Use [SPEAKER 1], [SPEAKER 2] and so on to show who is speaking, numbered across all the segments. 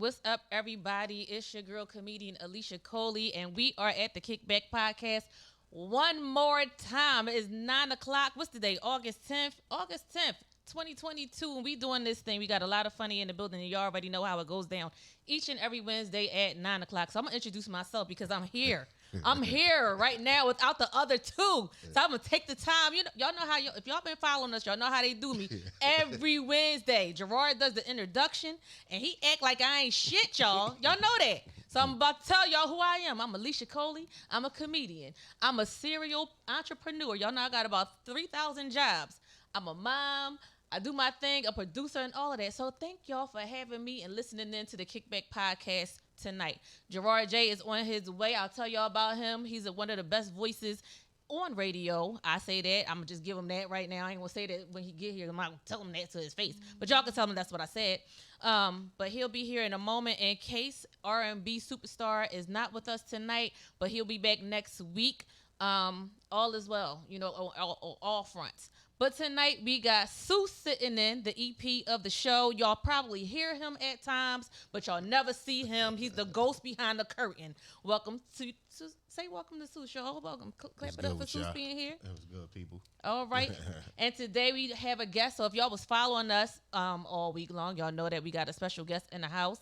[SPEAKER 1] What's up, everybody? It's your girl, comedian Alicia Coley, and we are at the Kickback Podcast one more time. It is 9 o'clock. What's the day? August 10th. August 10th, 2022, and we doing this thing. We got a lot of funny in the building, and you already know how it goes down each and every Wednesday at 9 o'clock. So I'm going to introduce myself because I'm here. I'm here right now without the other two. So I'm going to take the time. Y'all know how, if y'all been following us, y'all know how they do me. Every Wednesday, Jarard does the introduction, and he act like I ain't shit, y'all. Y'all know that. So I'm about to tell y'all who I am. I'm Alicia Coley. I'm a comedian. I'm a serial entrepreneur. Y'all know I got about 3,000 jobs. I'm a mom. I do my thing, a producer, and all of that. So thank y'all for having me and listening in to the Kickback Podcast tonight. Jarard J is on his way. I'll tell y'all about him. He's one of the best voices on radio. I say that. I'm going to just give him that right now. I ain't going to say that when he get here. I'm not going to tell him that to his face. But y'all can tell him that's what I said. But he'll be here in a moment in case R&B superstar is not with us tonight. But he'll be back next week. All is well, on all fronts. But tonight we got Sue sitting in, the EP of the show. Y'all probably hear him at times, but y'all never see him. He's the ghost behind the curtain. Welcome to welcome to Sue's show. Welcome. Clap it up for Sue being here.
[SPEAKER 2] That was good, people.
[SPEAKER 1] All right. And today we have a guest. So if y'all was following us all week long, y'all know that we got a special guest in the house.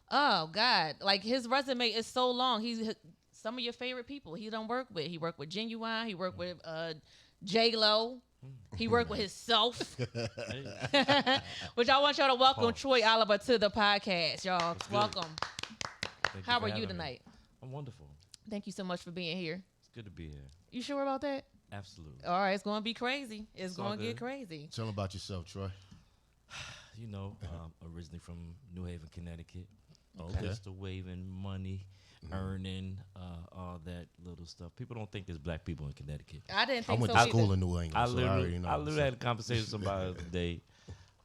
[SPEAKER 1] Oh, God. Like, his resume is so long. He's some of your favorite people he done work with. He worked with Ginuwine. He worked with J-Lo. He worked with himself. Which I want y'all to welcome Troy Oliver to the podcast, y'all. Welcome. How are you tonight?
[SPEAKER 3] I'm wonderful.
[SPEAKER 1] Thank you so much for being here.
[SPEAKER 3] It's good to be here.
[SPEAKER 1] You sure about that?
[SPEAKER 3] Absolutely.
[SPEAKER 1] All right, it's going to be crazy. It's going to get
[SPEAKER 3] good.
[SPEAKER 1] crazy.
[SPEAKER 2] Tell them about yourself, Troy.
[SPEAKER 3] Originally from New Haven, Connecticut.
[SPEAKER 2] Okay.
[SPEAKER 3] Pistol waving, money, earning, all that little stuff. People don't think there's black people in Connecticut.
[SPEAKER 1] I didn't
[SPEAKER 2] I
[SPEAKER 1] think
[SPEAKER 2] went
[SPEAKER 1] so
[SPEAKER 2] to school
[SPEAKER 1] either.
[SPEAKER 2] in New England,
[SPEAKER 3] I
[SPEAKER 2] so I already know.
[SPEAKER 3] literally had a conversation with somebody the other day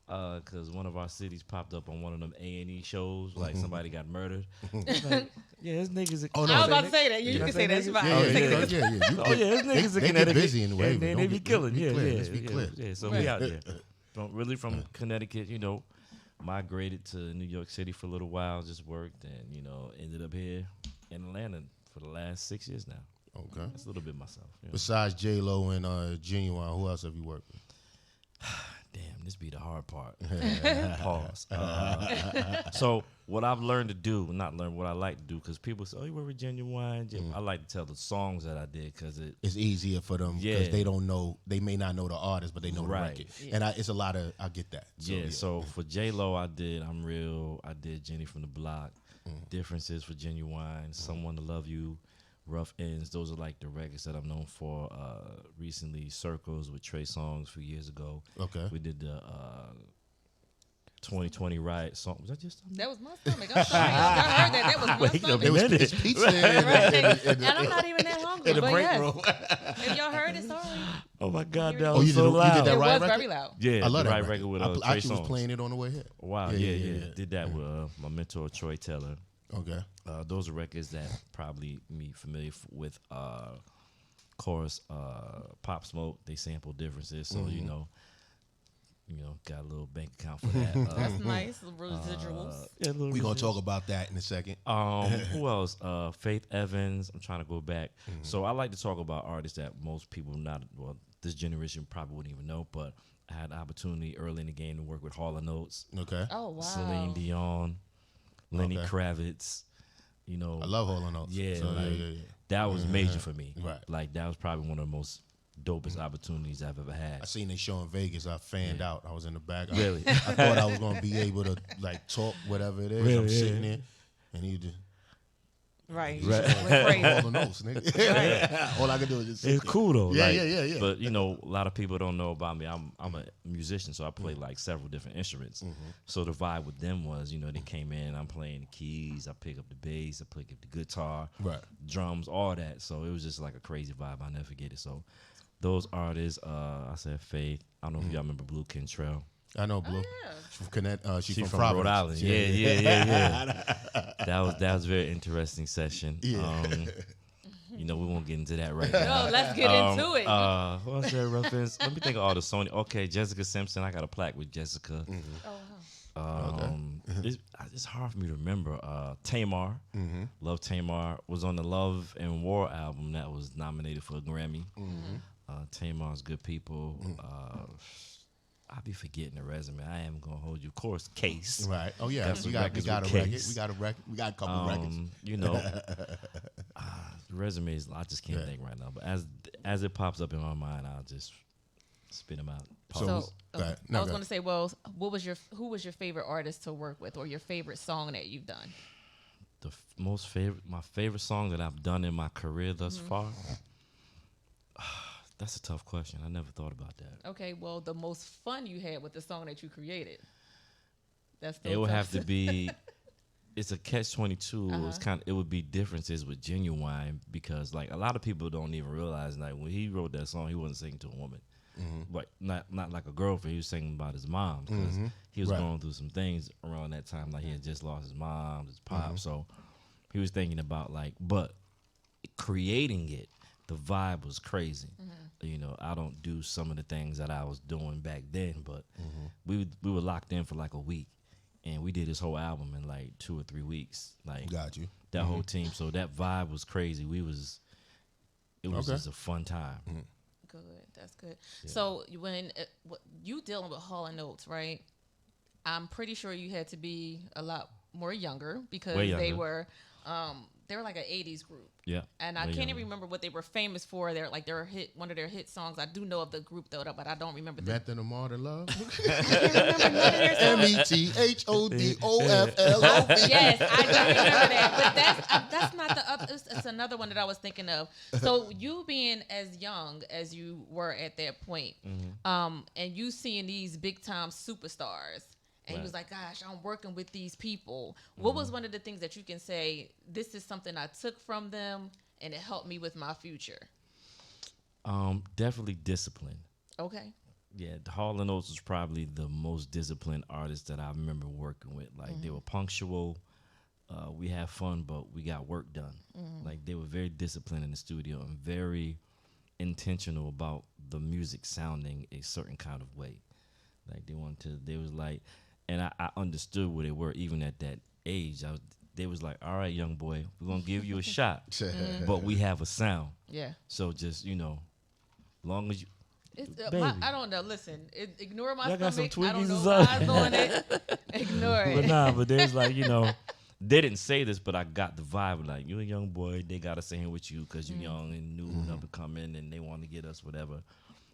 [SPEAKER 3] because one of our cities popped up on one of them A&E shows, like somebody got murdered. Like, yeah, there's niggas.
[SPEAKER 2] Oh, no.
[SPEAKER 1] I was about to say that. You can say that. It's fine.
[SPEAKER 2] Yeah.
[SPEAKER 3] Oh, yeah, there's niggas in
[SPEAKER 2] They
[SPEAKER 3] Connecticut.
[SPEAKER 2] get busy in the way.
[SPEAKER 3] They be killing. Yeah.
[SPEAKER 2] Let's be clear.
[SPEAKER 3] Yeah, so
[SPEAKER 1] Right.
[SPEAKER 3] we out there. From Connecticut, migrated to New York City for a little while, just worked, and, ended up here in Atlanta for the last 6 years now.
[SPEAKER 2] Okay.
[SPEAKER 3] That's a little bit myself.
[SPEAKER 2] Besides J-Lo and Ginuwine, who else have you worked with?
[SPEAKER 3] Damn, this be the hard part. Pause. So what I've learned to do, what I like to do, because people say, oh, you work with Ginuwine. I like to tell the songs that I did because
[SPEAKER 2] It's easier for them because they don't know, they may not know the artist, but they know the record.
[SPEAKER 1] Yeah.
[SPEAKER 2] And it's a lot of, I get that. So,
[SPEAKER 3] So for J-Lo, I did Jenny from the Block, Differences for Ginuwine, Someone to Love You, Rough Ends. Those are like the records that I'm known for. Recently, Circles with Trey Songz a few years ago.
[SPEAKER 2] Okay.
[SPEAKER 3] We did the 2020 Riot song. Was that just?
[SPEAKER 1] That was my stomach. I'm sorry. Y'all heard that. That was my stomach.
[SPEAKER 2] It was it's pizza
[SPEAKER 1] And I'm not even that hungry.
[SPEAKER 2] in the
[SPEAKER 1] But
[SPEAKER 2] break
[SPEAKER 1] yes.
[SPEAKER 2] room.
[SPEAKER 1] If y'all heard it, sorry.
[SPEAKER 3] Oh my God, that
[SPEAKER 1] Oh,
[SPEAKER 3] was
[SPEAKER 2] you
[SPEAKER 3] so
[SPEAKER 2] did- you
[SPEAKER 3] loud.
[SPEAKER 2] did that
[SPEAKER 1] It
[SPEAKER 2] Riot
[SPEAKER 1] was
[SPEAKER 2] record?
[SPEAKER 1] very loud.
[SPEAKER 3] Yeah,
[SPEAKER 2] I love
[SPEAKER 3] the
[SPEAKER 2] that
[SPEAKER 3] Riot record with
[SPEAKER 2] I
[SPEAKER 3] Trey
[SPEAKER 2] actually was
[SPEAKER 3] Songz.
[SPEAKER 2] playing it on the way here.
[SPEAKER 3] Wow, yeah. Did that with my mentor Troy Taylor.
[SPEAKER 2] Okay.
[SPEAKER 3] Those are records that probably me familiar with. Chorus, Pop Smoke. They sample Differences, so got a little bank account for that.
[SPEAKER 1] That's nice. Residuals.
[SPEAKER 2] We're going to talk about that in a second.
[SPEAKER 3] Who else? Faith Evans. I'm trying to go back. So I like to talk about artists that most people this generation probably wouldn't even know, but I had the opportunity early in the game to work with Hall & Oates,
[SPEAKER 2] Okay.
[SPEAKER 1] Oh, wow.
[SPEAKER 3] Celine Dion, Lenny
[SPEAKER 2] Okay.
[SPEAKER 3] Kravitz.
[SPEAKER 2] I love Hall & Oates.
[SPEAKER 3] Yeah,
[SPEAKER 2] So,
[SPEAKER 3] like, that was major for me.
[SPEAKER 2] Right.
[SPEAKER 3] Like, that was probably one of the most dopest opportunities I've ever had.
[SPEAKER 2] I seen they show in Vegas. I fanned out. I was in the back.
[SPEAKER 3] Really?
[SPEAKER 2] I thought I was going to be able to talk whatever it is.
[SPEAKER 3] Really,
[SPEAKER 2] I'm
[SPEAKER 3] yeah.
[SPEAKER 2] sitting there, and he just
[SPEAKER 1] Right.
[SPEAKER 3] Right.
[SPEAKER 1] Crazy.
[SPEAKER 2] Hall & Oates, nigga. All I can do is just sit
[SPEAKER 3] It's
[SPEAKER 2] there.
[SPEAKER 3] cool though.
[SPEAKER 2] Yeah,
[SPEAKER 3] like,
[SPEAKER 2] yeah.
[SPEAKER 3] But a lot of people don't know about me. I'm a musician, so I play like several different instruments. So the vibe with them was, they came in, I'm playing the keys, I pick up the bass, I pick up the guitar,
[SPEAKER 2] Right.
[SPEAKER 3] drums, all that. So it was just like a crazy vibe. I'll never forget it. So those artists, I said Faith. I don't know if y'all remember Blue Kentrell.
[SPEAKER 2] I know Blue.
[SPEAKER 1] Yeah.
[SPEAKER 2] She's from
[SPEAKER 3] She's
[SPEAKER 2] Providence.
[SPEAKER 3] from Rhode Island. Yeah. That was a very interesting session.
[SPEAKER 2] Yeah.
[SPEAKER 3] We won't get into that right now.
[SPEAKER 1] No, let's get into it.
[SPEAKER 3] Who else had reference? Let me think of all the Sony. Okay, Jessica Simpson. I got a plaque with Jessica.
[SPEAKER 1] Oh, wow.
[SPEAKER 3] It's hard for me to remember. Tamar, Love Tamar, was on the Love and War album that was nominated for a Grammy. Tamar's Good People. I'll be forgetting the resume. I am gonna hold you. Of course, Case.
[SPEAKER 2] Right. Oh yeah. We got a record. We got a record. We got a couple records.
[SPEAKER 3] You know, the resumes. I just can't think right now. But as it pops up in my mind, I'll just spit them out.
[SPEAKER 1] So I was going to say, well, who was your favorite artist to work with, or your favorite song that you've done?
[SPEAKER 3] My favorite song that I've done in my career thus far. That's a tough question. I never thought about that.
[SPEAKER 1] Okay, well, the most fun you had with the song that you created.
[SPEAKER 3] It would have to be. It's a catch-22. It would be differences with Ginuwine, because like a lot of people don't even realize, like when he wrote that song, he wasn't singing to a woman. But not like a girlfriend. He was singing about his mom, because he was going through some things around that time. Like he had just lost his mom, his pop. So he was thinking about but creating it, the vibe was crazy. You know, I don't do some of the things that I was doing back then, but we were locked in for like a week, and we did this whole album in like 2 or 3 weeks. Like,
[SPEAKER 2] got you.
[SPEAKER 3] That whole team. So that vibe was crazy. It was just a fun time.
[SPEAKER 1] Good, that's good. Yeah. So when you dealing with Hall & Oates, right? I'm pretty sure you had to be a lot more younger, because they were like an 80s group. Yeah. And I can't even remember what they were famous for. They're like one of their hit songs. I do know of the group though, but I don't remember
[SPEAKER 2] Meth and a Modern Love.
[SPEAKER 1] I can't remember none of their songs.
[SPEAKER 2] METHODOFLOV.
[SPEAKER 1] Yes, I do remember that. But that's not the other. It's another one that I was thinking of. So you being as young as you were at that point, and you seeing these big time superstars. And he was like, gosh, I'm working with these people. What was one of the things that you can say, this is something I took from them and it helped me with my future?
[SPEAKER 3] Definitely discipline.
[SPEAKER 1] Okay.
[SPEAKER 3] Yeah, Hall & Oates was probably the most disciplined artist that I remember working with. Like, they were punctual. We had fun, but we got work done. Like, they were very disciplined in the studio and very intentional about the music sounding a certain kind of way. Like, they was like, and I understood where they were even at that age. They was like, all right, young boy, we're going to give you a shot, but we have a sound. Yeah. So just, long as you...
[SPEAKER 1] I don't know. Listen, ignore my
[SPEAKER 3] stomach.
[SPEAKER 1] Got some I don't know why I'm doing it. Ignore it.
[SPEAKER 3] But there's like, they didn't say this, but I got the vibe. Like, you're a young boy. They got to stay here with you because you're young and new and up and coming, and they want to get us whatever.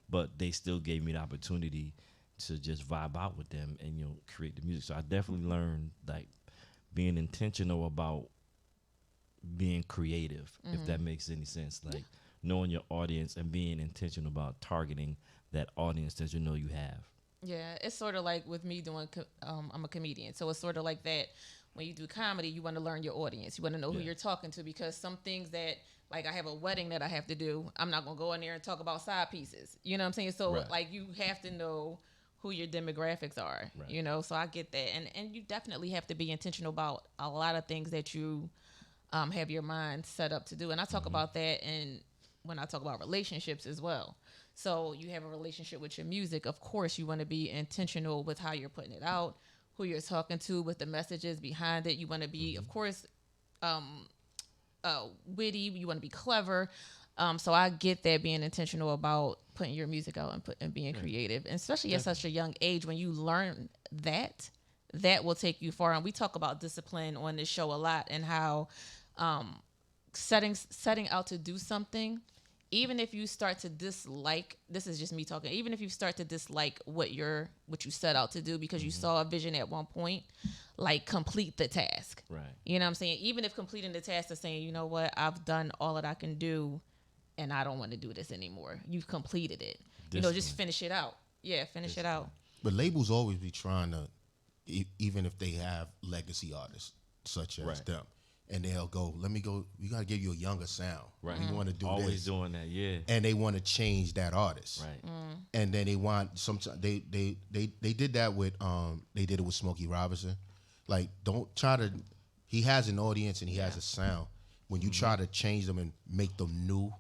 [SPEAKER 3] But they still gave me the opportunity to just vibe out with them and create the music. So I definitely learned like being intentional about being creative, if that makes any sense. Like knowing your audience and being intentional about targeting that audience that you have.
[SPEAKER 1] Yeah, it's sort of like with me doing. I'm a comedian, so it's sort of like that. When you do comedy, you want to learn your audience. You want to know who you're talking to, because some things that, like, I have a wedding that I have to do. I'm not gonna go in there and talk about side pieces. You know what I'm saying? So like you have to know who your demographics are, so I get that. And you definitely have to be intentional about a lot of things that you have your mind set up to do. And I talk about that when I talk about relationships as well. So you have a relationship with your music. Of course, you want to be intentional with how you're putting it out, who you're talking to, with the messages behind it. You want to be, of course, witty. You want to be clever. So I get that, being intentional about putting your music out and being creative, and especially at such a young age. When you learn that will take you far. And we talk about discipline on this show a lot, and how setting out to do something, even if you start to dislike, this is just me talking, even if you start to dislike what you set out to do because you saw a vision at one point, like, complete the task. Right. You know what I'm saying? Even if completing the task is saying, you know what, I've done all that I can do and I don't want to do this anymore. You've completed it. Just finish it out. Yeah, finish it out.
[SPEAKER 2] But labels always be trying to, even if they have legacy artists such as them, and they'll go, we got to give you a younger sound. Right. We want to do
[SPEAKER 3] always
[SPEAKER 2] this.
[SPEAKER 3] Doing that, yeah.
[SPEAKER 2] And they want to change that artist. Right. And then they want, sometimes they did that with, they did it with Smokey Robinson. Like, don't try to, he has an audience and he has a sound. When you try to change them and make them new,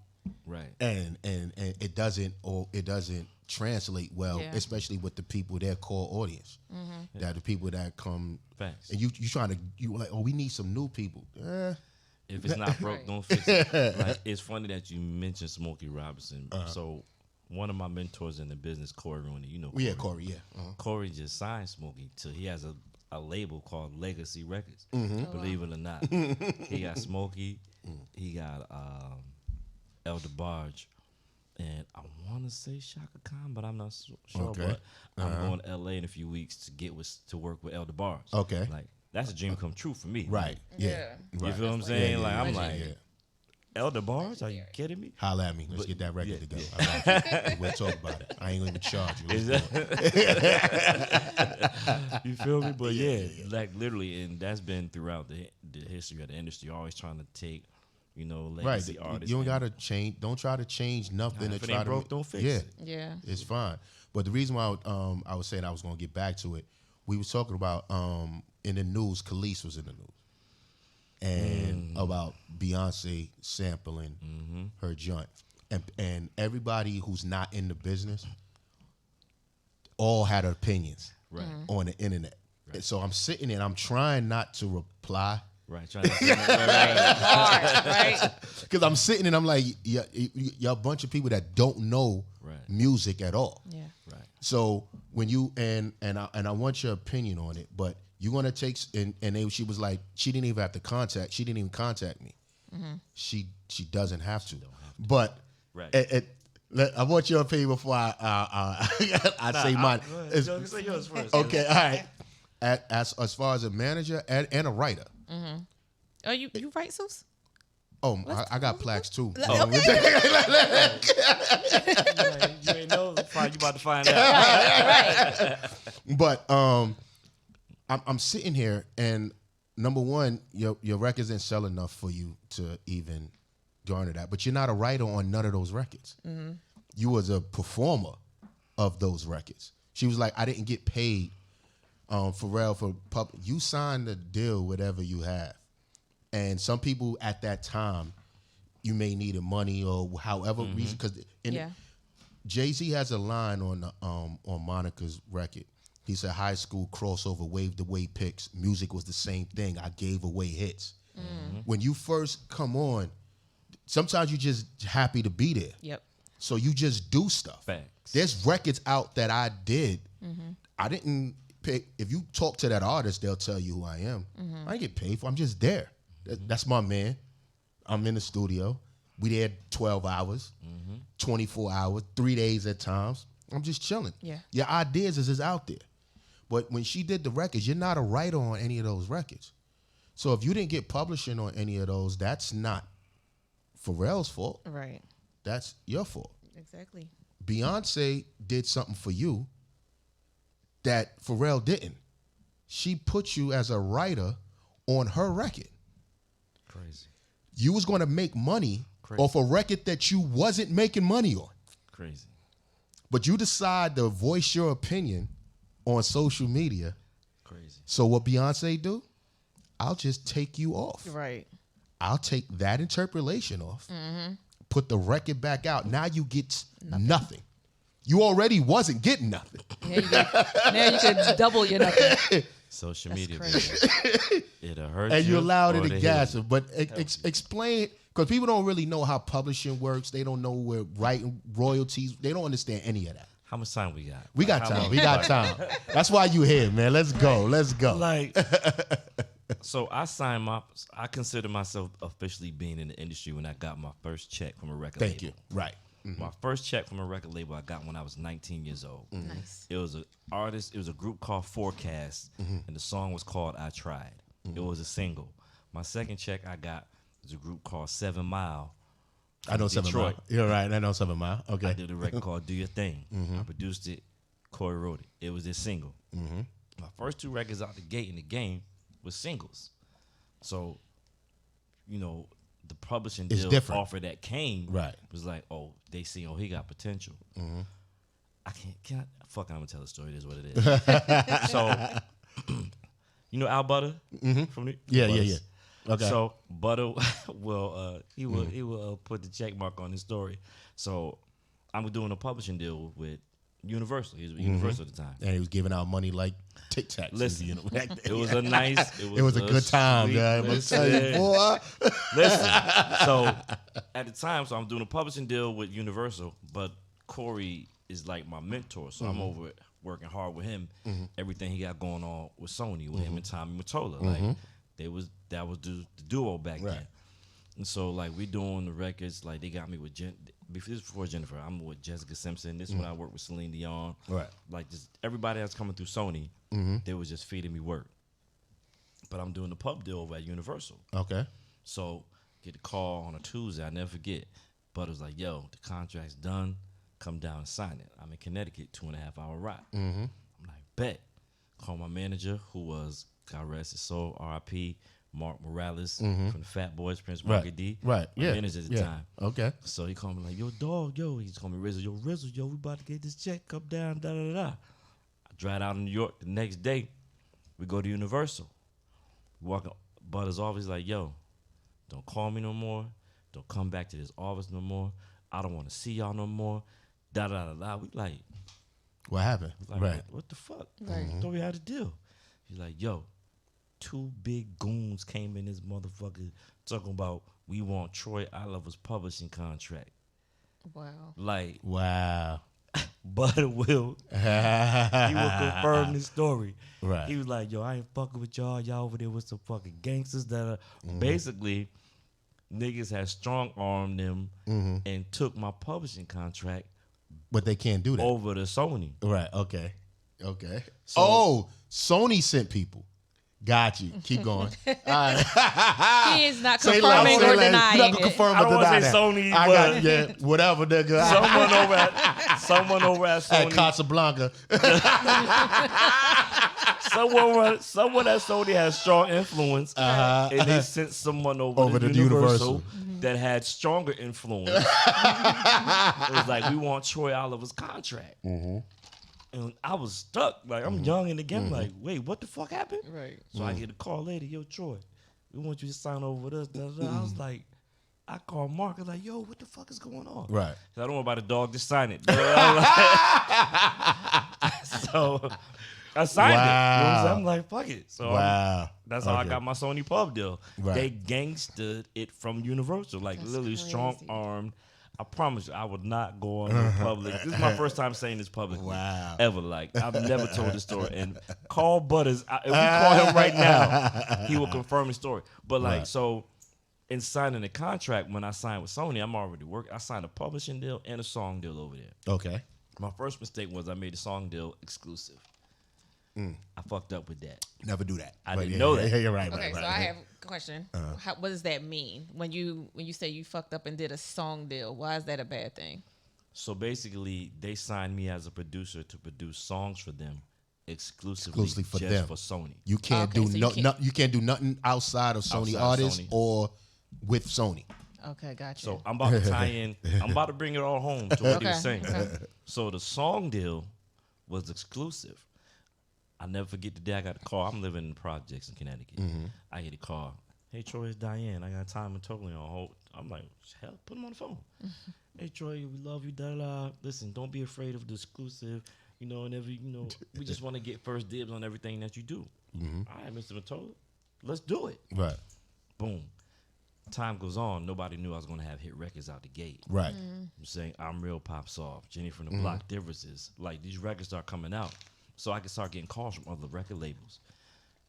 [SPEAKER 3] Right.
[SPEAKER 2] And it doesn't translate well, especially with the people, their core audience. That the people that come.
[SPEAKER 3] Facts.
[SPEAKER 2] And you like, oh, we need some new people.
[SPEAKER 3] If it's not broke, don't fix it. Like, it's funny that you mentioned Smokey Robinson. So one of my mentors in the business, Corey Rooney, you know Corey.
[SPEAKER 2] Yeah, Corey, yeah.
[SPEAKER 3] Corey just signed Smokey to, he has a label called Legacy Records. Believe it or not. He got Smokey, he got El DeBarge, and I want to say Shaka Khan, but I'm not sure.
[SPEAKER 2] Okay.
[SPEAKER 3] But I'm going to LA in a few weeks to work with El DeBarge.
[SPEAKER 2] Okay.
[SPEAKER 3] Like, that's a dream come true for me.
[SPEAKER 2] Right. Yeah.
[SPEAKER 3] You
[SPEAKER 2] Right.
[SPEAKER 3] feel what I'm saying?
[SPEAKER 2] Yeah,
[SPEAKER 3] like, I'm
[SPEAKER 2] yeah,
[SPEAKER 3] like,
[SPEAKER 2] yeah.
[SPEAKER 3] El DeBarge? Are you kidding me?
[SPEAKER 2] Holla at me. Let's get that record together. We'll talk about it. I ain't gonna even charge you.
[SPEAKER 3] You feel me? But yeah, like literally, and that's been throughout the history of the industry. Always trying to take, legacy artists.
[SPEAKER 2] You don't gotta change. Don't try to change nothing.
[SPEAKER 3] If
[SPEAKER 2] to
[SPEAKER 3] it
[SPEAKER 2] try
[SPEAKER 3] ain't
[SPEAKER 2] to
[SPEAKER 3] broke, don't fix it.
[SPEAKER 1] Yeah.
[SPEAKER 2] It's fine. But the reason why I was saying I was gonna get back to it, we was talking about in the news. Khalees was in the news, and about Beyonce sampling her joint, and everybody who's not in the business all had opinions on the internet.
[SPEAKER 3] Right.
[SPEAKER 2] And so I'm sitting there, I'm trying not to reply.
[SPEAKER 3] Right, trying to hard,
[SPEAKER 1] right?
[SPEAKER 2] Because I'm sitting and I'm like, you're a bunch of people that don't know music at all.
[SPEAKER 1] Yeah.
[SPEAKER 3] Right.
[SPEAKER 2] So when you and I want your opinion on it, but you're gonna take she was like, she didn't even contact me. She doesn't have to. But I want your opinion before I say mine.
[SPEAKER 3] Say yours first.
[SPEAKER 2] Okay, all right. As far as a manager and a writer.
[SPEAKER 1] Oh, you write, Sus?
[SPEAKER 2] Oh, I got plaques too.
[SPEAKER 1] Okay.
[SPEAKER 3] You ain't know. You about to find out.
[SPEAKER 1] Right.
[SPEAKER 2] But I'm sitting here, and number one, your records didn't sell enough for you to even garner that. But you're not a writer on none of those records. You was a performer of those records. She was like, I didn't get paid, Pharrell, for public. You signed the deal, whatever you have. And some people at that time, you may needed money or however reason. Because Jay-Z has a line on Monica's record. He said, high school crossover, waved away pics. Music was the same thing. I gave away hits. When you first come on, sometimes you're just happy to be there.
[SPEAKER 1] Yep.
[SPEAKER 2] So you just do stuff.
[SPEAKER 3] Facts.
[SPEAKER 2] There's records out that I did. I didn't pay. If you talk to that artist, they'll tell you who I am. I didn't get paid for. I'm just there. That's my man. I'm in the studio. We there 12 hours, 24 hours, 3 days at times. I'm just chilling.
[SPEAKER 1] Yeah.
[SPEAKER 2] Your ideas is out there. But when she did the records, you're not a writer on any of those records. So if you didn't get publishing on any of those, that's not Pharrell's fault.
[SPEAKER 1] Right.
[SPEAKER 2] That's your fault.
[SPEAKER 1] Exactly.
[SPEAKER 2] Beyonce did something for you that Pharrell didn't. She put you as a writer on her record.
[SPEAKER 3] Crazy.
[SPEAKER 2] You was going to make money off a record that you wasn't making money on.
[SPEAKER 3] Crazy.
[SPEAKER 2] But you decide to voice your opinion on social media.
[SPEAKER 3] Crazy.
[SPEAKER 2] So what Beyonce do? I'll just take you off.
[SPEAKER 1] Right.
[SPEAKER 2] I'll take that interpolation off. Put the record back out. Now you get nothing. You already wasn't getting nothing.
[SPEAKER 1] Now you can double your nothing.
[SPEAKER 3] Social
[SPEAKER 1] That's
[SPEAKER 3] media,
[SPEAKER 1] crazy.
[SPEAKER 3] it'll hurt
[SPEAKER 2] And you allowed it
[SPEAKER 3] or
[SPEAKER 2] to
[SPEAKER 3] it'll
[SPEAKER 2] gas
[SPEAKER 3] heal
[SPEAKER 2] it. But explain, because people don't really know how publishing works. They don't know where writing royalties. They don't understand any of that.
[SPEAKER 3] How much time we got?
[SPEAKER 2] We got time. We got time. That's why you here, man. Let's go. Let's go.
[SPEAKER 3] Like, so I consider myself officially being in the industry when I got my first check from a record label.
[SPEAKER 2] Thank you. Right.
[SPEAKER 3] My first check from a record label I got when I was 19 years old.
[SPEAKER 1] Nice.
[SPEAKER 3] It was a group called Forecast, and the song was called I Tried. It was a single. My second check I got was a group called 7 Mile.
[SPEAKER 2] I know 7 Mile. You're right. I know 7 Mile. Okay.
[SPEAKER 3] I did a record called Do Your Thing. I produced it. Corey wrote it. It was this single. My first 2 records out the gate in the game was singles. So, the publishing
[SPEAKER 2] It's
[SPEAKER 3] deal
[SPEAKER 2] different.
[SPEAKER 3] offer that came
[SPEAKER 2] Right.
[SPEAKER 3] was like, oh, they see, he got potential. I'm gonna tell the story. It is what it is. So, Al Butter from the
[SPEAKER 2] Yeah. Okay.
[SPEAKER 3] So Butter will he will put the check mark on his story. So I'm doing a publishing deal with Universal. He was with Universal at the time.
[SPEAKER 2] And he was giving out money like Tic Tacs.
[SPEAKER 3] Listen,
[SPEAKER 2] back then.
[SPEAKER 3] it was a nice.
[SPEAKER 2] It was a good time, guys. I'm tell you, boy.
[SPEAKER 3] Listen, so at the time, so I'm doing a publishing deal with Universal, but Corey is like my mentor, so I'm over it, working hard with him. Everything he got going on with Sony, with him and Tommy Mottola, like that was the duo back then. And so like we doing the records, like they got me with before Jennifer, I'm with Jessica Simpson. This is when I worked with Celine Dion.
[SPEAKER 2] Right.
[SPEAKER 3] Like just everybody that's coming through Sony, they was just feeding me work. But I'm doing the pub deal over at Universal.
[SPEAKER 2] Okay.
[SPEAKER 3] So get a call on a Tuesday, I never forget. But it was like, yo, the contract's done. Come down and sign it. I'm in Connecticut, 2.5 hour ride. I'm like, bet. Call my manager, who was, God rest his soul, R.I.P., Mark Morales from the Fat Boys, Prince Market D.
[SPEAKER 2] Right.
[SPEAKER 3] My
[SPEAKER 2] Yeah.
[SPEAKER 3] manager at the time.
[SPEAKER 2] Okay.
[SPEAKER 3] So he called me like, yo, dog, yo. He's calling me Rizzo. Yo, Rizzo, yo, we about to get this check. Come down, da-da-da-da. I drive out in New York the next day. We go to Universal. Walking, Butter's office like, yo, don't call me no more. Don't come back to this office no more. I don't want to see y'all no more. Da-da-da-da. We like,
[SPEAKER 2] Right.
[SPEAKER 3] what the fuck?
[SPEAKER 1] Right.
[SPEAKER 3] I thought we had a deal. He's like, yo, 2 big goons came in this motherfucker talking about we want Troy Oliver's publishing contract.
[SPEAKER 1] Wow.
[SPEAKER 3] Like,
[SPEAKER 2] Wow.
[SPEAKER 3] Butter will. He will confirm this story.
[SPEAKER 2] Right.
[SPEAKER 3] He was like, yo, I ain't fucking with y'all. Y'all over there with some fucking gangsters that are basically niggas had strong armed them and took my publishing contract
[SPEAKER 2] But they can't do that.
[SPEAKER 3] over to Sony.
[SPEAKER 2] Right. Okay. So, Sony sent people. Got you. Keep going. All right.
[SPEAKER 1] He is not
[SPEAKER 2] Say
[SPEAKER 1] confirming
[SPEAKER 2] less,
[SPEAKER 1] or
[SPEAKER 2] say less.
[SPEAKER 1] denying
[SPEAKER 2] You're not gonna
[SPEAKER 1] it.
[SPEAKER 2] confirm
[SPEAKER 3] I
[SPEAKER 2] or
[SPEAKER 3] don't wanna
[SPEAKER 2] deny
[SPEAKER 3] say
[SPEAKER 2] that.
[SPEAKER 3] Sony,
[SPEAKER 2] I
[SPEAKER 3] but-
[SPEAKER 2] got whatever, nigga.
[SPEAKER 3] Someone over at
[SPEAKER 2] At
[SPEAKER 3] Sony.
[SPEAKER 2] Casablanca.
[SPEAKER 3] Someone at Sony has strong influence, and they sent someone over to Universal that had stronger influence. It was like, we want Troy Oliver's contract. And I was stuck. Like, I'm young in the game. Like, wait, what the fuck happened?
[SPEAKER 1] Right.
[SPEAKER 3] So I get a call later. Yo, Troy, we want you to sign over with us. Da, da, da. I was like, I called Mark. I was like, yo, what the fuck is going on?
[SPEAKER 2] Right.
[SPEAKER 3] I don't know about the dog. Just sign it. So I signed it. You know what I'm saying? I'm like, fuck it. So that's how I got my Sony pub deal.
[SPEAKER 2] Right.
[SPEAKER 3] They gangstered it from Universal. Like,
[SPEAKER 1] That's
[SPEAKER 3] literally
[SPEAKER 1] crazy.
[SPEAKER 3] strong-armed. I promise you, I would not go on in public. This is my first time saying this publicly.
[SPEAKER 2] Wow.
[SPEAKER 3] Ever. Like, I've never told this story. And call Butters. If we call him right now, he will confirm the story. But, like, so in signing the contract, when I signed with Sony, I'm already working. I signed a publishing deal and a song deal over there.
[SPEAKER 2] Okay.
[SPEAKER 3] My first mistake was I made the song deal exclusive. I fucked up with that.
[SPEAKER 2] Never do that.
[SPEAKER 3] I
[SPEAKER 2] But
[SPEAKER 3] didn't know that.
[SPEAKER 2] Yeah, you're right.
[SPEAKER 1] Okay,
[SPEAKER 2] right,
[SPEAKER 1] so
[SPEAKER 2] right.
[SPEAKER 1] I have a question. What does that mean when you say you fucked up and did a song deal? Why is that a bad thing?
[SPEAKER 3] So basically, they signed me as a producer to produce songs for them exclusively
[SPEAKER 2] for
[SPEAKER 3] just
[SPEAKER 2] them.
[SPEAKER 3] for Sony.
[SPEAKER 2] You can't
[SPEAKER 1] Okay,
[SPEAKER 2] do
[SPEAKER 1] so
[SPEAKER 2] you can't do nothing outside of Sony
[SPEAKER 3] Outside of
[SPEAKER 2] artists
[SPEAKER 3] Sony.
[SPEAKER 2] or with Sony.
[SPEAKER 1] Okay, gotcha.
[SPEAKER 3] So I'm about to tie in. I'm about to bring it all home to what he was
[SPEAKER 1] Okay,
[SPEAKER 3] saying.
[SPEAKER 1] okay.
[SPEAKER 3] So the song deal was exclusive. I never forget the day I got a call. I'm living in projects in Connecticut. I get a call. Hey, Troy, it's Diane. I got time and totally on hold. I'm like, hell, put him on the phone. Hey, Troy, we love you. Da, da, da. Listen, don't be afraid of the exclusive. You know, and we just want to get first dibs on everything that you do. All right, Mr. Mottola, let's do it.
[SPEAKER 2] Right.
[SPEAKER 3] Boom. Time goes on. Nobody knew I was going to have hit records out the gate.
[SPEAKER 2] Right.
[SPEAKER 3] I'm saying I'm Real pops off. Jenny from the Block, Differences. Like, these records start coming out. So I can start getting calls from other record labels.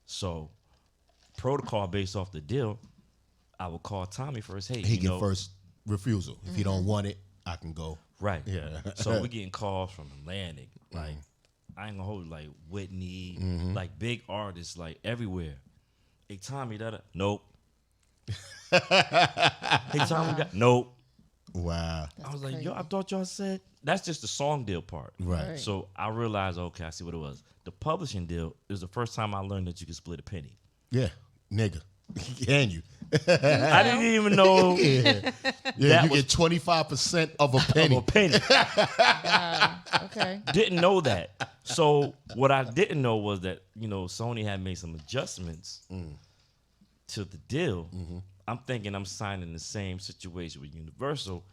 [SPEAKER 3] So protocol based off the deal, I would call Tommy first. Hey,
[SPEAKER 2] He get first refusal. If he don't want it, I can go.
[SPEAKER 3] Right.
[SPEAKER 2] Yeah.
[SPEAKER 3] So we getting calls from Atlantic. Like, I ain't gonna hold you, like Whitney, like big artists, like everywhere. Hey, Tommy, nope. Hey, Tommy, nope.
[SPEAKER 2] Wow.
[SPEAKER 3] I was like, yo, I thought y'all said that's just the song deal part.
[SPEAKER 2] Right.
[SPEAKER 3] So I realized, okay, I see what it was. The publishing deal is the first time I learned that you could split a penny.
[SPEAKER 2] Yeah. Nigga. Can you?
[SPEAKER 3] I didn't even know
[SPEAKER 2] Yeah,
[SPEAKER 3] That
[SPEAKER 2] you
[SPEAKER 3] was-
[SPEAKER 2] get 25% of a penny.
[SPEAKER 3] of a penny.
[SPEAKER 1] Okay.
[SPEAKER 3] Didn't know that. So what I didn't know was that, Sony had made some adjustments to the deal, I'm thinking I'm signing the same situation with Universal.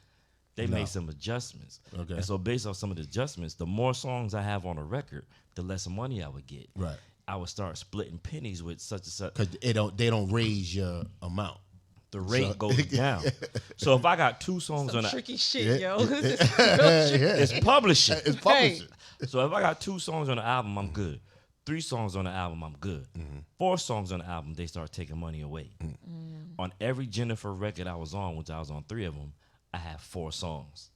[SPEAKER 3] They made some adjustments.
[SPEAKER 2] Okay.
[SPEAKER 3] And so based off some of the adjustments, the more songs I have on a record, the less money I would get.
[SPEAKER 2] Right.
[SPEAKER 3] I would start splitting pennies with such and such.
[SPEAKER 2] Because they don't raise your amount.
[SPEAKER 3] The rate goes down. So if I got 2 songs on
[SPEAKER 1] tricky shit, yo.
[SPEAKER 3] it's publishing.
[SPEAKER 2] It's publishing.
[SPEAKER 3] So if I got 2 songs on the album, I'm good. 3 songs on the album, I'm good. 4 songs on the album, they start taking money away. On every Jennifer record I was on, which I was on 3 of them, I have 4 songs.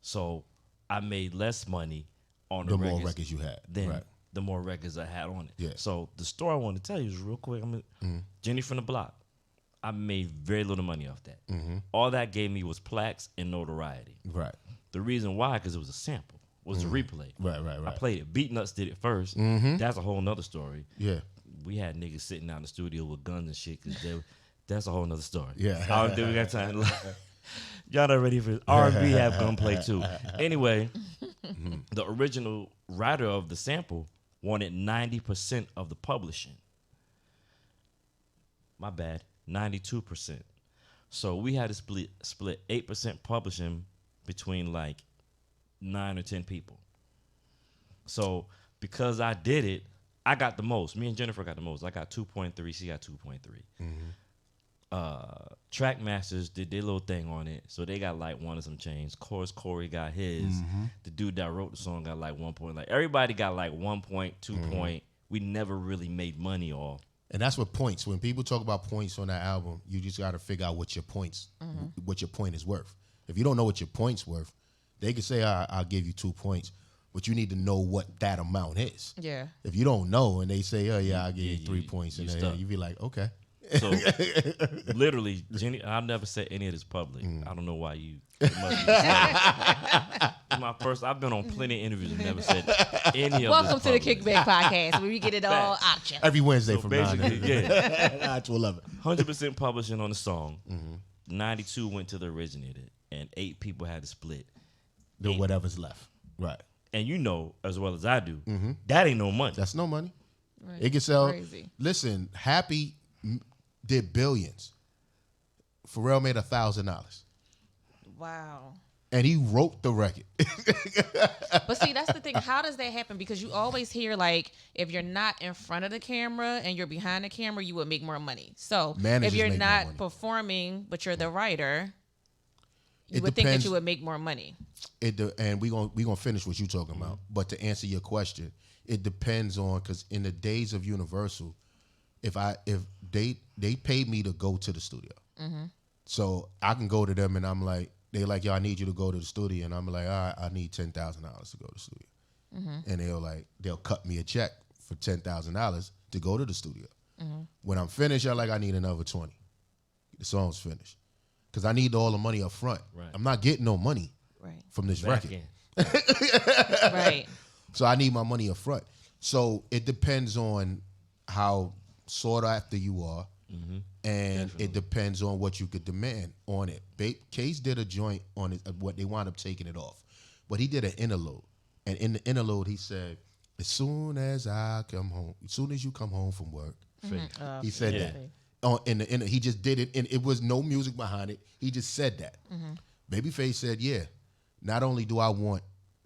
[SPEAKER 3] So I made less money on the
[SPEAKER 2] more records you had.
[SPEAKER 3] than the more records I had on it.
[SPEAKER 2] Yeah.
[SPEAKER 3] So the story I want to tell you is real quick. Jenny from the Block. I made very little money off that. All that gave me was plaques and notoriety.
[SPEAKER 2] Right.
[SPEAKER 3] The reason why, because it was a sample. It was a replay.
[SPEAKER 2] Right.
[SPEAKER 3] I played it. Beatnuts did it first. That's a whole nother story.
[SPEAKER 2] Yeah.
[SPEAKER 3] We had niggas sitting out in the studio with guns and shit. That's a whole nother story.
[SPEAKER 2] Yeah.
[SPEAKER 3] I don't think we got time. Y'all not ready for R&B have gunplay too. Anyway, the original writer of the sample wanted 90% of the publishing. My bad, 92%. So we had to split 8% publishing between like 9 or 10 people. So because I did it, I got the most. Me and Jennifer got the most. I got 2.3. She got 2.3. Trackmasters did their little thing on it, so they got like 1 or some change. Of course, Corey got his. The dude that wrote the song got like 1 point. Like everybody got like 1 point, 2 point. We never really made money off.
[SPEAKER 2] And that's what points. When people talk about points on that album, you just got to figure out what your points, what your point is worth. If you don't know what your point's worth, they can say, I'll give you 2 points, but you need to know what that amount is.
[SPEAKER 1] Yeah.
[SPEAKER 2] If you don't know and they say, oh, yeah, I'll give you 3 points, and then you be like, okay.
[SPEAKER 3] So literally, Jenny, I'll never say any of this public. I don't know why you. It must be my first. I've been on plenty of interviews and never said any of
[SPEAKER 1] Welcome
[SPEAKER 3] this
[SPEAKER 1] to the
[SPEAKER 3] public.
[SPEAKER 1] Kickback Podcast, where we get it all out you.
[SPEAKER 2] Every Wednesday
[SPEAKER 3] So
[SPEAKER 2] from 9
[SPEAKER 3] basically,
[SPEAKER 2] to 11.
[SPEAKER 3] 100% publishing on the song. 92 went to the originator, and 8 people had to split.
[SPEAKER 2] The whatever's left. Right.
[SPEAKER 3] And you know as well as I do, that ain't no money.
[SPEAKER 2] That's no money.
[SPEAKER 1] Right.
[SPEAKER 2] It can sell.
[SPEAKER 1] Crazy.
[SPEAKER 2] Listen, Happy did billions. Pharrell made $1,000.
[SPEAKER 1] Wow.
[SPEAKER 2] And he wrote the record.
[SPEAKER 1] But see, that's the thing. How does that happen? Because you always hear, like, if you're not in front of the camera and you're behind the camera, you would make more money. So
[SPEAKER 2] Managers
[SPEAKER 1] if you're
[SPEAKER 2] make more
[SPEAKER 1] not
[SPEAKER 2] money.
[SPEAKER 1] performing, but you're the writer, you
[SPEAKER 2] It
[SPEAKER 1] would think that
[SPEAKER 2] depends.
[SPEAKER 1] you would make more money.
[SPEAKER 2] And we gonna finish what you talking about. But to answer your question, it depends on, because in the days of Universal, if they paid me to go to the studio, so I can go to them and I'm like, they like, yo, I need you to go to the studio, and I'm like, all right, I need $10,000 to go to the studio, and they'll cut me a check for $10,000 to go to the studio. When I'm finished, I'm like, I need another 20. The song's finished, because I need all the money up front.
[SPEAKER 3] Right.
[SPEAKER 2] I'm not getting no money
[SPEAKER 1] Right.
[SPEAKER 2] from this
[SPEAKER 3] Back
[SPEAKER 2] record.
[SPEAKER 3] in.
[SPEAKER 1] Right.
[SPEAKER 2] So I need my money up front. So it depends on how sought after you are, and it depends on what you could demand on it. Case did a joint on it, what they wound up taking it off, but he did an interlude, and in the interlude he said, "As soon as I come home, as soon as you come home from work," he said that. He just did it, and it was no music behind it. He just said that. Babyface said, "Yeah, not only do I want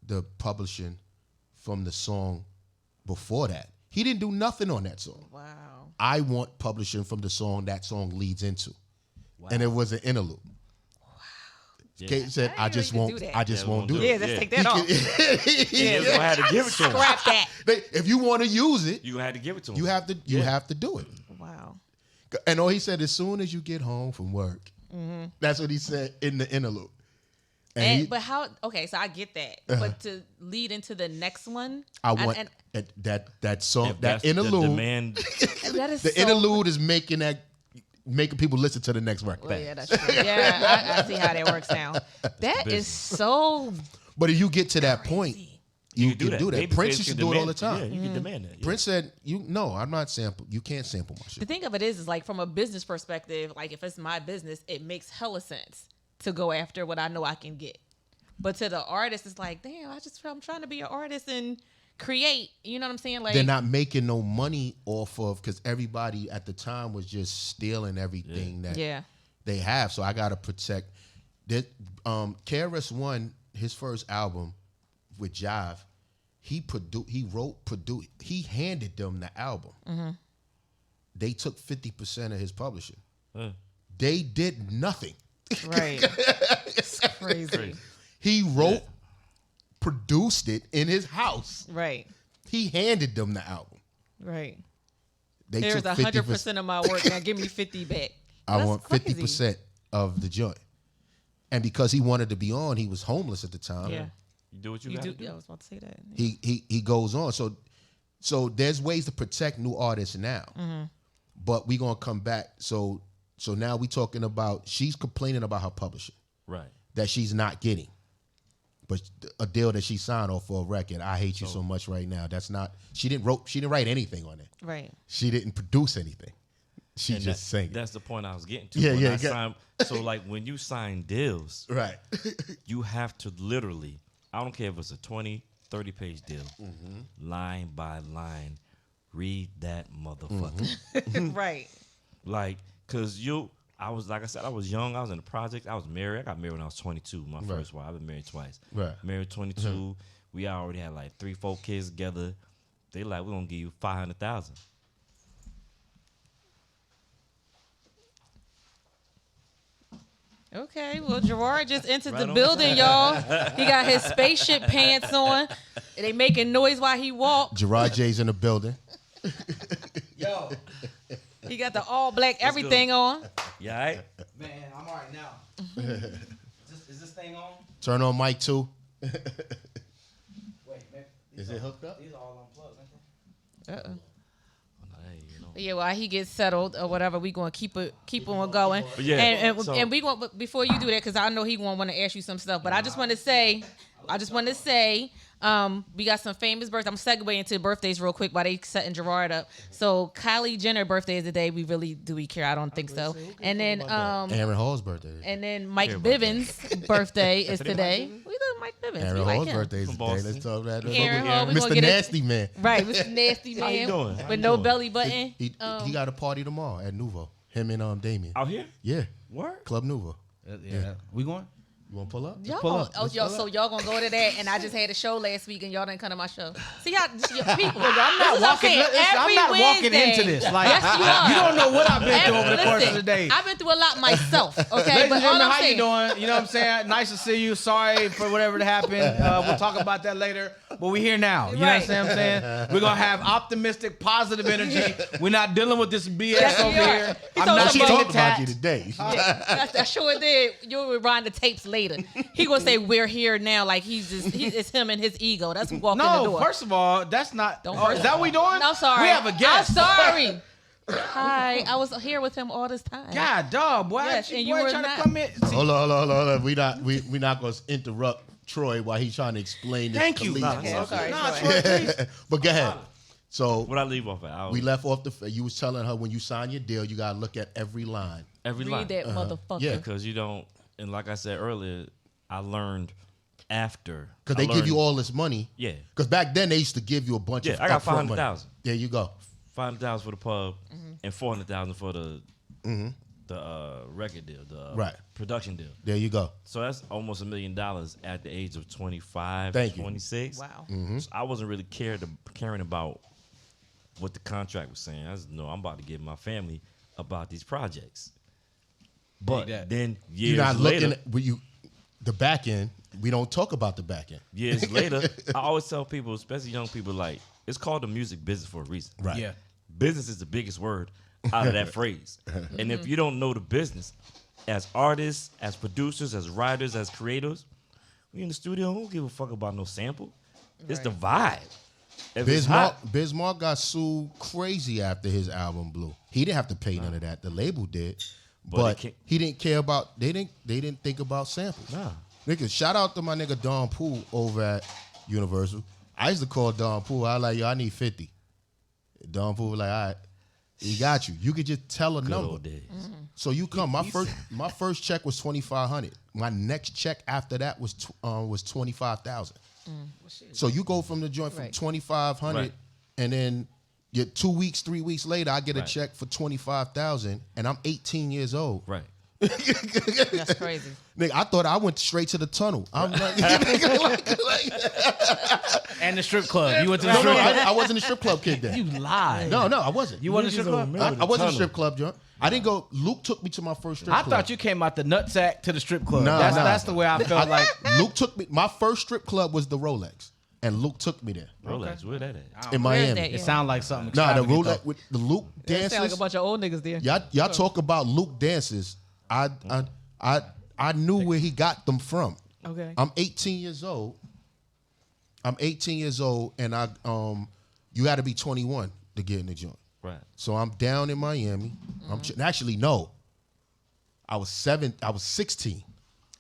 [SPEAKER 2] the publishing from the song before that, he didn't do nothing on that song.
[SPEAKER 1] Wow.
[SPEAKER 2] I want publishing from the song that song leads into," and it was an interlude.
[SPEAKER 3] Yeah.
[SPEAKER 2] Kate said,
[SPEAKER 1] I
[SPEAKER 2] "I
[SPEAKER 1] didn't
[SPEAKER 2] just
[SPEAKER 1] know you
[SPEAKER 2] won't.
[SPEAKER 1] could do that.
[SPEAKER 2] I just
[SPEAKER 3] Yeah,
[SPEAKER 2] won't do
[SPEAKER 1] Yeah,
[SPEAKER 2] it."
[SPEAKER 1] let's
[SPEAKER 3] Yeah.
[SPEAKER 1] take that off.
[SPEAKER 3] You're gonna have to give it to him.
[SPEAKER 1] Scrap that.
[SPEAKER 2] If you want to use it,
[SPEAKER 3] You're gonna have to give it to him.
[SPEAKER 2] you have to. You have to do it.
[SPEAKER 1] Wow.
[SPEAKER 2] And he said, "As soon as you get home from work," that's what he said in the interlude.
[SPEAKER 1] But how? Okay, so I get that. But to lead into the next one,
[SPEAKER 2] I want
[SPEAKER 1] and
[SPEAKER 2] that song,
[SPEAKER 3] If
[SPEAKER 2] that
[SPEAKER 3] that's the
[SPEAKER 2] interlude.
[SPEAKER 3] demand.
[SPEAKER 1] that is
[SPEAKER 2] The
[SPEAKER 1] so,
[SPEAKER 2] interlude is making people listen to the next record.
[SPEAKER 1] Well, yeah, that's true. Yeah, I see how that works now. That is so.
[SPEAKER 2] But if you get to that point, you can do that.
[SPEAKER 3] Babyface
[SPEAKER 2] Prince used
[SPEAKER 3] can
[SPEAKER 2] to do it all
[SPEAKER 3] demand-
[SPEAKER 2] the time.
[SPEAKER 3] Yeah, you can demand that. Yeah.
[SPEAKER 2] Prince said, "No, I'm not sample. You can't sample my
[SPEAKER 1] The
[SPEAKER 2] shit."
[SPEAKER 1] thing of it is like from a business perspective, like if it's my business, it makes hella sense to go after what I know I can get. But to the artist, it's like, damn, I'm trying to be an artist and create. You know what I'm saying? Like
[SPEAKER 2] they're not making no money off of, because everybody at the time was just stealing everything that they have. So I gotta protect that. KRS-One, his first album with Jive, he handed them the album. Mm-hmm. They took 50% of his publishing. They did nothing.
[SPEAKER 1] Right. It's crazy.
[SPEAKER 2] He wrote, produced it in his house.
[SPEAKER 1] Right.
[SPEAKER 2] He handed them the album.
[SPEAKER 1] Right.
[SPEAKER 2] There's
[SPEAKER 1] 100% of my work. Now give me 50 back.
[SPEAKER 2] I want 50% of the joint. And because he wanted to be on, he was homeless at the time.
[SPEAKER 1] Yeah.
[SPEAKER 3] You do what you got to do.
[SPEAKER 1] Yeah, I was about to say that.
[SPEAKER 2] He goes on. So there's ways to protect new artists now. Mm-hmm. But we gonna come back. So now we talking about, she's complaining about her publishing. Right. That she's not getting. But a deal that she signed off for a record, I hate you so much right now. That's not, she didn't write anything on it. Right. She didn't produce anything. She just sang it.
[SPEAKER 3] That's the point I was getting to. So like when you sign deals, right, you have to literally, I don't care if it's a 20, 30-page deal, line by line, read that motherfucker.
[SPEAKER 1] Mm-hmm. Right.
[SPEAKER 3] Like, cause I was young, I was in the project, I was married. I got married when I was 22, my first wife. I've been married twice. Right. Married 22. Mm-hmm. We already had like 3-4 kids together. They like, we're gonna give you $500,000.
[SPEAKER 1] Okay, well, Jarard just entered the building, y'all. He got his spaceship pants on. They making noise while he walk.
[SPEAKER 2] Jarard J's in the building.
[SPEAKER 4] Yo.
[SPEAKER 1] He got the all black everything on.
[SPEAKER 3] Yeah, all right?
[SPEAKER 4] Man, I'm all right now. Is this thing on?
[SPEAKER 2] Turn on mic 2.
[SPEAKER 4] Wait, man.
[SPEAKER 2] Is it hooked up?
[SPEAKER 4] These are all unplugged, aren't they?
[SPEAKER 1] Yeah, while he gets settled or whatever, we gonna keep on going.
[SPEAKER 3] Yeah,
[SPEAKER 1] and we gonna, before you do that, because I know he gonna want to ask you some stuff. But I just want to say, we got some famous birthdays. I'm segueing into birthdays real quick while they setting Jarard up. So Kylie Jenner birthday is the day. Do we care? I don't think so. And then
[SPEAKER 2] Aaron Hall's birthday.
[SPEAKER 1] And then Mike Bivens' birthday is today. We love Mike Bivens.
[SPEAKER 2] Aaron Hall's birthday is today. Let's talk about that.
[SPEAKER 1] Aaron Hall,
[SPEAKER 2] Mr. Nasty Man.
[SPEAKER 1] Right, Mr. Nasty Man.
[SPEAKER 3] How you doing?
[SPEAKER 1] With no belly button.
[SPEAKER 2] He got a party tomorrow at Nouveau. Him and Damien.
[SPEAKER 3] Out here?
[SPEAKER 2] Yeah.
[SPEAKER 3] Word?
[SPEAKER 2] Club Nouveau.
[SPEAKER 4] Yeah. We going?
[SPEAKER 2] You want to pull up?
[SPEAKER 1] So y'all gonna go to that, and I just had a show last week, and y'all didn't come to my show. See how people?
[SPEAKER 4] I'm not walking into this. Like,
[SPEAKER 1] yes,
[SPEAKER 4] you don't know what I've been through over the course of the day.
[SPEAKER 1] I've been through a lot myself. Okay,
[SPEAKER 4] ladies
[SPEAKER 1] but
[SPEAKER 4] and
[SPEAKER 1] all
[SPEAKER 4] gentlemen,
[SPEAKER 1] I'm
[SPEAKER 4] how
[SPEAKER 1] saying,
[SPEAKER 4] you doing? You know what I'm saying? Nice to see you. Sorry for whatever that happened. We'll talk about that later. But we're here now. You know what I'm saying? We're gonna have optimistic, positive energy. We're not dealing with this BS over here.
[SPEAKER 1] I'm
[SPEAKER 4] not
[SPEAKER 2] She
[SPEAKER 4] getting
[SPEAKER 2] talked about you
[SPEAKER 4] attacked.
[SPEAKER 2] today.
[SPEAKER 1] I sure did. You'll rewind the tapes later. He gonna say we're here now, like it's him and his ego. That's who walked in the door.
[SPEAKER 4] No, first of all, that's not.
[SPEAKER 1] Is
[SPEAKER 4] that what we doing?
[SPEAKER 1] No, I'm sorry.
[SPEAKER 4] We have a guest.
[SPEAKER 1] I'm sorry. Hi, I was here with him all this time.
[SPEAKER 4] God, dog, boy.
[SPEAKER 1] Yes, and you were
[SPEAKER 4] trying
[SPEAKER 1] not.
[SPEAKER 4] to come in. See,
[SPEAKER 2] Hold on. We not gonna interrupt Troy while he's trying to explain this.
[SPEAKER 4] Thank you.
[SPEAKER 1] Okay, I'm sorry.
[SPEAKER 4] Troy, please.
[SPEAKER 2] But go ahead. So
[SPEAKER 3] What I leave off at?
[SPEAKER 2] we left off you was telling her when you sign your deal, you gotta look at every line.
[SPEAKER 3] Every
[SPEAKER 1] Read
[SPEAKER 3] line.
[SPEAKER 1] that motherfucker.
[SPEAKER 2] Yeah.
[SPEAKER 3] Because you don't, and like I said earlier, I learned after.
[SPEAKER 2] Because they give you all this money.
[SPEAKER 3] Yeah.
[SPEAKER 2] Because back then they used to give you a bunch of.
[SPEAKER 3] Yeah, I got
[SPEAKER 2] upfront money.
[SPEAKER 3] 500,000.
[SPEAKER 2] There you go.
[SPEAKER 3] 500,000 for the pub and 400,000 for the record deal, the production deal.
[SPEAKER 2] There you go.
[SPEAKER 3] So that's almost $1 million at the age of 25,
[SPEAKER 2] Thank you.
[SPEAKER 3] 26.
[SPEAKER 1] Wow.
[SPEAKER 3] So I wasn't really caring about what the contract was saying. I just know I'm about to give my family about these projects. But then years
[SPEAKER 2] You're not
[SPEAKER 3] later,
[SPEAKER 2] looking at the back end. We don't talk about the back end.
[SPEAKER 3] years later, I always tell people, especially young people, like, it's called the music business for a reason.
[SPEAKER 2] Right.
[SPEAKER 4] Yeah.
[SPEAKER 3] Business is the biggest word out of that phrase. And if you don't know the business, as artists, as producers, as writers, as creators, we in the studio, we don't give a fuck about no sample. It's the vibe. If it's hot,
[SPEAKER 2] Bismarck got sued crazy after his album Blue. He didn't have to pay none of that. The label did. But he didn't care about they didn't think about samples.
[SPEAKER 3] Nah.
[SPEAKER 2] Nigga, shout out to my nigga Don Poole over at Universal. I used to call Don Poole. I was like, yo, I need 50. Don Poole was like, all right, he got you. You could just tell a
[SPEAKER 3] good
[SPEAKER 2] number.
[SPEAKER 3] old days.
[SPEAKER 2] So you come. My first check was $2,500. My next check after that was $25,000. So you go from the joint from 2,500,
[SPEAKER 3] Right.
[SPEAKER 2] and then 2 weeks, 3 weeks later, I get a check for 25,000, and I'm 18 years old.
[SPEAKER 3] Right.
[SPEAKER 1] That's crazy.
[SPEAKER 2] Nigga, I thought I went straight to the tunnel. I'm like,
[SPEAKER 4] And the strip club. You went to the
[SPEAKER 2] no,
[SPEAKER 4] strip club.
[SPEAKER 2] I wasn't a strip club kid then.
[SPEAKER 4] You lied.
[SPEAKER 2] No, I wasn't.
[SPEAKER 4] You wasn't a strip club?
[SPEAKER 2] I wasn't a strip club joint. I didn't go. Luke took me to my first strip
[SPEAKER 4] I
[SPEAKER 2] club.
[SPEAKER 4] thought you came out the nutsack to the strip club.
[SPEAKER 2] Nah,
[SPEAKER 4] That's the way I felt like.
[SPEAKER 2] Luke took me. My first strip club was the Rolex, and Luke took me there
[SPEAKER 3] Rolex, where that at?
[SPEAKER 2] in
[SPEAKER 1] Where's
[SPEAKER 2] Miami.
[SPEAKER 1] that?
[SPEAKER 4] It sounded like something.
[SPEAKER 2] Nah, the
[SPEAKER 4] extravagant,
[SPEAKER 2] Rolex
[SPEAKER 4] though.
[SPEAKER 2] with the Luke
[SPEAKER 5] It sound like a
[SPEAKER 2] dances.
[SPEAKER 5] bunch of old niggas there.
[SPEAKER 2] Y'all talk about Luke dances. I knew where he got them from.
[SPEAKER 5] Okay.
[SPEAKER 2] I'm 18 years old. And you got to be 21 to get in the joint.
[SPEAKER 3] Right.
[SPEAKER 2] So I'm down in Miami. Actually, no. I was 16.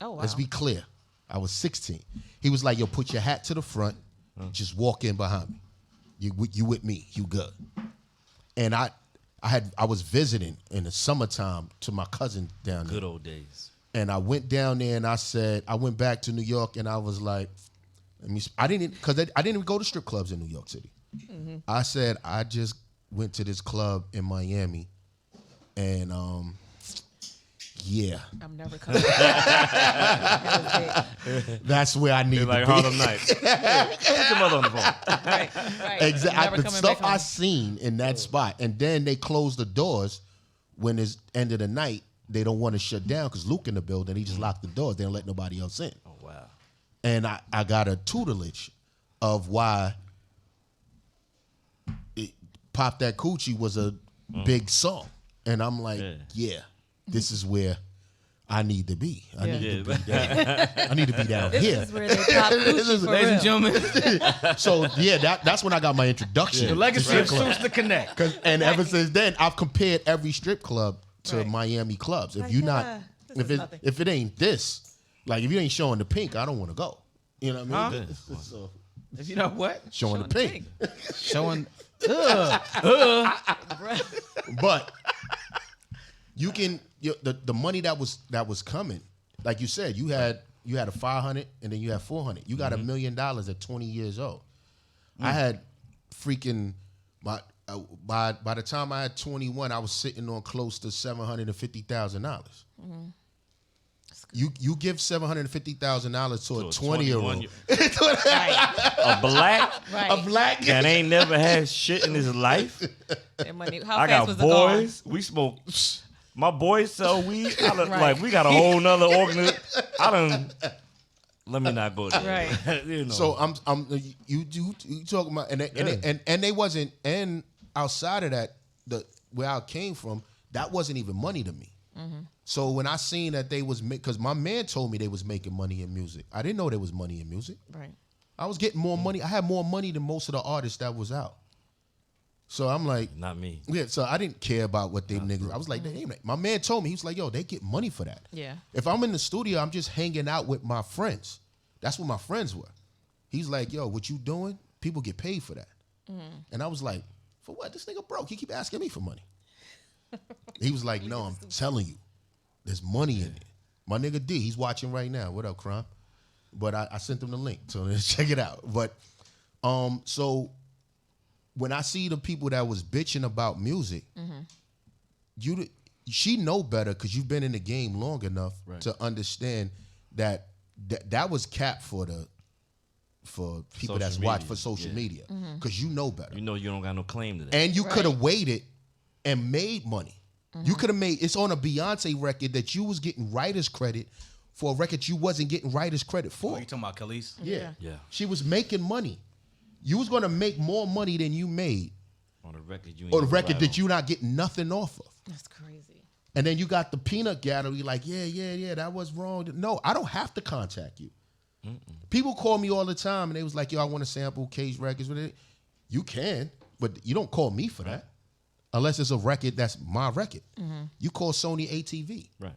[SPEAKER 1] Oh, wow.
[SPEAKER 2] Let's be clear. I was 16. He was like, yo, put your hat to the front. Just walk in behind me. You with me. You good. And I was visiting in the summertime to my cousin down there.
[SPEAKER 3] Good old days.
[SPEAKER 2] And I went down there and I went back to New York and I was like, I didn't even go to strip clubs in New York City.
[SPEAKER 1] Mm-hmm.
[SPEAKER 2] I said, I just went to this club in Miami and yeah,
[SPEAKER 1] I'm never coming back.
[SPEAKER 2] that's where I need to
[SPEAKER 3] Like
[SPEAKER 2] be.
[SPEAKER 3] Harlem Nights. Put your mother on the phone.
[SPEAKER 1] Right.
[SPEAKER 2] Exactly. The
[SPEAKER 1] Never coming
[SPEAKER 2] stuff
[SPEAKER 1] back
[SPEAKER 2] I
[SPEAKER 1] home.
[SPEAKER 2] seen in that spot. And then they close the doors when it's end of the night. They don't want to shut down because Luke in the building. He just locked the doors. They don't let nobody else in.
[SPEAKER 3] Oh, wow.
[SPEAKER 2] And I got a tutelage of why Pop That Coochie was a big song. And I'm like, yeah, this is where I need to be. I need to be down. I need to be down here.
[SPEAKER 5] This is where they pop Gucci for
[SPEAKER 4] Ladies and
[SPEAKER 5] real.
[SPEAKER 4] gentlemen,
[SPEAKER 2] So yeah, that's when I got my introduction.
[SPEAKER 4] the
[SPEAKER 2] to
[SPEAKER 4] legacy
[SPEAKER 2] strip
[SPEAKER 4] of
[SPEAKER 2] clubs.
[SPEAKER 4] Suits to Connect.
[SPEAKER 2] And ever since then, I've compared every strip club to
[SPEAKER 1] Right.
[SPEAKER 2] Miami clubs. If
[SPEAKER 5] Like,
[SPEAKER 2] you
[SPEAKER 5] yeah,
[SPEAKER 2] not,
[SPEAKER 5] this is nothing.
[SPEAKER 2] if it ain't this, like if you ain't showing the pink, I don't want to go. You know what I mean? So,
[SPEAKER 4] If you know what?
[SPEAKER 2] showing the pink.
[SPEAKER 4] Showing.
[SPEAKER 2] But you can the money that was coming, like you said, you had a 500 and then you had 400. You got $1 million at 20 years old. I had freaking by the time I had 21, I was sitting on close to $750,000. You give $750,000 to a 20-year-old,
[SPEAKER 3] A black
[SPEAKER 1] Right.
[SPEAKER 2] a black
[SPEAKER 3] that ain't never had shit in his life.
[SPEAKER 1] That money, how
[SPEAKER 3] I
[SPEAKER 1] fast
[SPEAKER 3] got
[SPEAKER 1] was it gone?
[SPEAKER 3] boys. We smoke. My boys sell weed.
[SPEAKER 1] Right.
[SPEAKER 3] Like we got a whole nother organism. Let me not go there.
[SPEAKER 1] Right.
[SPEAKER 3] You know.
[SPEAKER 2] So I'm you talking about and they wasn't, and outside of that, where I came from, that wasn't even money to me. So when I seen that they was because my man told me they was making money in music, I didn't know there was money in music.
[SPEAKER 1] Right.
[SPEAKER 2] I was getting more money. I had more money than most of the artists that was out. So I'm like,
[SPEAKER 3] not me.
[SPEAKER 2] yeah. So I didn't care about what they niggas. I was like, they ain't. My man told me, he was like, yo, they get money for that.
[SPEAKER 1] Yeah.
[SPEAKER 2] If I'm in the studio, I'm just hanging out with my friends. That's what my friends were. He's like, yo, what you doing? People get paid for that. And I was like, for what? This nigga broke. He keep asking me for money. He was like, no, I'm telling you, there's money in it. My nigga D, he's watching right now. What up, Crime? But I sent him the link, so let's check it out. But so when I see the people that was bitching about music, she know better because you've been in the game long enough to understand that was capped for people
[SPEAKER 3] Social
[SPEAKER 2] that's watched
[SPEAKER 3] media,
[SPEAKER 2] for social
[SPEAKER 3] yeah.
[SPEAKER 2] media because you know better.
[SPEAKER 3] You know you don't got no claim to that.
[SPEAKER 2] And you could have waited and made money. You could have made, it's on a Beyonce record that you was getting writer's credit for a record you wasn't getting writer's credit for.
[SPEAKER 4] Oh, you talking about Khalees?
[SPEAKER 2] Yeah.
[SPEAKER 3] Yeah.
[SPEAKER 2] She was making money. You was going to make more money than you made
[SPEAKER 3] on a record you ain't
[SPEAKER 2] on a
[SPEAKER 3] even
[SPEAKER 2] record
[SPEAKER 3] right
[SPEAKER 2] that
[SPEAKER 3] on.
[SPEAKER 2] you not getting nothing off of.
[SPEAKER 1] That's crazy.
[SPEAKER 2] And then you got the peanut gallery like, yeah, that was wrong. No, I don't have to contact you. People call me all the time and they was like, yo, I want to sample Cage Records with it. You can, but you don't call me for that. Unless it's a record that's my record. You call Sony ATV.
[SPEAKER 3] Right.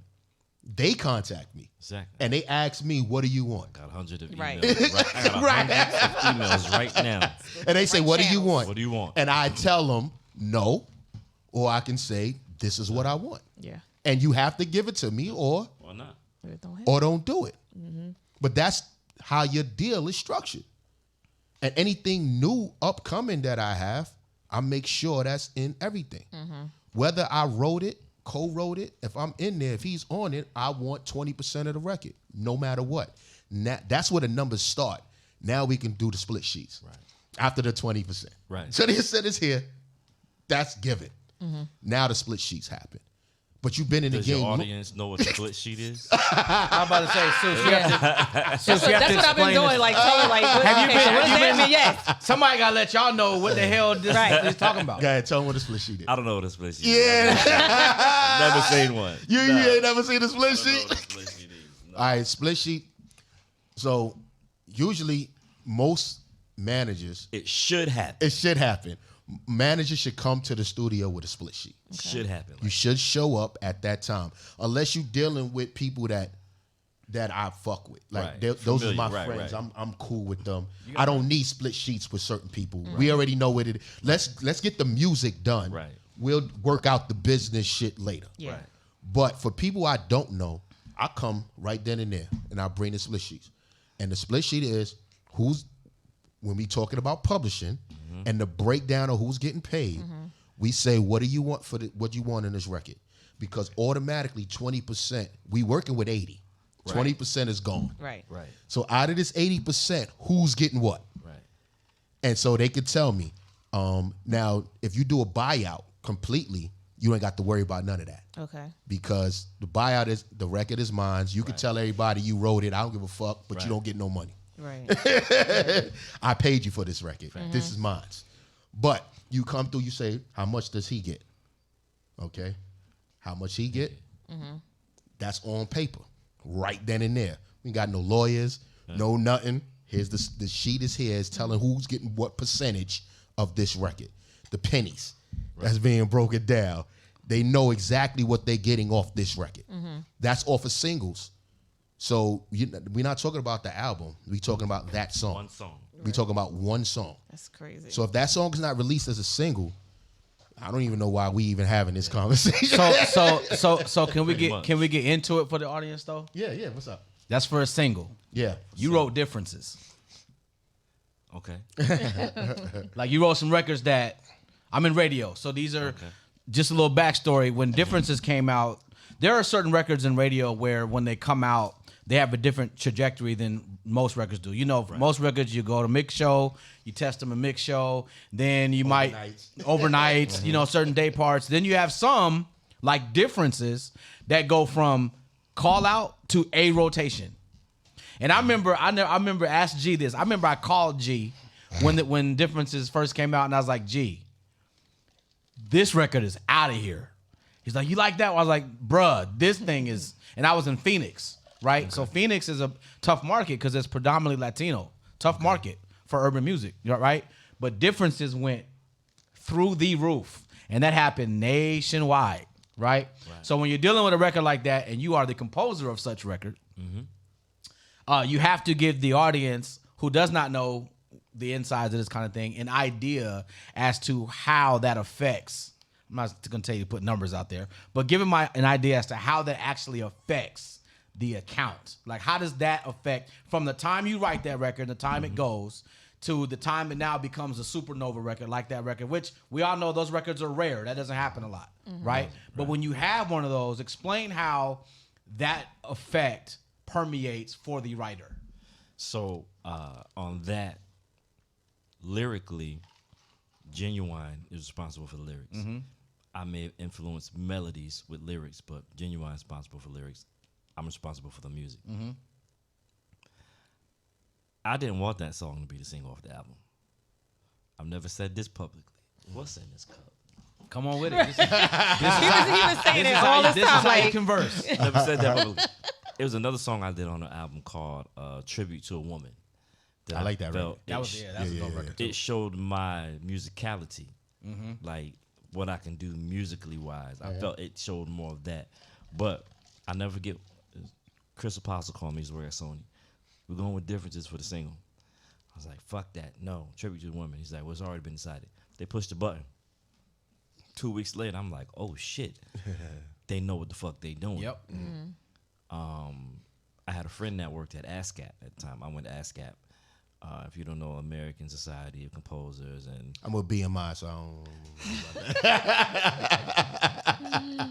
[SPEAKER 2] They contact me.
[SPEAKER 3] Exactly.
[SPEAKER 2] And they ask me, what do you want?
[SPEAKER 3] Got hundreds of emails.
[SPEAKER 1] Right.
[SPEAKER 3] I got hundreds of emails right now.
[SPEAKER 2] And they say, what do you want?
[SPEAKER 3] What do you want?
[SPEAKER 2] And I tell them, no. Or I can say, this is what I want.
[SPEAKER 1] Yeah.
[SPEAKER 2] And you have to give it to me or
[SPEAKER 3] Why not?
[SPEAKER 1] But it don't happen.
[SPEAKER 2] don't do it. But that's how your deal is structured. And anything new upcoming that I have, I make sure that's in everything. Whether I wrote it, co-wrote it, if I'm in there, if he's on it, I want 20% of the record, no matter what. Now, that's where the numbers start. Now we can do the split sheets.
[SPEAKER 3] Right.
[SPEAKER 2] After the 20%.
[SPEAKER 3] Right.
[SPEAKER 2] So they said it's here. That's given. Now the split sheets happen. But you've been in
[SPEAKER 3] Does
[SPEAKER 2] the game.
[SPEAKER 3] your audience know what the split sheet is?
[SPEAKER 4] I'm about to say, Sus, you have to.
[SPEAKER 1] That's what I've been doing. Like, telling, like,
[SPEAKER 4] Have you been?
[SPEAKER 1] what does
[SPEAKER 4] Have you
[SPEAKER 1] that mean? Yes.
[SPEAKER 4] Somebody gotta let y'all know what the hell this is talking about.
[SPEAKER 2] Go ahead, tell them what the split sheet is.
[SPEAKER 3] I don't know what a split sheet is.
[SPEAKER 2] Yeah.
[SPEAKER 3] Never seen one.
[SPEAKER 2] You ain't never seen the split
[SPEAKER 3] I don't know
[SPEAKER 2] sheet?
[SPEAKER 3] what a split sheet is. No.
[SPEAKER 2] All right, split sheet. So usually most managers,
[SPEAKER 3] It should happen.
[SPEAKER 2] it should happen. Managers should come to the studio with a split sheet.
[SPEAKER 3] Should happen.
[SPEAKER 2] You should show up at that time, unless you're dealing with people that I fuck with. Like
[SPEAKER 3] Right.
[SPEAKER 2] those are my
[SPEAKER 3] Familiar. Right,
[SPEAKER 2] friends.
[SPEAKER 3] right.
[SPEAKER 2] I'm cool with them. I don't need split sheets with certain people. We already know what it is. Let's get the music done.
[SPEAKER 3] Right.
[SPEAKER 2] We'll work out the business shit later.
[SPEAKER 1] Yeah.
[SPEAKER 3] Right.
[SPEAKER 2] But for people I don't know, I come right then and there, and I bring the split sheets. And the split sheet is when we talking about publishing and the breakdown of who's getting paid. We say, what do you want what you want in this record? Because automatically 20%, we working with 80. 20% is gone.
[SPEAKER 1] Right.
[SPEAKER 3] Right.
[SPEAKER 2] So out of this 80%, who's getting what?
[SPEAKER 3] Right.
[SPEAKER 2] And so they could tell me. Now, if you do a buyout completely, you ain't got to worry about none of that.
[SPEAKER 1] Okay.
[SPEAKER 2] Because the buyout is, the record is mine. You can tell everybody you wrote it. I don't give a fuck, but you
[SPEAKER 3] Right.
[SPEAKER 2] don't get no money.
[SPEAKER 1] Right.
[SPEAKER 2] I paid you for this record. This is mine. But you come through, you say, how much does he get? Okay. How much he get? That's on paper. Right then and there. We got no lawyers, no nothing. Here's the sheet is here. It's telling who's getting what percentage of this record. The pennies that's being broken down. They know exactly what they're getting off this record. That's off of singles. So we're not talking about the album. We're talking about that song.
[SPEAKER 3] One song.
[SPEAKER 2] We're talking about one song.
[SPEAKER 1] That's crazy.
[SPEAKER 2] So if that song is not released as a single, I don't even know why we even having this conversation.
[SPEAKER 4] So can we
[SPEAKER 3] Pretty
[SPEAKER 4] get
[SPEAKER 3] much.
[SPEAKER 4] can we get into it for the audience though?
[SPEAKER 2] yeah, what's up?
[SPEAKER 4] That's for a single.
[SPEAKER 2] Yeah.
[SPEAKER 4] You wrote differences.
[SPEAKER 3] Okay.
[SPEAKER 4] Like you wrote some records that I'm in radio. So these are
[SPEAKER 3] Okay.
[SPEAKER 4] just a little backstory. When differences came out, there are certain records in radio where when they come out, they have a different trajectory than most records do. You know, most records you go to mix show, you test them a mix show, then you might overnights, you know, certain day parts. Then you have some like differences that go from call out to a rotation. And I remember asked G this. I remember I called G when differences first came out, and I was like, G, this record is out of here. He's like, you like that? I was like, bruh, this thing is, and I was in Phoenix, right? So Phoenix is a tough market because it's predominantly Latino. Tough market for urban music, right? But differences went through the roof, and that happened nationwide, right? So when you're dealing with a record like that, and you are the composer of such record, you have to give the audience who does not know the insides of this kind of thing an idea as to how that affects. I'm not going to tell you to put numbers out there, but give them an idea as to how that actually affects the account. Like, how does that affect from the time you write that record, the time it goes, to the time it now becomes a supernova record like that record, which we all know those records are rare. That doesn't happen a lot, right? But when you have one of those, explain how that effect permeates for the writer.
[SPEAKER 3] So on that, lyrically, Ginuwine is responsible for the lyrics. I may have influenced melodies with lyrics, but Ginuwine is responsible for lyrics. I'm responsible for the music. I didn't want that song to be the single off the album. I've never said this publicly. What's in this cup?
[SPEAKER 4] Come on with it.
[SPEAKER 1] he was saying it all this
[SPEAKER 4] This is
[SPEAKER 1] time.
[SPEAKER 4] how you
[SPEAKER 1] Like,
[SPEAKER 4] converse.
[SPEAKER 3] Never said that publicly. It was another song I did on the album called Tribute to a Woman.
[SPEAKER 2] I like that
[SPEAKER 3] felt
[SPEAKER 2] record.
[SPEAKER 4] That was that's a dope record too.
[SPEAKER 3] It showed my musicality, like what I can do musically wise. I felt it showed more of that. But I never forget, Chris Apostle called me. He's working at Sony. We're going with differences for the single. I was like, fuck that. No, Tribute to the Woman. He's like, well, it's already been decided. They pushed the button. 2 weeks later, I'm like, oh shit. They know what the fuck they doing.
[SPEAKER 4] Yep.
[SPEAKER 3] I had a friend that worked at ASCAP at the time. I went to ASCAP. If you don't know, American Society of Composers, and
[SPEAKER 2] I'm with BMI, so I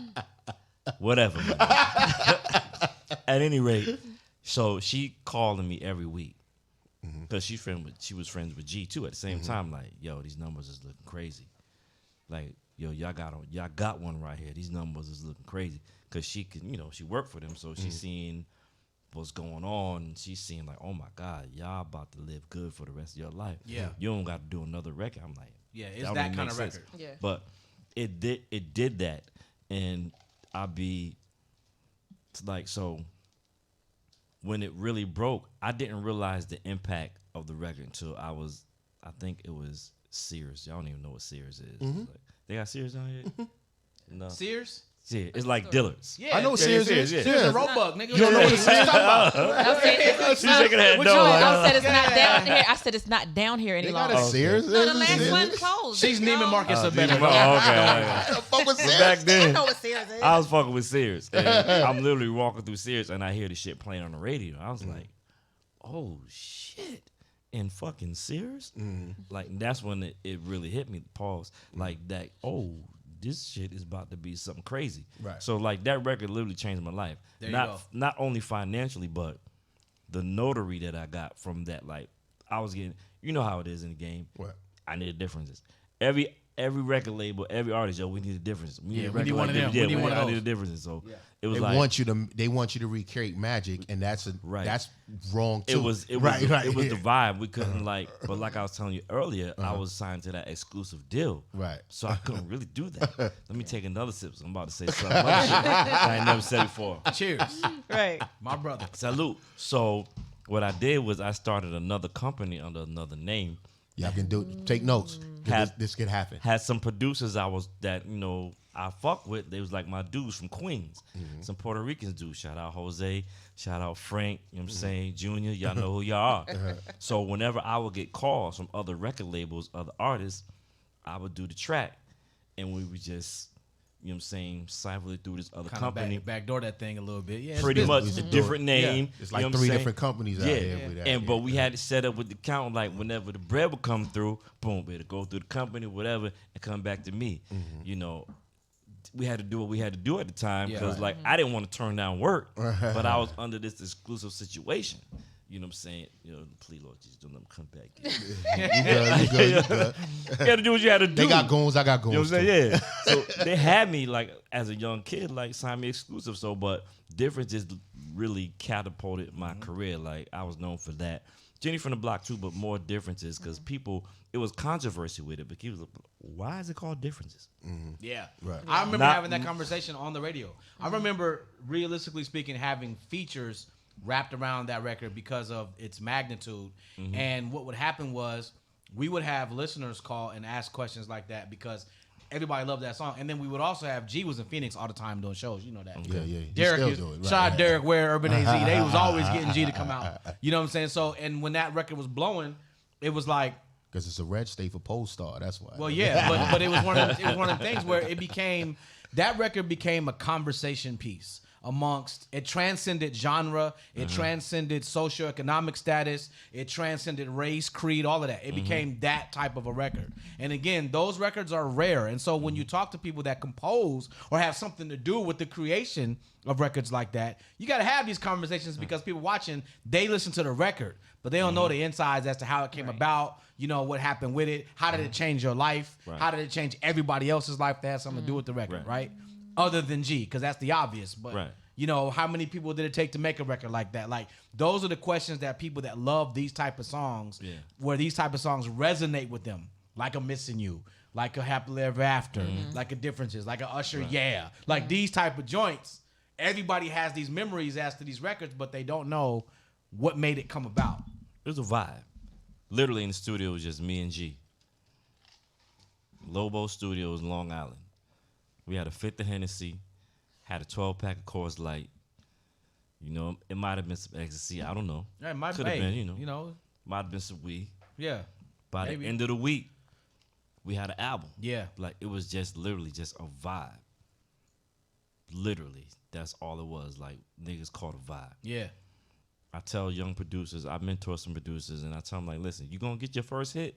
[SPEAKER 2] don't.
[SPEAKER 3] whatever. At any rate, so she calling me every week because she was friends with G too. At the same time, like, yo, these numbers is looking crazy. Like, yo, y'all got one right here. These numbers is looking crazy because she can, she worked for them, so she's seeing what's going on. And she's seeing like, oh my God, y'all about to live good for the rest of your life.
[SPEAKER 4] Yeah,
[SPEAKER 3] you don't got to do another record. I'm like,
[SPEAKER 4] yeah, it's that kind of
[SPEAKER 3] sense.
[SPEAKER 4] record.
[SPEAKER 1] Yeah,
[SPEAKER 3] but it did that, and I be like, so when it really broke, I didn't realize the impact of the record until I think it was Sears. Y'all don't even know what Sears is. Like, they got Sears down here? No.
[SPEAKER 4] Sears?
[SPEAKER 3] Yeah, it's like Dillard's.
[SPEAKER 4] Yeah,
[SPEAKER 2] I know what Sears is.
[SPEAKER 3] yeah.
[SPEAKER 4] Sears and Roebuck, nigga.
[SPEAKER 2] You don't know what Sears is?
[SPEAKER 3] She's shaking her head
[SPEAKER 1] What
[SPEAKER 3] no.
[SPEAKER 1] you
[SPEAKER 3] Like,
[SPEAKER 1] I said it's not down here. I said it's not down here any
[SPEAKER 2] They got
[SPEAKER 1] longer.
[SPEAKER 2] a Sears.
[SPEAKER 1] No, the last one closed.
[SPEAKER 4] She's Neiman Marcus or better.
[SPEAKER 3] okay.
[SPEAKER 2] Fuck with
[SPEAKER 3] But
[SPEAKER 2] Sears.
[SPEAKER 3] back
[SPEAKER 1] I
[SPEAKER 3] then,
[SPEAKER 1] know what Sears is.
[SPEAKER 3] I was fucking with Sears. And I'm literally walking through Sears, and I hear the shit playing on the radio. I was like, oh, shit. In fucking Sears? Like, that's when it really hit me, pause. Like, that, this shit is about to be something crazy.
[SPEAKER 2] Right.
[SPEAKER 3] So, like, that record literally changed my life.
[SPEAKER 4] There you go.
[SPEAKER 3] Not only financially, but the notary that I got from that. Like, I was getting, you know how it is in the game.
[SPEAKER 2] What?
[SPEAKER 3] I needed differences. Every record label, every artist, we need a difference.
[SPEAKER 4] We need
[SPEAKER 3] record
[SPEAKER 4] one of them.
[SPEAKER 3] Yeah,
[SPEAKER 4] We need one of
[SPEAKER 3] I
[SPEAKER 4] those.
[SPEAKER 3] need a difference. So it was
[SPEAKER 2] They
[SPEAKER 3] like
[SPEAKER 2] want you to recreate magic, and that's wrong too.
[SPEAKER 3] it was
[SPEAKER 2] right.
[SPEAKER 3] the vibe. We couldn't but like I was telling you earlier, I was signed to that exclusive deal.
[SPEAKER 2] Right.
[SPEAKER 3] So I couldn't really do that. Let me take another sip. I'm about to say something other shit I ain't never said before.
[SPEAKER 4] Cheers.
[SPEAKER 1] Right.
[SPEAKER 4] My brother.
[SPEAKER 3] Salute. So what I did was I started another company under another name.
[SPEAKER 2] Y'all can take notes. This could happen.
[SPEAKER 3] Had some producers I fuck with. They was like my dudes from Queens. Some Puerto Ricans dudes. Shout out Jose. Shout out Frank. You know what I'm saying? Junior. Y'all know who y'all are. So whenever I would get calls from other record labels, other artists, I would do the track. And we would just, you know what I'm saying, cipher it through this other company.
[SPEAKER 4] Backdoor that thing a little bit. Yeah, it's
[SPEAKER 3] Pretty much
[SPEAKER 4] business.
[SPEAKER 3] a different name.
[SPEAKER 2] It's
[SPEAKER 3] you
[SPEAKER 2] like
[SPEAKER 3] know what I'm
[SPEAKER 2] 3
[SPEAKER 3] saying?
[SPEAKER 2] different companies out here with that.
[SPEAKER 3] But we had it set up with the count, like whenever the bread would come through, boom, it'd go through the company, whatever, and come back to me. You know, we had to do what we had to do at the time because, like, I didn't want to turn down work, but I was under this exclusive situation. You know what I'm saying? You know, please, Lord Jesus, don't let them come back.
[SPEAKER 2] You good.
[SPEAKER 3] You got to do what you had to do.
[SPEAKER 2] They got goons, I got goons.
[SPEAKER 3] You know what I'm saying? Yeah. So they had me, like, as a young kid, like, sign me exclusive. So, but difference is really catapulted my career. Like, I was known for that. Jenny from the Block, too, but more differences because people, it was controversy with it. But he was like, why is it called differences?
[SPEAKER 4] Yeah.
[SPEAKER 2] Right.
[SPEAKER 4] I remember having that conversation on the radio. I remember, realistically speaking, having features wrapped around that record because of its magnitude. And what would happen was we would have listeners call and ask questions like that because everybody loved that song. And then we would also have G was in Phoenix all the time doing shows. You know that.
[SPEAKER 2] Yeah. He
[SPEAKER 4] Derek
[SPEAKER 2] still
[SPEAKER 4] is,
[SPEAKER 2] do it. Right,
[SPEAKER 4] shout out
[SPEAKER 2] right.
[SPEAKER 4] Derek Ware, Urban AZ. They was always getting G to come out. You know what I'm saying? So, and when that record was blowing, it was like,
[SPEAKER 2] Because it's a red state for Pole Star. That's why.
[SPEAKER 4] well, yeah, but it was one of the things where that record became a conversation piece amongst, it transcended genre, it transcended socioeconomic status, it transcended race, creed, all of that. It became that type of a record. And again, those records are rare. And so when you talk to people that compose or have something to do with the creation of records like that, you got to have these conversations because people watching, they listen to the record, but they don't know the insides as to how it came about, you know, what happened with it, how did it change your life, how did it change everybody else's life that has something to do with the record, right? Other than G, because that's the obvious. But, you know, how many people did it take to make a record like that? Like, those are the questions that people that love these type of songs, where these type of songs resonate with them, like a Missing You, like a Happily Ever After, like a Differences, like a Usher, like these type of joints. Everybody has these memories as to these records, but they don't know what made it come about.
[SPEAKER 3] It was a vibe. Literally in the studio, it was just me and G. Lobo Studios, Long Island. We had a 5th of Hennessy, had a 12-pack of Coors Light. You know, it might have been some ecstasy. I don't know.
[SPEAKER 4] Yeah, it might
[SPEAKER 3] Could have been,
[SPEAKER 4] you know.
[SPEAKER 3] Might have been some weed.
[SPEAKER 4] Yeah.
[SPEAKER 3] By
[SPEAKER 4] maybe.
[SPEAKER 3] the end of the week, we had an album.
[SPEAKER 4] Yeah.
[SPEAKER 3] Like, it was just literally just a vibe. Literally. That's all it was. Like, niggas caught a vibe.
[SPEAKER 4] Yeah.
[SPEAKER 3] I tell young producers, I mentor some producers, and I tell them, like, listen, you're going to get your first hit.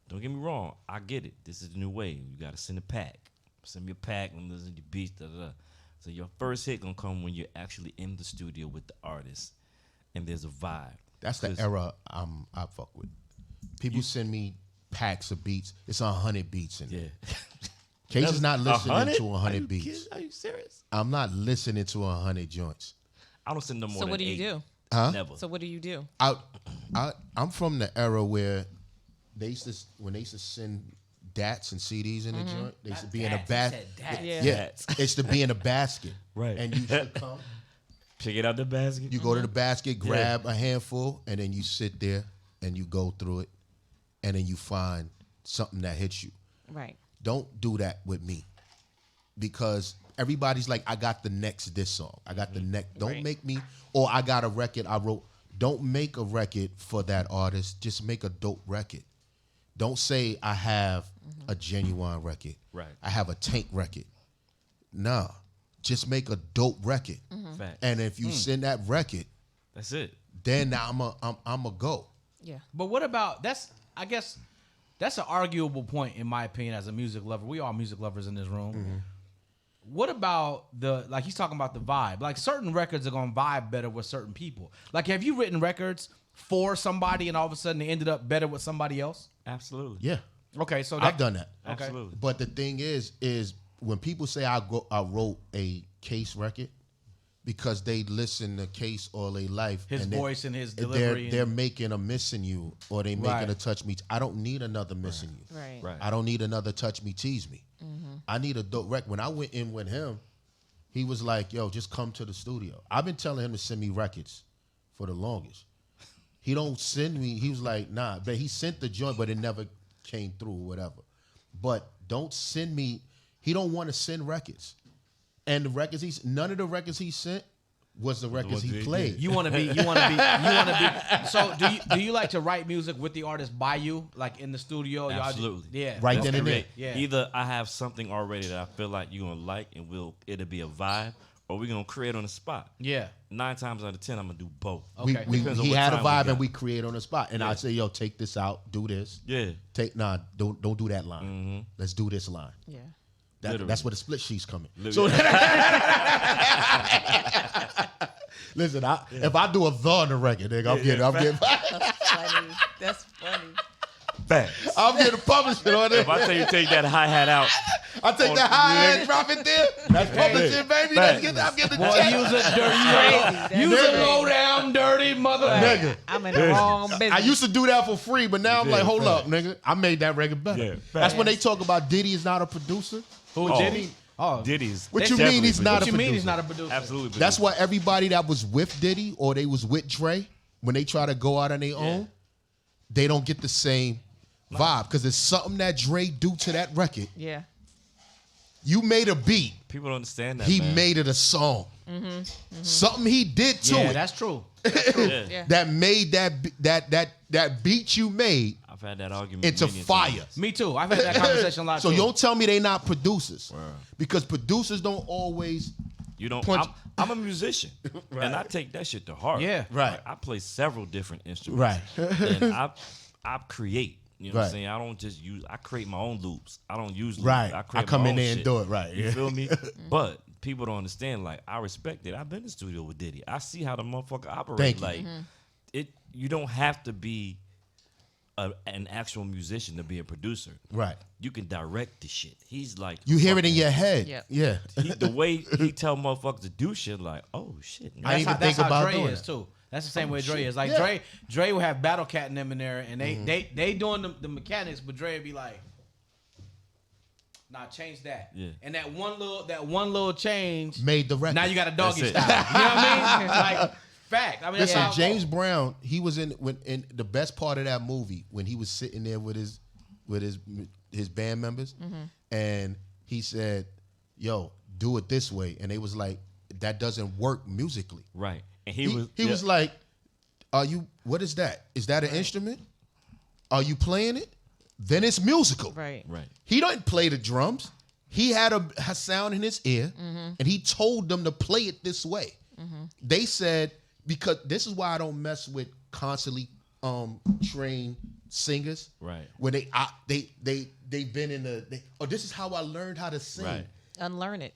[SPEAKER 3] Don't get me wrong. I get it. This is the new way. You got to send a pack. Send me a pack and listen to the beats, da-da-da. So your first hit going to come when you're actually in the studio with the artist, and there's a vibe.
[SPEAKER 2] That's the era I fuck with. People send me packs of beats. It's 100 beats in there.
[SPEAKER 3] Yeah.
[SPEAKER 2] Case is not listening to 100 beats.
[SPEAKER 3] Kidding? Are you serious?
[SPEAKER 2] I'm not listening to 100 joints.
[SPEAKER 3] I don't send no more
[SPEAKER 1] So
[SPEAKER 3] than
[SPEAKER 1] what do you
[SPEAKER 3] 8.
[SPEAKER 1] do?
[SPEAKER 2] Huh?
[SPEAKER 3] Never.
[SPEAKER 1] So what do you do?
[SPEAKER 2] I'm from the era where when they used to send DATs and CDs in the joint, they used to be in a basket.
[SPEAKER 1] Yeah.
[SPEAKER 2] Yeah, it's to be in a basket.
[SPEAKER 3] Right.
[SPEAKER 2] And you should come.
[SPEAKER 3] Pick it out the basket.
[SPEAKER 2] You go to the basket, grab a handful, and then you sit there and you go through it, and then you find something that hits you.
[SPEAKER 1] Right.
[SPEAKER 2] Don't do that with me, because everybody's like, I got the next diss song. I got the next. Don't
[SPEAKER 1] Right.
[SPEAKER 2] make me, or I got a record I wrote. Don't make a record for that artist. Just make a dope record. Don't say I have a Ginuwine record.
[SPEAKER 3] Right.
[SPEAKER 2] I have a Tank record. Nah, just make a dope record.
[SPEAKER 3] Facts.
[SPEAKER 2] And if you send that record,
[SPEAKER 3] That's it.
[SPEAKER 2] then I'm a go.
[SPEAKER 1] Yeah.
[SPEAKER 4] But what about I guess that's an arguable point in my opinion as a music lover. We all music lovers in this room. What about like he's talking about the vibe? Like certain records are gonna vibe better with certain people. Like have you written records for somebody and all of a sudden they ended up better with somebody else?
[SPEAKER 3] Absolutely.
[SPEAKER 2] Yeah,
[SPEAKER 4] Okay, so
[SPEAKER 2] I've done that.
[SPEAKER 4] Okay.
[SPEAKER 3] Absolutely.
[SPEAKER 2] But the thing is when people say I wrote a Case record, because they listen to Case all their life,
[SPEAKER 4] His
[SPEAKER 2] and
[SPEAKER 4] voice and his delivery.
[SPEAKER 2] they're making a Missing You, or they making
[SPEAKER 4] Right.
[SPEAKER 2] a Touch Me. I don't need another Missing You.
[SPEAKER 1] Right.
[SPEAKER 3] Right.
[SPEAKER 2] I don't need another Touch Me, Tease Me. I need a dope record. When I went in with him, he was like, yo, just come to the studio. I've been telling him to send me records for the longest. He don't send me. He was like, nah. But he sent the joint, but it never came through or whatever. But don't send me. He don't want to send records. And the records none of the records he sent was the records he played.
[SPEAKER 4] You want to be. So do you like to write music with the artist by you, like in the studio? Y'all
[SPEAKER 3] Absolutely.
[SPEAKER 4] yeah.
[SPEAKER 2] Right
[SPEAKER 3] Let's
[SPEAKER 2] then and there.
[SPEAKER 3] create.
[SPEAKER 4] Yeah.
[SPEAKER 3] Either I have something already that I feel like you're gonna like and it'll be a vibe, or we're gonna create on the spot.
[SPEAKER 4] Yeah.
[SPEAKER 3] 9 times out of 10, I'm gonna do both.
[SPEAKER 4] Okay.
[SPEAKER 3] Depends on
[SPEAKER 2] He
[SPEAKER 3] what
[SPEAKER 2] had a
[SPEAKER 3] time we
[SPEAKER 2] vibe
[SPEAKER 3] got.
[SPEAKER 2] and we create on the spot. And I say, yo, take this out, do this.
[SPEAKER 3] Yeah.
[SPEAKER 2] Don't do that line. Let's do this line.
[SPEAKER 1] Yeah.
[SPEAKER 2] That's where the split sheets coming.
[SPEAKER 3] Literally.
[SPEAKER 2] So listen, if I do a the on the record, nigga, I'm getting
[SPEAKER 1] Funny. That's funny.
[SPEAKER 3] Facts.
[SPEAKER 2] I'm getting publishing on it.
[SPEAKER 3] If I tell you take that hi-hat out,
[SPEAKER 2] I take the high hat, drop it there. That's publishing, baby. I'm getting the
[SPEAKER 4] Boy,
[SPEAKER 2] check.
[SPEAKER 4] use a dirty,
[SPEAKER 1] Crazy.
[SPEAKER 4] use a
[SPEAKER 1] That's
[SPEAKER 4] low down dirty mother.
[SPEAKER 2] Nigga.
[SPEAKER 1] I'm in the wrong business.
[SPEAKER 2] I used to do that for free, but now I'm
[SPEAKER 3] Yeah,
[SPEAKER 2] like, hold
[SPEAKER 3] fact.
[SPEAKER 2] up, nigga. I made that record better.
[SPEAKER 3] Yeah,
[SPEAKER 2] That's
[SPEAKER 3] fact.
[SPEAKER 2] when they talk about Diddy is not a producer.
[SPEAKER 4] Who
[SPEAKER 3] Oh.
[SPEAKER 4] Diddy? Oh,
[SPEAKER 3] Diddy's.
[SPEAKER 2] What you
[SPEAKER 3] definitely
[SPEAKER 2] mean he's not
[SPEAKER 4] what
[SPEAKER 2] a
[SPEAKER 4] you mean he's
[SPEAKER 2] producer?
[SPEAKER 4] not a producer?
[SPEAKER 3] Absolutely.
[SPEAKER 2] That's why everybody that was with Diddy or they was with Dre, when they try to go out on their own, they don't get the same vibe, because there's something that Dre do to that record.
[SPEAKER 1] Yeah.
[SPEAKER 2] You made a beat,
[SPEAKER 3] people don't understand that.
[SPEAKER 2] he
[SPEAKER 3] man.
[SPEAKER 2] made it a song. Something he did to
[SPEAKER 4] Yeah,
[SPEAKER 2] it
[SPEAKER 4] that's true.
[SPEAKER 3] Yeah.
[SPEAKER 1] Yeah.
[SPEAKER 2] that made that beat you made
[SPEAKER 3] I've had that argument
[SPEAKER 2] into
[SPEAKER 3] many a
[SPEAKER 2] fire.
[SPEAKER 3] times.
[SPEAKER 4] Me too. I've had that conversation a lot.
[SPEAKER 2] So
[SPEAKER 4] too.
[SPEAKER 2] you don't tell me they not producers, because producers don't always.
[SPEAKER 3] You don't.
[SPEAKER 2] Punch-
[SPEAKER 3] I'm a musician, and I take that shit to heart.
[SPEAKER 4] Yeah.
[SPEAKER 2] Right.
[SPEAKER 3] Like, I play several different instruments.
[SPEAKER 2] Right.
[SPEAKER 3] And I create. You know what I'm
[SPEAKER 2] Right.
[SPEAKER 3] saying? I don't just use. I create my own loops. I don't use loops.
[SPEAKER 2] Right.
[SPEAKER 3] I, create
[SPEAKER 2] I come
[SPEAKER 3] my
[SPEAKER 2] in
[SPEAKER 3] own
[SPEAKER 2] there and
[SPEAKER 3] shit.
[SPEAKER 2] do it right.
[SPEAKER 3] You
[SPEAKER 2] Yeah.
[SPEAKER 3] feel me? But people don't understand. Like, I respect it. I've been in the studio with Diddy. I see how the motherfucker operates.
[SPEAKER 2] Thank you.
[SPEAKER 3] Like it. You don't have to be an actual musician to be a producer.
[SPEAKER 2] Right.
[SPEAKER 3] You can direct the shit. He's like
[SPEAKER 2] You hear it in
[SPEAKER 3] fucking-
[SPEAKER 2] your head.
[SPEAKER 1] Yep.
[SPEAKER 2] Yeah.
[SPEAKER 3] the way he tell motherfuckers to do shit, like, oh shit.
[SPEAKER 2] I
[SPEAKER 4] That's
[SPEAKER 2] ain't even
[SPEAKER 4] how,
[SPEAKER 2] think
[SPEAKER 4] that's how
[SPEAKER 2] about
[SPEAKER 4] Dre
[SPEAKER 2] doing
[SPEAKER 4] is
[SPEAKER 2] that.
[SPEAKER 4] too. That's the same way Dre
[SPEAKER 3] shit.
[SPEAKER 4] is. Like
[SPEAKER 2] Yeah.
[SPEAKER 4] Dre will have Battle Cat and them in there, and they doing the mechanics, but Dre would be like, "Nah, change that."
[SPEAKER 3] Yeah.
[SPEAKER 4] And that one little change
[SPEAKER 2] Made the record.
[SPEAKER 4] Now you got a doggy
[SPEAKER 3] That's
[SPEAKER 4] style.
[SPEAKER 3] it.
[SPEAKER 4] You know what I mean? Like fact. I mean, that's
[SPEAKER 2] Listen,
[SPEAKER 4] how it
[SPEAKER 2] James
[SPEAKER 4] goes.
[SPEAKER 2] Brown, he was in the best part of that movie when he was sitting there with his band members, and he said, "Yo, do it this way," and they was like, "That doesn't work musically."
[SPEAKER 3] Right. And
[SPEAKER 2] He
[SPEAKER 3] yeah.
[SPEAKER 2] was like, "Are you? What is that? Is that an instrument? Are you playing it? Then it's musical."
[SPEAKER 1] Right.
[SPEAKER 3] Right.
[SPEAKER 2] He didn't play the drums. He had a sound in his ear, and he told them to play it this way. They said, because this is why I don't mess with constantly trained singers.
[SPEAKER 3] Right.
[SPEAKER 2] When they've been in this is how I learned how to sing.
[SPEAKER 3] Right.
[SPEAKER 1] Unlearn it.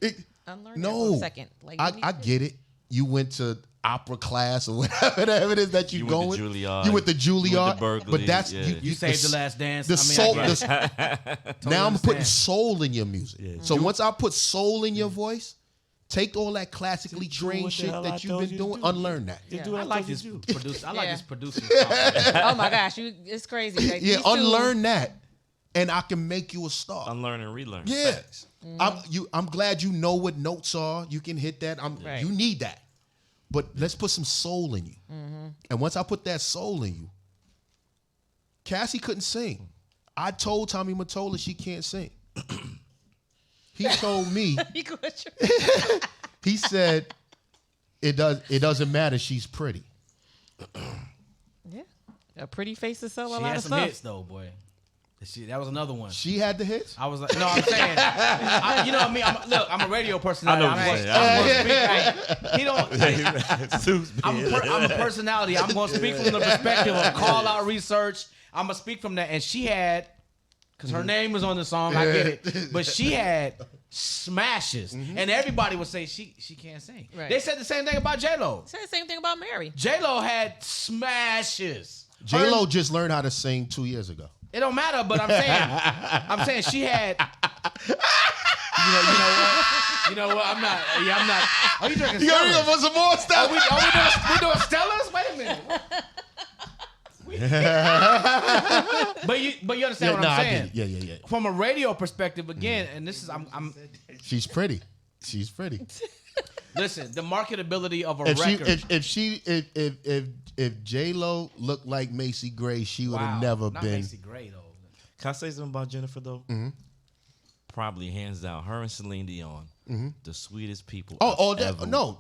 [SPEAKER 1] Unlearn it
[SPEAKER 2] No.
[SPEAKER 1] for a second. Like,
[SPEAKER 2] I get it. You went to opera class or whatever it is that you
[SPEAKER 3] went
[SPEAKER 2] going.
[SPEAKER 3] to Juilliard.
[SPEAKER 2] You went to Juilliard.
[SPEAKER 3] Berkeley,
[SPEAKER 2] but that's
[SPEAKER 3] yeah.
[SPEAKER 4] You saved the last dance.
[SPEAKER 2] The soul.
[SPEAKER 4] I
[SPEAKER 2] Now I'm
[SPEAKER 4] understand.
[SPEAKER 2] putting soul in your music.
[SPEAKER 3] Yeah.
[SPEAKER 2] So once I put soul in your voice, take all that classically
[SPEAKER 3] Just do
[SPEAKER 2] trained
[SPEAKER 3] what the
[SPEAKER 2] shit
[SPEAKER 3] hell I
[SPEAKER 2] that you've
[SPEAKER 3] told
[SPEAKER 2] been
[SPEAKER 3] you to
[SPEAKER 2] doing.
[SPEAKER 3] do.
[SPEAKER 2] Unlearn that.
[SPEAKER 3] Just do
[SPEAKER 1] Yeah.
[SPEAKER 3] what
[SPEAKER 4] I
[SPEAKER 3] I
[SPEAKER 4] like
[SPEAKER 3] told you
[SPEAKER 4] this
[SPEAKER 3] to do.
[SPEAKER 4] producer. I like
[SPEAKER 1] Yeah.
[SPEAKER 4] this producing stuff.
[SPEAKER 1] Oh my gosh, it's crazy. Like,
[SPEAKER 2] Yeah,
[SPEAKER 1] these two-
[SPEAKER 2] unlearn that, and I can make you a star.
[SPEAKER 3] Unlearn and relearn.
[SPEAKER 2] Yeah.
[SPEAKER 3] Facts.
[SPEAKER 2] I'm glad you know what notes are. You can hit that.
[SPEAKER 1] Right.
[SPEAKER 2] You need that. But let's put some soul in you. And once I put that soul in you, Cassie couldn't sing. I told Tommy Mottola she can't sing. He told me, he said, it doesn't matter, she's pretty.
[SPEAKER 1] Yeah, a pretty face to sell a
[SPEAKER 4] She
[SPEAKER 1] lot
[SPEAKER 4] had
[SPEAKER 1] of
[SPEAKER 4] some
[SPEAKER 1] stuff.
[SPEAKER 4] hits though, boy. That was another one.
[SPEAKER 2] She had the hits?
[SPEAKER 4] I was like, no, I'm saying, you know what I mean? I'm a radio personality.
[SPEAKER 3] I know what you're saying.
[SPEAKER 4] I'm a personality. I'm going to speak from the perspective of call out research. I'm going to speak from that. And she had, because her name was on the song, I get it. But she had smashes. And everybody would say she can't sing.
[SPEAKER 1] Right.
[SPEAKER 4] They said the same thing about J-Lo.
[SPEAKER 1] Say the same thing about Mary.
[SPEAKER 4] J-Lo had smashes.
[SPEAKER 2] J-Lo just learned how to sing 2 years ago.
[SPEAKER 4] It don't matter, but I'm saying she had. You know what? I'm not. Are you drinking
[SPEAKER 2] You gotta
[SPEAKER 4] Stellas?
[SPEAKER 2] put some more stuff.
[SPEAKER 4] We doing Stellas? Wait a minute. But you understand what I'm saying?
[SPEAKER 2] Yeah.
[SPEAKER 4] From a radio perspective, again, and this is I'm
[SPEAKER 2] She's pretty. She's pretty.
[SPEAKER 4] listen. The marketability of a
[SPEAKER 2] If
[SPEAKER 4] record.
[SPEAKER 2] if J-Lo looked like Macy Gray, she would have never
[SPEAKER 4] not
[SPEAKER 2] been.
[SPEAKER 4] Macy Gray though.
[SPEAKER 3] Can I say something about Jennifer though?
[SPEAKER 2] Mm-hmm.
[SPEAKER 3] Probably hands down, her and Celine Dion, the sweetest people.
[SPEAKER 2] No.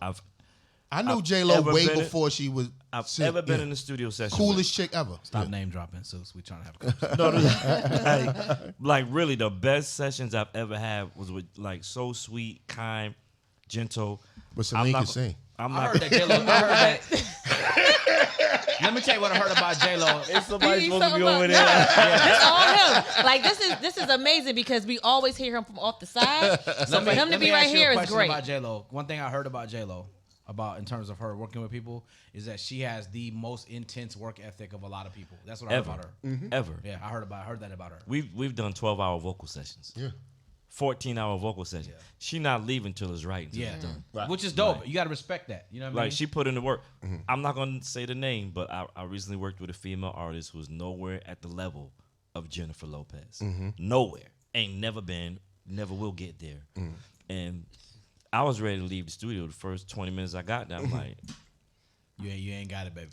[SPEAKER 2] I knew
[SPEAKER 3] I've
[SPEAKER 2] J-Lo
[SPEAKER 3] ever
[SPEAKER 2] way
[SPEAKER 3] been in-
[SPEAKER 2] before she was.
[SPEAKER 3] I've
[SPEAKER 2] sick.
[SPEAKER 3] ever been
[SPEAKER 2] Yeah.
[SPEAKER 3] in the studio session.
[SPEAKER 2] Coolest chick ever.
[SPEAKER 4] Stop
[SPEAKER 2] Yeah.
[SPEAKER 4] name dropping, Sus. We trying to have a conversation.
[SPEAKER 3] No, like really the best sessions I've ever had was with like so sweet, kind, gentle.
[SPEAKER 2] But Celine can sing.
[SPEAKER 3] I'm
[SPEAKER 4] I
[SPEAKER 3] not.
[SPEAKER 4] heard that J-Lo. I heard that. Let me tell you what I heard about J-Lo.
[SPEAKER 3] It's somebody
[SPEAKER 1] He's
[SPEAKER 3] supposed to be
[SPEAKER 1] talking
[SPEAKER 3] over
[SPEAKER 1] about-
[SPEAKER 3] there.
[SPEAKER 1] This all him. Like this is amazing because we always hear him from off the side. So for him to be right here is great.
[SPEAKER 4] About J-Lo. One thing I heard about J-Lo, about in terms of her working with people, is that she has the most intense work ethic of a lot of people. That's what I heard
[SPEAKER 3] Ever,
[SPEAKER 4] about her.
[SPEAKER 3] ever.
[SPEAKER 4] Yeah, I heard that about her.
[SPEAKER 3] We've done 12-hour vocal sessions.
[SPEAKER 2] Yeah.
[SPEAKER 3] 14-hour vocal sessions.
[SPEAKER 4] Yeah.
[SPEAKER 3] She not leaving till it's right. Until
[SPEAKER 4] Yeah,
[SPEAKER 3] it's done.
[SPEAKER 2] Right.
[SPEAKER 4] which is dope. You got to respect that. You know what I mean?
[SPEAKER 3] Like she put in the work. I'm not gonna say the name, but I recently worked with a female artist who's nowhere at the level of Jennifer Lopez. Nowhere. Ain't never been, never will get there. And I was ready to leave the studio the first 20 minutes I got there. I'm like,
[SPEAKER 4] you ain't got it, baby.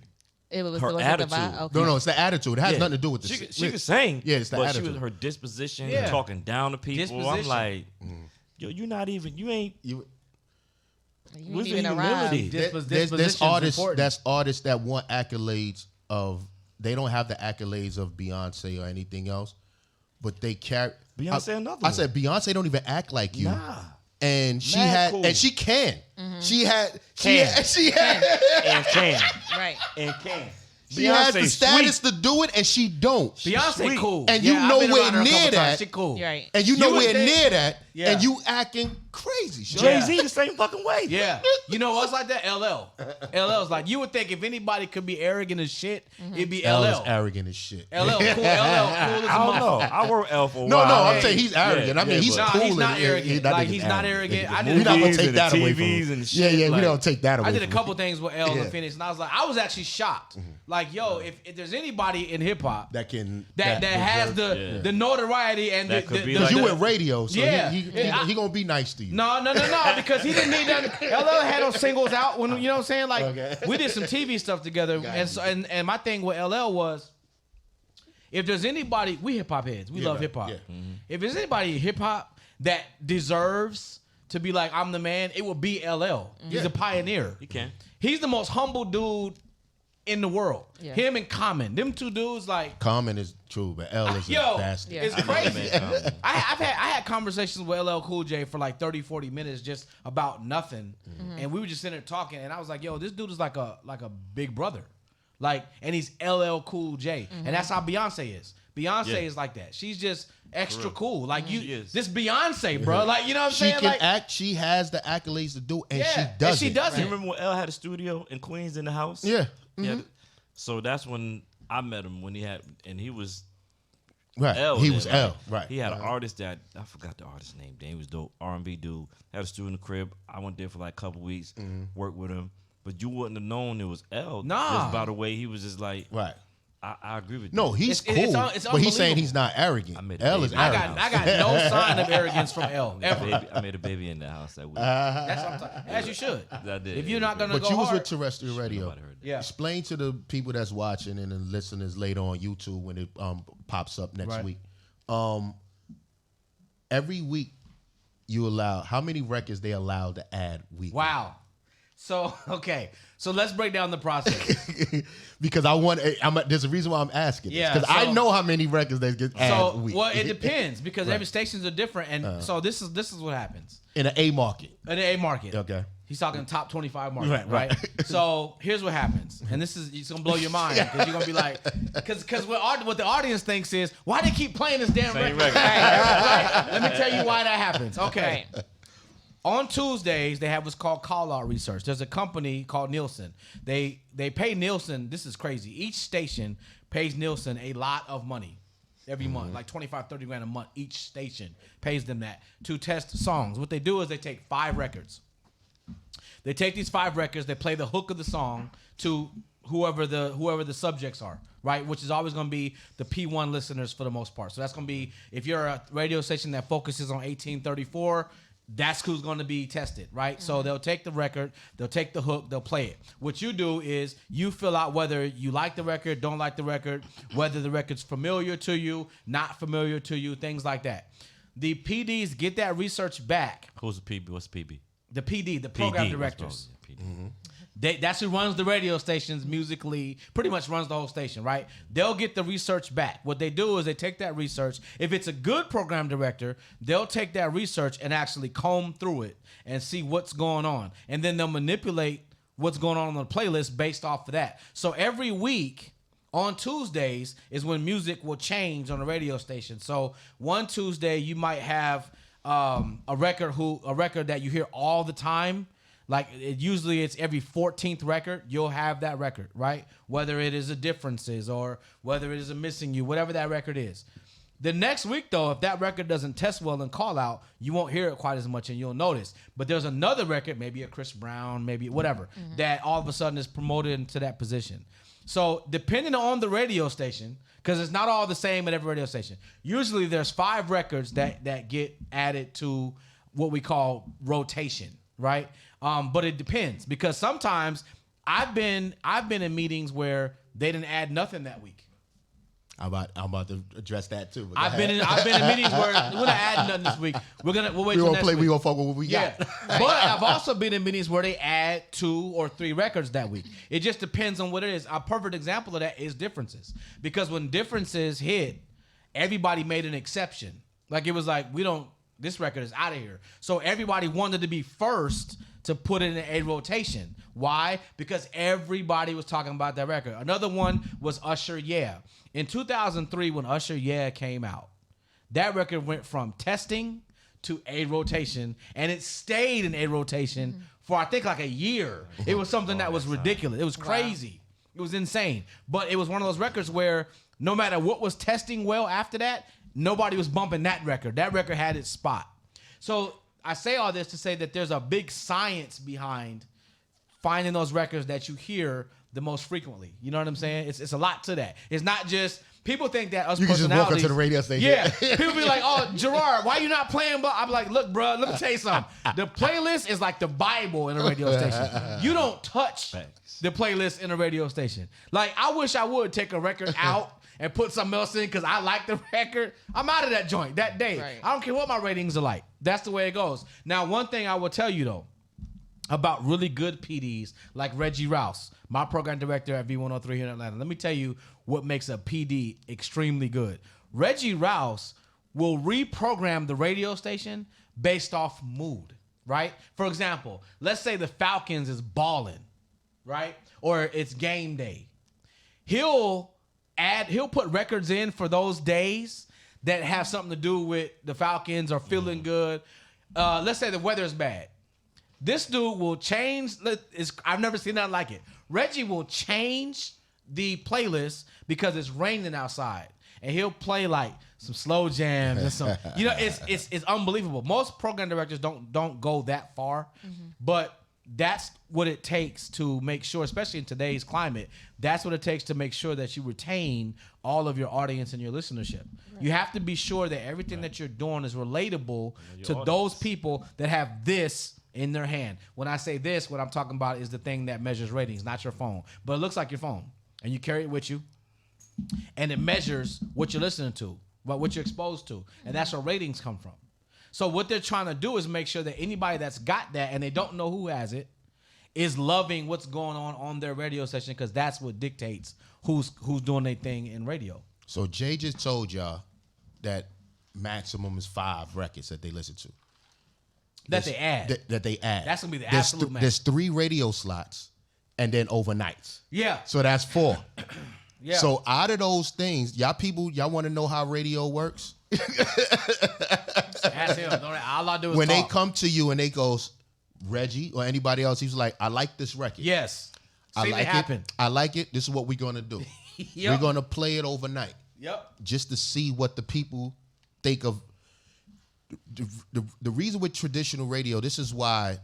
[SPEAKER 1] It was
[SPEAKER 3] Her
[SPEAKER 1] was it the
[SPEAKER 3] attitude.
[SPEAKER 1] vibe? Okay.
[SPEAKER 2] No, it's the attitude. It has
[SPEAKER 3] yeah.
[SPEAKER 2] nothing to do with the
[SPEAKER 3] She could sing.
[SPEAKER 2] Yeah, it's the
[SPEAKER 3] but
[SPEAKER 2] attitude.
[SPEAKER 3] she was her disposition,
[SPEAKER 4] Yeah.
[SPEAKER 3] talking down to people. I'm
[SPEAKER 4] Disposition.
[SPEAKER 3] like, yo, you ain't.
[SPEAKER 2] You,
[SPEAKER 1] You
[SPEAKER 3] Where's
[SPEAKER 1] ain't even
[SPEAKER 3] the
[SPEAKER 1] arrived.
[SPEAKER 3] humility?
[SPEAKER 2] there's
[SPEAKER 4] Disposition's
[SPEAKER 2] artists
[SPEAKER 4] important.
[SPEAKER 2] that's artists that want accolades of. They don't have the accolades of Beyonce or anything else, but they carry.
[SPEAKER 3] Beyonce another
[SPEAKER 2] I
[SPEAKER 3] one.
[SPEAKER 2] said Beyonce don't even act like you.
[SPEAKER 3] Nah.
[SPEAKER 2] And she
[SPEAKER 3] Mad
[SPEAKER 2] had,
[SPEAKER 3] cool.
[SPEAKER 2] and she can. She had,
[SPEAKER 3] Can.
[SPEAKER 2] she had
[SPEAKER 3] And can.
[SPEAKER 1] Right.
[SPEAKER 3] And can.
[SPEAKER 2] She has the
[SPEAKER 3] Beyonce's
[SPEAKER 2] status
[SPEAKER 3] sweet.
[SPEAKER 2] to do it, and she don't.
[SPEAKER 4] Beyonce
[SPEAKER 3] sweet.
[SPEAKER 4] cool.
[SPEAKER 2] And you
[SPEAKER 4] I've been
[SPEAKER 2] nowhere
[SPEAKER 4] around her a
[SPEAKER 2] near
[SPEAKER 4] couple
[SPEAKER 2] that.
[SPEAKER 4] times. She cool.
[SPEAKER 1] You're right.
[SPEAKER 2] And you
[SPEAKER 4] You
[SPEAKER 2] nowhere
[SPEAKER 4] would think-
[SPEAKER 2] near that,
[SPEAKER 4] Yeah.
[SPEAKER 2] and you acting crazy. Sure.
[SPEAKER 3] Jay-Z the same fucking way.
[SPEAKER 4] Yeah. You know what's like that? LL. LL's like, you would think if anybody could be arrogant as shit, it'd be
[SPEAKER 2] L is
[SPEAKER 4] LL.
[SPEAKER 2] arrogant as shit.
[SPEAKER 4] LL cool. LL cool as a
[SPEAKER 3] I don't know.
[SPEAKER 4] motherfucker.
[SPEAKER 3] I work L for a
[SPEAKER 2] No,
[SPEAKER 3] while.
[SPEAKER 2] no, I'm
[SPEAKER 4] Hey,
[SPEAKER 2] saying he's arrogant. I mean, he's
[SPEAKER 3] but-
[SPEAKER 4] Nah,
[SPEAKER 2] cool.
[SPEAKER 4] he's not
[SPEAKER 2] and-
[SPEAKER 4] arrogant.
[SPEAKER 2] that
[SPEAKER 4] Like,
[SPEAKER 2] nigga's
[SPEAKER 4] he's not arrogant. I did
[SPEAKER 2] We're not gonna
[SPEAKER 3] movies
[SPEAKER 2] take
[SPEAKER 3] and
[SPEAKER 2] that
[SPEAKER 3] the
[SPEAKER 2] away from
[SPEAKER 3] TVs
[SPEAKER 2] him.
[SPEAKER 3] and
[SPEAKER 2] Yeah,
[SPEAKER 3] shit,
[SPEAKER 2] yeah, we
[SPEAKER 3] like-
[SPEAKER 2] don't take that away.
[SPEAKER 4] I did a
[SPEAKER 2] from
[SPEAKER 4] couple
[SPEAKER 2] him.
[SPEAKER 4] things with L
[SPEAKER 2] Yeah.
[SPEAKER 4] and Phoenix, and I was actually shocked. Like, yo, if there's anybody in hip hop
[SPEAKER 2] that can
[SPEAKER 4] that has
[SPEAKER 2] deserve-
[SPEAKER 4] the notoriety and
[SPEAKER 3] That
[SPEAKER 4] the
[SPEAKER 3] could be
[SPEAKER 2] Because
[SPEAKER 3] like
[SPEAKER 2] you
[SPEAKER 3] that.
[SPEAKER 2] in radio, so
[SPEAKER 4] Yeah.
[SPEAKER 2] he gonna be nice to you.
[SPEAKER 4] No, because he didn't need nothing. LL had those singles out when, you know what I'm saying? Like,
[SPEAKER 2] Okay.
[SPEAKER 4] we did some TV stuff together. And so and my thing with LL was, if there's anybody, we hip hop heads, we
[SPEAKER 2] Yeah,
[SPEAKER 4] love
[SPEAKER 2] right.
[SPEAKER 4] hip hop.
[SPEAKER 2] Yeah.
[SPEAKER 4] If there's anybody in hip hop that deserves to be like, I'm the man, it would be LL. He's
[SPEAKER 2] Yeah.
[SPEAKER 4] a pioneer.
[SPEAKER 3] You can.
[SPEAKER 4] He's the most humble dude in the world.
[SPEAKER 5] Yeah.
[SPEAKER 4] Him and Common, them two dudes, like
[SPEAKER 2] Common is true, but L is a bastard.
[SPEAKER 5] Yeah.
[SPEAKER 4] it's
[SPEAKER 3] I
[SPEAKER 4] crazy.
[SPEAKER 3] never met Common.
[SPEAKER 4] I had conversations with LL Cool J for like 30, 40 minutes just about nothing. And we were just sitting there talking, and I was like, yo, this dude is like a big brother. Like, and he's LL Cool J. And that's how Beyonce is. Beyonce is like that. She's just extra cool. Like this Beyonce, bro. Like, you know what I'm
[SPEAKER 2] She
[SPEAKER 4] saying?
[SPEAKER 2] can
[SPEAKER 4] Like,
[SPEAKER 2] act. She has the accolades to do, and she
[SPEAKER 4] and
[SPEAKER 2] does
[SPEAKER 4] she
[SPEAKER 2] it.
[SPEAKER 4] does
[SPEAKER 3] You
[SPEAKER 4] it.
[SPEAKER 3] remember when L had a studio in Queens in the house?
[SPEAKER 2] Yeah.
[SPEAKER 3] Yeah. So that's when I met him when he was
[SPEAKER 2] Right.
[SPEAKER 3] L.
[SPEAKER 2] He
[SPEAKER 3] then,
[SPEAKER 2] was L. Right.
[SPEAKER 3] He had an artist that I forgot the artist's name. Damn, he was dope. R&B dude. Had a studio in the crib. I went there for like a couple weeks, worked with him. But you wouldn't have known it was L.
[SPEAKER 4] Nah.
[SPEAKER 3] Just by the way he was just like.
[SPEAKER 2] Right.
[SPEAKER 3] I agree with you.
[SPEAKER 2] No, he's
[SPEAKER 4] It's- it's
[SPEAKER 2] cool,
[SPEAKER 4] it's
[SPEAKER 2] but he's saying
[SPEAKER 4] unbelievable.
[SPEAKER 2] he's not arrogant.
[SPEAKER 3] I made a
[SPEAKER 2] L is
[SPEAKER 3] baby.
[SPEAKER 2] arrogant.
[SPEAKER 4] I got no sign of arrogance from L ever.
[SPEAKER 3] I made a baby in the house that week.
[SPEAKER 4] That's what I'm talking. As you should.
[SPEAKER 3] I did.
[SPEAKER 4] If you're not gonna
[SPEAKER 2] But
[SPEAKER 4] go
[SPEAKER 2] you was
[SPEAKER 4] hard,
[SPEAKER 2] with terrestrial radio.
[SPEAKER 3] Nobody heard that.
[SPEAKER 4] yeah.
[SPEAKER 2] Explain to the people that's watching and the listeners later on YouTube when it pops up next
[SPEAKER 4] Right.
[SPEAKER 2] week. Every week you allow how many records they allowed to add weekly?
[SPEAKER 4] Wow. So okay. So let's break down the process.
[SPEAKER 2] Because there's a reason why I'm asking.
[SPEAKER 4] Yeah,
[SPEAKER 2] Because
[SPEAKER 4] so-
[SPEAKER 2] I know how many records they get added
[SPEAKER 4] So
[SPEAKER 2] a week.
[SPEAKER 4] well, it depends because
[SPEAKER 2] Right.
[SPEAKER 4] every stations are different, and so this is what happens
[SPEAKER 2] In an A market.
[SPEAKER 4] in the A market.
[SPEAKER 2] Okay.
[SPEAKER 4] He's talking top 25 market,
[SPEAKER 2] Right,
[SPEAKER 4] right?
[SPEAKER 2] right.
[SPEAKER 4] So here's what happens, and it's gonna blow your mind because you're gonna be like, because what the audience thinks is, why they keep playing this damn
[SPEAKER 3] Same
[SPEAKER 4] record?
[SPEAKER 3] record.
[SPEAKER 4] Right? Let me tell you why that happens. Okay.
[SPEAKER 1] Right.
[SPEAKER 4] On Tuesdays, they have what's called call-out research. There's a company called Nielsen. They pay Nielsen. This is crazy. Each station pays Nielsen a lot of money every month, like 25, 30 grand a month. Each station pays them that to test songs. What they do is they take 5 records. They take these 5 records. They play the hook of the song to whoever the subjects are, right? Which is always going to be the P1 listeners for the most part. So that's going to be, if you're a radio station that focuses on 1834, that's who's going to be tested, right? So they'll take the record, they'll take the hook, they'll play it. What you do is you fill out whether you like the record, don't like the record, whether the record's familiar to you, not familiar to you, things like that. The PDs get that research back.
[SPEAKER 3] Who's the PB? What's PB?
[SPEAKER 4] The PD, the program
[SPEAKER 3] PD.
[SPEAKER 4] directors.
[SPEAKER 3] PD.
[SPEAKER 4] That's who runs the radio stations musically, pretty much runs the whole station, right? They'll get the research back. What they do is they take that research. If it's a good program director, they'll take that research and actually comb through it and see what's going on. And then they'll manipulate what's going on the playlist based off of that. So every week on Tuesdays is when music will change on the radio station. So one Tuesday you might have a record that you hear all the time. Like usually it's every 14th record, you'll have that record, right? Whether it is a Differences or whether it is a Missing You, whatever that record is. The next week, though, if that record doesn't test well in call out, you won't hear it quite as much and you'll notice. But there's another record, maybe a Chris Brown, maybe whatever, that all of a sudden is promoted into that position. So depending on the radio station, because it's not all the same at every radio station, usually there's 5 records that get added to what we call rotation, right? But it depends because sometimes I've been in meetings where they didn't add nothing that week.
[SPEAKER 2] I'm about to address that too. but go
[SPEAKER 4] I've
[SPEAKER 2] ahead.
[SPEAKER 4] been in meetings where we're not adding nothing this week. We'll wait till next week.
[SPEAKER 2] We gonna fuck with what we
[SPEAKER 4] Yeah,
[SPEAKER 2] got.
[SPEAKER 4] but I've also been in meetings where they add 2 or 3 records that week. It just depends on what it is. A perfect example of that is Differences, because when Differences hit, everybody made an exception. Like it was like this record is out of here. So everybody wanted to be first to put it in a rotation. Why? Because everybody was talking about that record. Another one was Usher Yeah. In 2003, when Usher Yeah came out, that record went from testing to a rotation, and it stayed in a rotation for I think like a year. It was something that was ridiculous. It was crazy. It was insane. But it was one of those records where no matter what was testing well after that, nobody was bumping that record. That record had its spot. So I say all this to say that there's a big science behind finding those records that you hear the most frequently. You know what I'm saying? It's a lot to that. It's not just people think that us
[SPEAKER 2] You can just walk up
[SPEAKER 4] personalities.
[SPEAKER 2] to the radio station.
[SPEAKER 4] Yeah, people be like, "Oh, Jarard, why you not playing?" But I'm like, "Look, bro, let me tell you something. The playlist is like the Bible in a radio station. You don't touch the playlist in a radio station. Like, I wish I would take a record out and put something else in because I like the record. I'm out of that joint that day.
[SPEAKER 1] Right.
[SPEAKER 4] I don't care what my ratings are like. That's the way it goes. Now, one thing I will tell you though, about really good PDs like Reggie Rouse, my program director at V103 here in Atlanta. Let me tell you what makes a PD extremely good. Reggie Rouse will reprogram the radio station based off mood, right? For example, let's say the Falcons is balling, right? Or it's game day. He'll put records in for those days that have something to do with the Falcons or feeling good. Let's say the weather's bad. This dude will change. I've never seen nothing like it. Reggie will change the playlist because it's raining outside, and he'll play like some slow jams and some. It's unbelievable. Most program directors don't go that far, but that's what it takes to make sure, especially in today's climate, that's what it takes to make sure that you retain all of your audience and your listenership. Right. You have to be sure that everything that you're doing is relatable to audience. Those people that have this in their hand. When I say this, what I'm talking about is the thing that measures ratings, not your phone. But it looks like your phone, and you carry it with you, and it measures what you're listening to, what you're exposed to, and that's where ratings come from. So what they're trying to do is make sure that anybody that's got that and they don't know who has it is loving what's going on their radio station, because that's what dictates who's doing their thing in radio.
[SPEAKER 2] So Jay just told y'all that maximum is 5 records that they listen to.
[SPEAKER 4] That they add.
[SPEAKER 2] That's
[SPEAKER 4] going to be the absolute max.
[SPEAKER 2] There's 3 radio slots and then overnights.
[SPEAKER 4] Yeah.
[SPEAKER 2] So that's 4.
[SPEAKER 4] Yeah.
[SPEAKER 2] So out of those things, y'all want to know how radio works?
[SPEAKER 4] Ask him. All I do is
[SPEAKER 2] when
[SPEAKER 4] talk.
[SPEAKER 2] they come to you and they goes, Reggie or anybody else, he's like, I like this record.
[SPEAKER 4] Yes.
[SPEAKER 2] I like
[SPEAKER 4] it happen.
[SPEAKER 2] I like it. This is what we're going to do.
[SPEAKER 4] Yep.
[SPEAKER 2] We're going to play it overnight.
[SPEAKER 4] Yep.
[SPEAKER 2] Just to see what the people think of. The reason with traditional radio, this is why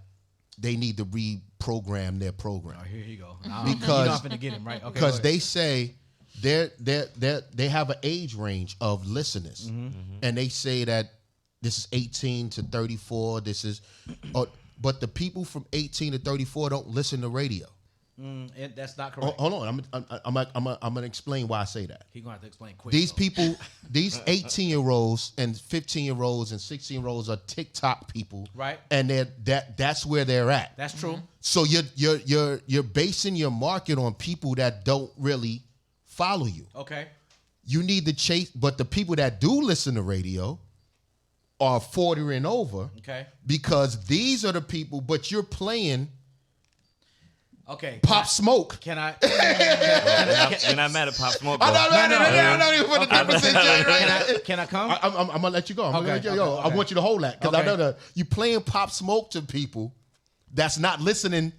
[SPEAKER 2] they need to reprogram their program.
[SPEAKER 4] Oh, here you go.
[SPEAKER 2] Because
[SPEAKER 4] you're not finna get him, right? Okay.
[SPEAKER 2] Because they say they have an age range of listeners, and they say that this is 18 to 34. This is, but the people from 18 to 34 don't listen to radio.
[SPEAKER 4] That's not correct.
[SPEAKER 2] Hold on, I'm gonna explain why I say that.
[SPEAKER 4] He's gonna have to explain quick.
[SPEAKER 2] These people, these 18-year-olds and 15-year-olds and 16-year-olds are TikTok people,
[SPEAKER 4] right?
[SPEAKER 2] And that's where they're at.
[SPEAKER 4] That's true.
[SPEAKER 2] So you're basing your market on people that don't really follow you.
[SPEAKER 4] Okay.
[SPEAKER 2] You need to chase, but the people that do listen to radio are 40 and over.
[SPEAKER 4] Okay.
[SPEAKER 2] Because these are the people, but you're playing.
[SPEAKER 4] Okay.
[SPEAKER 2] Pop Smoke.
[SPEAKER 4] Can I?
[SPEAKER 3] You're not mad at Pop Smoke.
[SPEAKER 2] I'm not even putting the difference in, Jay, right?
[SPEAKER 4] Can I come?
[SPEAKER 2] I'm gonna let you go.
[SPEAKER 4] Okay.
[SPEAKER 2] I want you to hold that because I know that you playing Pop Smoke to people that's not listening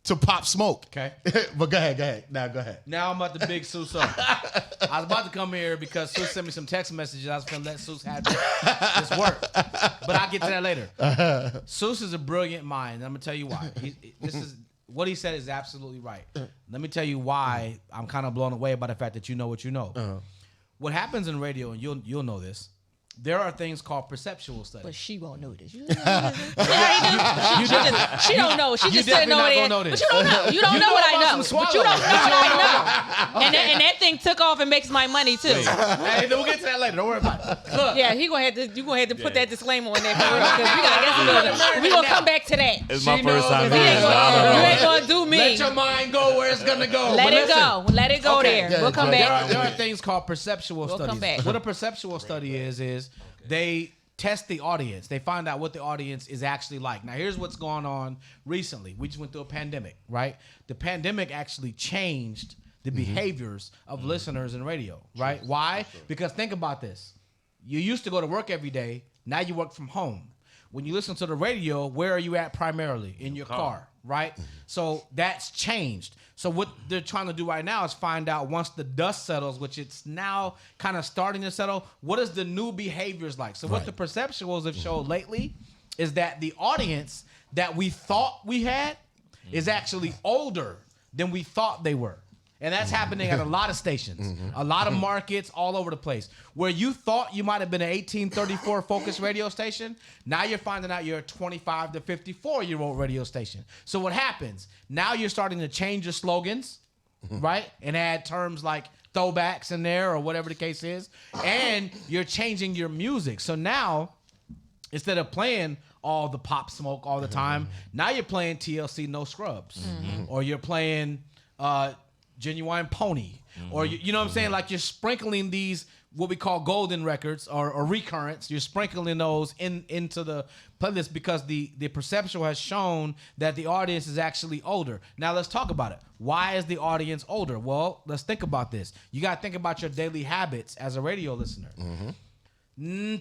[SPEAKER 2] to Pop Smoke.
[SPEAKER 4] Okay.
[SPEAKER 2] But go ahead. Go ahead.
[SPEAKER 4] Now I'm about to big Seuss up. I was about to come here because Seuss sent me some text messages. I was going to let Seuss have this work. But I'll get to that later. Seuss is a brilliant mind. I'm going to tell you why. What he said is absolutely right. Let me tell you why I'm kind of blown away by the fact that you know what you know. What happens in radio, and you'll know this, there are things called perceptual studies.
[SPEAKER 5] But she won't know this.
[SPEAKER 1] She don't know. She just sitting over there. But you don't know. You don't know what I know. But you don't know what I know. And that thing took off and makes my money too.
[SPEAKER 4] Hey, we'll get to that later. Don't worry about it. Look.
[SPEAKER 1] Yeah, you gonna have to put that disclaimer on there because we gonna come back to that.
[SPEAKER 3] It's my first time
[SPEAKER 1] You
[SPEAKER 3] hearing it.
[SPEAKER 1] ain't gonna do me.
[SPEAKER 4] Let your mind go where it's gonna go.
[SPEAKER 1] Let it go
[SPEAKER 4] Okay.
[SPEAKER 1] there. We'll come back.
[SPEAKER 4] There are things called perceptual studies.
[SPEAKER 1] come back.
[SPEAKER 4] What a perceptual study is they test the audience. They find out what the audience is actually like. Now, here's what's going on recently. We just went through a pandemic, right? The pandemic actually changed the behaviors of listeners in radio, right? Why? Because think about this. You used to go to work every day. Now you work from home. When you listen to the radio, where are you at primarily? In your car, right? So that's changed. So what they're trying to do right now is find out once the dust settles, which it's now kind of starting to settle, what is the new behaviors like? So what the perceptuals have showed lately is that the audience that we thought we had is actually older than we thought they were. And that's happening at a lot of stations, a lot of markets all over the place. Where you thought you might have been an 1834 focused radio station, now you're finding out you're a 25 to 54-year-old radio station. So what happens? Now you're starting to change your slogans, right? And add terms like throwbacks in there or whatever the case is. And you're changing your music. So now, instead of playing all the Pop Smoke all the time. Now you're playing TLC No Scrubs, or you're playing Ginuwine Pony, or you know what I'm saying? Like you're sprinkling these what we call golden records or recurrents. You're sprinkling those into the playlist because the perception has shown that the audience is actually older. Now let's talk about it. Why is the audience older? Well, let's think about this. You got to think about your daily habits as a radio listener.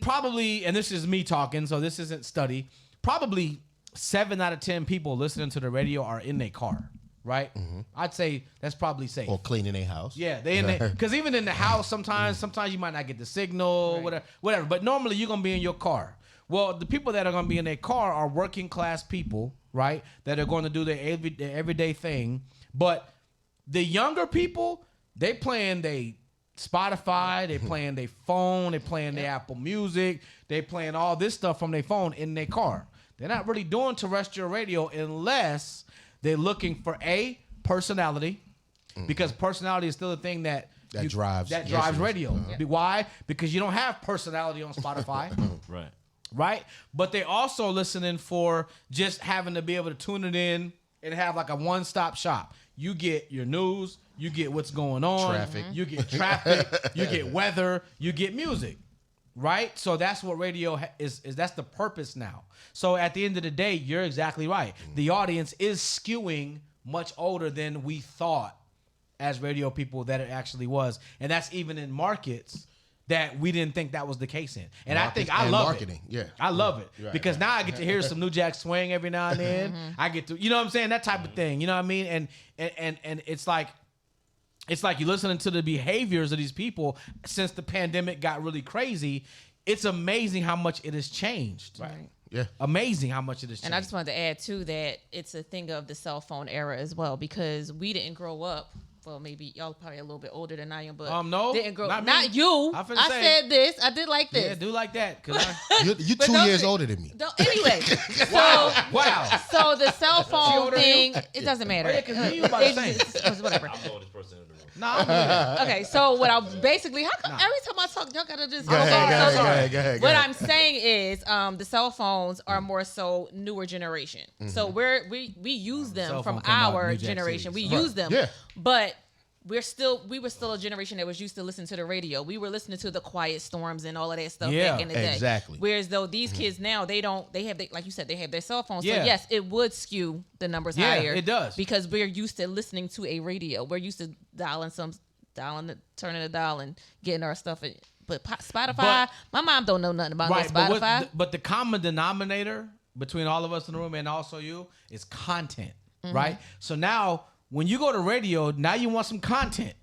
[SPEAKER 4] Probably, and this is me talking, so this isn't study. Probably 7 out of 10 people listening to the radio are in their car. Right, I'd say that's probably safe.
[SPEAKER 2] Or cleaning a house.
[SPEAKER 4] Yeah, they in there because even in the house, sometimes you might not get the signal, whatever. But normally you're gonna be in your car. Well, the people that are gonna be in their car are working class people, right? That are going to do their everyday thing. But the younger people, they playing they Spotify, they playing their phone, they playing their Apple Music, they playing all this stuff from their phone in their car. They're not really doing terrestrial radio unless they're looking for a personality, because personality is still a thing that drives radio. Why? Because you don't have personality on Spotify. Right? But they also listening for just having to be able to tune it in and have like a one-stop shop. You get your news, you get what's going on, you get traffic, you get weather, you get music. Right? So that's what radio is. That's the purpose now. So at the end of the day, you're exactly right. The audience is skewing much older than we thought as radio people that it actually was. And that's even in markets that we didn't think that was the case in. And markets, I love marketing. I love it. Because now I get to hear some New Jack Swing every now and then. I get to, you know what I'm saying? That type of thing. You know what I mean? And it's like you're listening to the behaviors of these people since the pandemic got really crazy. It's amazing how much it has changed.
[SPEAKER 1] Right.
[SPEAKER 2] Yeah.
[SPEAKER 4] Amazing how much it has changed.
[SPEAKER 1] And I just wanted to add, too, that it's a thing of the cell phone era as well, because we didn't grow up. Well, maybe y'all probably a little bit older than I am, but
[SPEAKER 4] no,
[SPEAKER 1] didn't grow up.
[SPEAKER 4] not
[SPEAKER 1] Not you. I said this. I did like this.
[SPEAKER 4] Yeah, do like that.
[SPEAKER 2] You're 2 years older than me.
[SPEAKER 1] Anyway,
[SPEAKER 4] wow.
[SPEAKER 1] So the cell phone thing, it doesn't matter.
[SPEAKER 4] Yeah, because you about the same.
[SPEAKER 1] Whatever.
[SPEAKER 3] I'm the oldest person in the room.
[SPEAKER 1] Okay, so what I basically, every time I talk, y'all gotta just.
[SPEAKER 2] Go ahead.
[SPEAKER 1] What I'm saying is, the cell phones are more so newer generation. So we use them from our generation. We use them, but we were still a generation that was used to listen to the radio. We were listening to the Quiet Storms and all of that stuff back in the day.
[SPEAKER 2] Exactly.
[SPEAKER 1] Whereas though these kids now, they have, like you said, they have their cell phones. So yes, it would skew the numbers higher.
[SPEAKER 4] It does.
[SPEAKER 1] Because we're used to listening to a radio. We're used to turning the dial and getting our stuff. But Spotify, my mom don't know nothing about no Spotify.
[SPEAKER 4] But the common denominator between all of us in the room and also you is content, right? So now, when you go to radio, now you want some content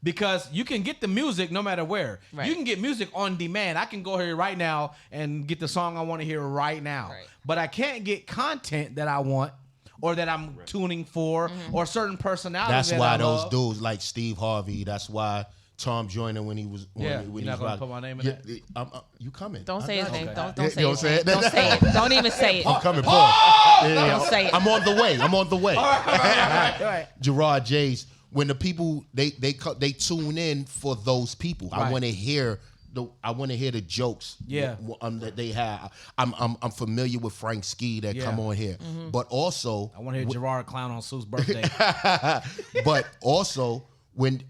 [SPEAKER 4] because you can get the music no matter where. Right. You can get music on demand. I can go here right now and get the song I want to hear right now. Right. But I can't get content that I want or that I'm tuning for or certain personalities.
[SPEAKER 2] That's why those dudes like Steve Harvey, that's why Tom Joyner when he was
[SPEAKER 4] you're not going to put my name in it?
[SPEAKER 2] You coming.
[SPEAKER 1] Don't say his name.
[SPEAKER 2] Okay.
[SPEAKER 1] Don't say it. Don't say it. Don't even say it.
[SPEAKER 2] I'm coming, Paul.
[SPEAKER 1] Don't say it.
[SPEAKER 2] I'm on the way.
[SPEAKER 4] All right.
[SPEAKER 2] Jarard J's, when the people they tune in for those people. Right. I want to hear the jokes that they have. I'm familiar with Frank Ski that come on here, but also
[SPEAKER 4] I want to hear Jarard clown on Sue's birthday.
[SPEAKER 2] But also when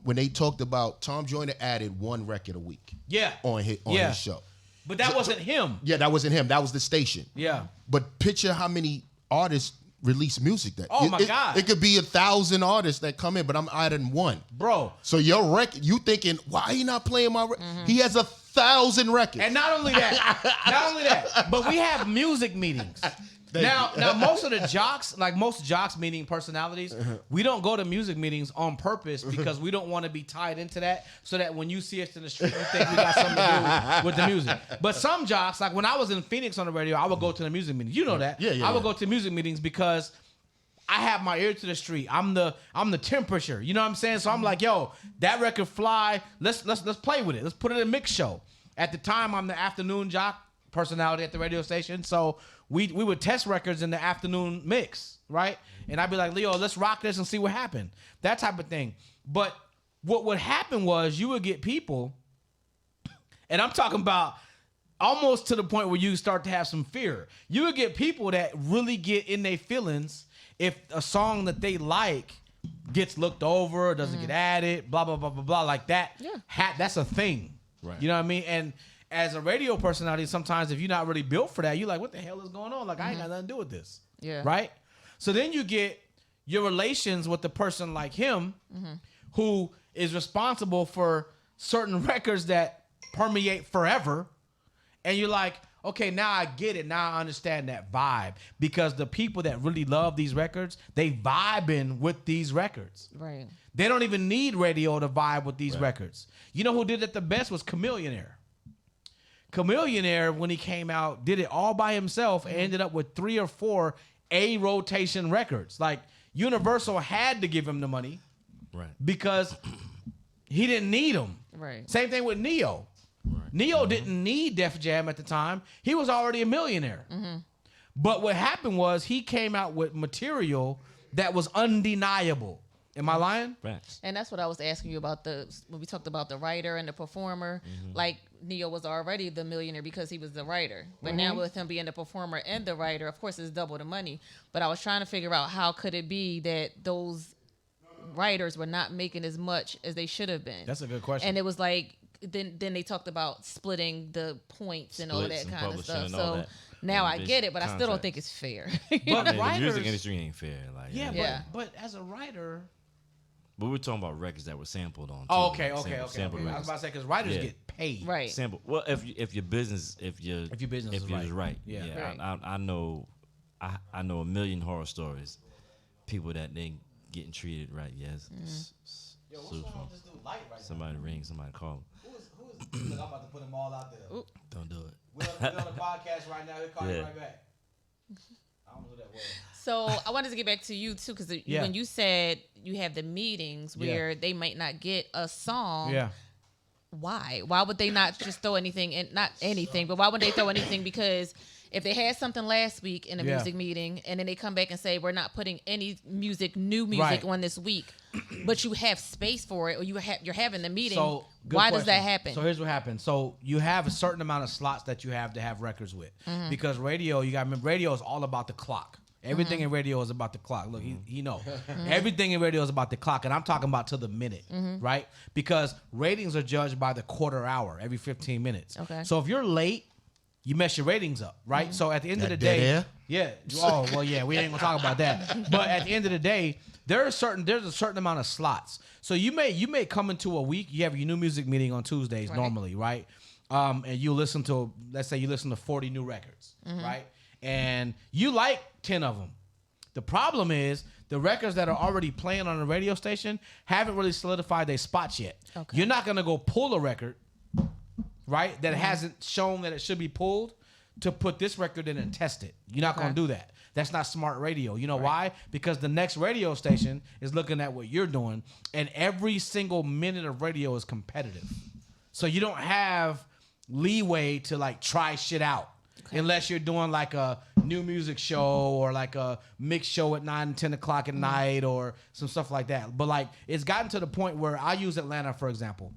[SPEAKER 2] they talked about Tom Joyner added 1 record a week. On his show.
[SPEAKER 4] But that wasn't him.
[SPEAKER 2] Yeah, that wasn't him. That was the station.
[SPEAKER 4] Yeah.
[SPEAKER 2] But picture how many artists release music that.
[SPEAKER 4] My God.
[SPEAKER 2] It could be 1,000 artists that come in, but I'm adding 1.
[SPEAKER 4] Bro.
[SPEAKER 2] So your record, you thinking, why he not playing my record? He has 1,000 records.
[SPEAKER 4] And not only that, but we have music meetings. Now, most of the jocks, like most jocks, meaning personalities, we don't go to music meetings on purpose because we don't want to be tied into that so that when you see us in the street, you think we got something to do with the music. But some jocks, like when I was in Phoenix on the radio, I would go to the music meetings. You know that. I would go to music meetings because I have my ear to the street. I'm the temperature. You know what I'm saying? So I'm like, yo, that record fly. Let's play with it. Let's put it in a mix show. At the time, I'm the afternoon jock personality at the radio station. So we would test records in the afternoon mix, right? And I'd be like, Leo, let's rock this and see what happened. That type of thing. But what would happen was you would get people, and I'm talking about almost to the point where you start to have some fear. You would get people that really get in their feelings if a song that they like gets looked over, doesn't get added, blah, blah, blah, blah, blah, like that.
[SPEAKER 1] Yeah.
[SPEAKER 4] That's a thing.
[SPEAKER 3] Right.
[SPEAKER 4] You know what I mean? And as a radio personality, sometimes if you're not really built for that, you're like, what the hell is going on? Like, I ain't got nothing to do with this.
[SPEAKER 1] Yeah.
[SPEAKER 4] Right? So then you get your relations with the person like him who is responsible for certain records that permeate forever. And you're like, okay, now I get it. Now I understand that vibe. Because the people that really love these records, they vibing with these records.
[SPEAKER 1] Right.
[SPEAKER 4] They don't even need radio to vibe with these records. You know who did it the best was Chameleonaire. Chameleonaire, when he came out, did it all by himself and ended up with 3 or 4 A-rotation records. Like, Universal had to give him the money because he didn't need them.
[SPEAKER 1] Right.
[SPEAKER 4] Same thing with Neo. Neo didn't need Def Jam at the time. He was already a millionaire. But what happened was he came out with material that was undeniable. Am I lying?
[SPEAKER 3] Facts.
[SPEAKER 1] And that's what I was asking you about when we talked about the writer and the performer. Like Neo was already the millionaire because he was the writer. But now with him being the performer and the writer, of course it's double the money. But I was trying to figure out how could it be that those writers were not making as much as they should have been.
[SPEAKER 4] That's a good question.
[SPEAKER 1] And it was like then they talked about splitting the points and all
[SPEAKER 3] Splits
[SPEAKER 1] that
[SPEAKER 3] and
[SPEAKER 1] kind of stuff.
[SPEAKER 3] publishing and all
[SPEAKER 1] So
[SPEAKER 3] that.
[SPEAKER 1] now
[SPEAKER 3] And
[SPEAKER 1] I get it, but I still don't
[SPEAKER 3] contracts.
[SPEAKER 1] think it's fair.
[SPEAKER 4] But
[SPEAKER 3] I mean, the
[SPEAKER 4] writers,
[SPEAKER 3] music industry ain't fair. Like,
[SPEAKER 1] Yeah.
[SPEAKER 4] But as a writer...
[SPEAKER 3] But we're talking about records that were sampled on.
[SPEAKER 4] Oh,
[SPEAKER 3] too.
[SPEAKER 4] okay.
[SPEAKER 3] Sample
[SPEAKER 4] I was
[SPEAKER 3] records.
[SPEAKER 4] about to say, because writers
[SPEAKER 3] Yeah.
[SPEAKER 4] get paid.
[SPEAKER 1] Right.
[SPEAKER 3] Sample. Well, if your business is right.
[SPEAKER 4] Yeah.
[SPEAKER 1] Right.
[SPEAKER 3] I know a million horror stories. People that didn't getting treated right. Yes.
[SPEAKER 4] Yo, what's going on with this dude Light right
[SPEAKER 3] Somebody ring. Somebody call.
[SPEAKER 4] Who is Look, I'm about to put them all out there.
[SPEAKER 1] Ooh.
[SPEAKER 3] Don't do it.
[SPEAKER 4] We're on the podcast right now. He'll call you right back. I don't know who that was.
[SPEAKER 1] So I wanted to get back to you too, because
[SPEAKER 4] Yeah.
[SPEAKER 1] when you said you have the meetings where they might not get a song, why? Why would they not just throw anything in? Not anything, but why would they throw anything? Because if they had something last week in a music meeting, and then they come back and say we're not putting any new music on this week, but you have space for it, or you're having the meeting.
[SPEAKER 4] So, good
[SPEAKER 1] why
[SPEAKER 4] question.
[SPEAKER 1] does that happen?
[SPEAKER 4] So here's what happens. So you have a certain amount of slots that you have to have records with, because radio, you got to remember, radio is all about the clock. Everything in radio is about the clock. Look, he know. Everything in radio is about the clock, and I'm talking about to the minute, right? Because ratings are judged by the quarter hour, every 15 minutes.
[SPEAKER 1] Okay.
[SPEAKER 4] So if you're late, you mess your ratings up, right? So at the end of the
[SPEAKER 2] That dead
[SPEAKER 4] day,
[SPEAKER 2] air?
[SPEAKER 4] yeah. Oh well, yeah. We ain't gonna talk about that. But at the end of the day, there's a certain amount of slots. So you may come into a week. You have your new music meeting on Tuesdays normally, right? And you listen to, let's say you listen to 40 new records, right? And you like 10 of them. The problem is the records that are already playing on the radio station haven't really solidified their spots yet.
[SPEAKER 1] Okay.
[SPEAKER 4] You're not gonna go pull a record, right, that hasn't shown that it should be pulled to put this record in and test it. You're not going to do that. That's not smart radio. You know why? Because the next radio station is looking at what you're doing, and every single minute of radio is competitive. So you don't have leeway to like try shit out unless you're doing like a new music show or like a mixed show at 9 and 10 o'clock at night or some stuff like that. But like it's gotten to the point where I use Atlanta, for example.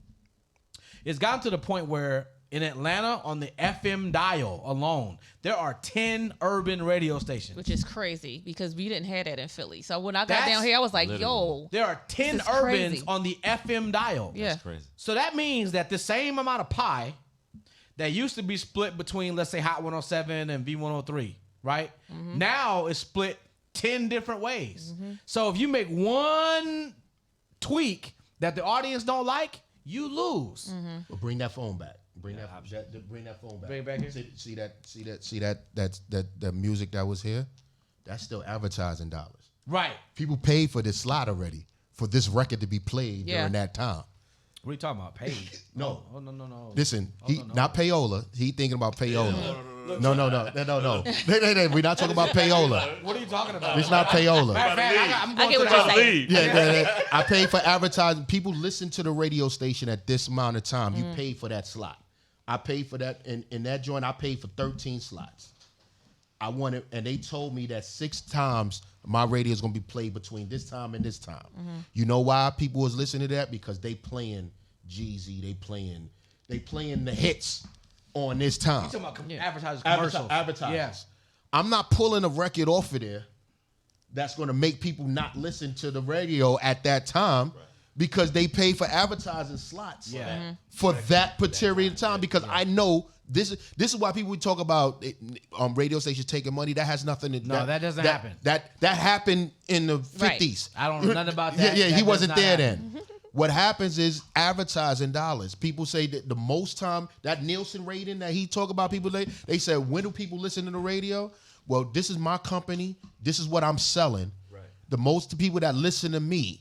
[SPEAKER 4] It's gotten to the point where in Atlanta, on the FM dial alone, there are 10 urban radio stations.
[SPEAKER 1] Which is crazy because we didn't have that in Philly. So when I got down here, I was like, yo.
[SPEAKER 4] There are 10
[SPEAKER 1] this is
[SPEAKER 4] urbans
[SPEAKER 1] crazy.
[SPEAKER 4] on the FM dial.
[SPEAKER 1] Yeah.
[SPEAKER 3] That's crazy.
[SPEAKER 4] So that means that the same amount of pie that used to be split between, let's say, Hot 107 and V103, right? Now it's split 10 different ways. So if you make one tweak that the audience don't like, you lose.
[SPEAKER 2] Well, bring that phone back. Bring that phone back.
[SPEAKER 4] Bring it back here.
[SPEAKER 2] See that music that was here? That's still advertising dollars.
[SPEAKER 4] Right.
[SPEAKER 2] People paid for this slot already for this record to be played during that time.
[SPEAKER 4] What are you talking about? Paid?
[SPEAKER 2] No.
[SPEAKER 4] Oh, no.
[SPEAKER 2] Listen, not payola. He thinking about payola. No. We're not talking about payola.
[SPEAKER 4] What are you talking about?
[SPEAKER 2] It's not payola.
[SPEAKER 4] Matter of fact, I'm
[SPEAKER 1] I
[SPEAKER 4] going
[SPEAKER 1] get
[SPEAKER 4] to
[SPEAKER 1] what you're
[SPEAKER 4] the
[SPEAKER 1] saying.
[SPEAKER 2] Yeah. I paid for advertising. People listen to the radio station at this amount of time. You pay for that slot. I paid for that. In that joint, I paid for 13 slots. I wanted, and they told me that 6 times my radio is going to be played between this time and this time. You know why people was listening to that? Because they playing Jeezy, they playing the hits. on this time.
[SPEAKER 4] You talking about advertisers, commercials.
[SPEAKER 2] Advertisers.
[SPEAKER 4] Yeah.
[SPEAKER 2] I'm not pulling a record off of there that's going to make people not listen to the radio at that time because they pay for advertising slots for that period of time because I know this is why people talk about radio stations taking money. That has nothing to do.
[SPEAKER 4] No, that doesn't happen.
[SPEAKER 2] That happened in the 50s.
[SPEAKER 4] I don't know nothing about that.
[SPEAKER 2] Yeah, he
[SPEAKER 4] That
[SPEAKER 2] wasn't
[SPEAKER 4] does not
[SPEAKER 2] there
[SPEAKER 4] happen.
[SPEAKER 2] then. What happens is advertising dollars. People say that the most time, that Nielsen rating that he talk about, people they said, when do people listen to the radio? Well, this is my company. This is what I'm selling. Right. The most people that listen to me,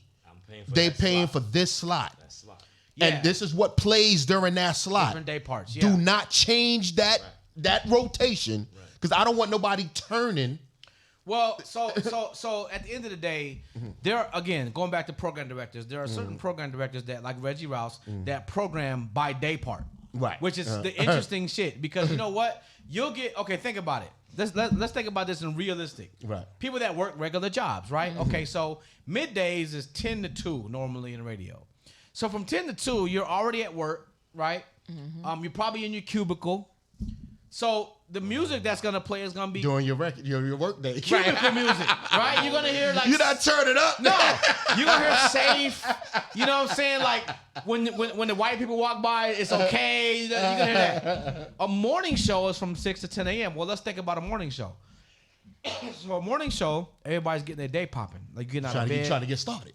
[SPEAKER 2] they're paying for this slot. That slot. Yeah. And this is what plays during that slot.
[SPEAKER 4] Different day parts. Yeah.
[SPEAKER 2] Do not change that rotation because I don't want nobody turning.
[SPEAKER 4] Well, so at the end of the day, there are, again, going back to program directors, there are certain program directors that, like Reggie Rouse, that program by day part.
[SPEAKER 2] Right.
[SPEAKER 4] Which is the interesting shit. Because you know what? You'll get, okay, think about it. Let's think about this in realistic. Right. People that work regular jobs, right? Okay, so middays is 10 to 2 normally in radio. So from 10 to 2, you're already at work, right? You're probably in your cubicle. So the music that's gonna play is gonna be
[SPEAKER 2] during your work day.
[SPEAKER 4] Cubicle music, right? You're gonna hear like
[SPEAKER 2] you're not turning up.
[SPEAKER 4] No, you're gonna hear safe. You know what I'm saying? Like when the white people walk by, it's okay. You're gonna hear that. A morning show is from 6 to 10 a.m. Well, let's think about a morning show. So a morning show, everybody's getting their day popping. Like you're getting out of bed.
[SPEAKER 2] You're trying to get started.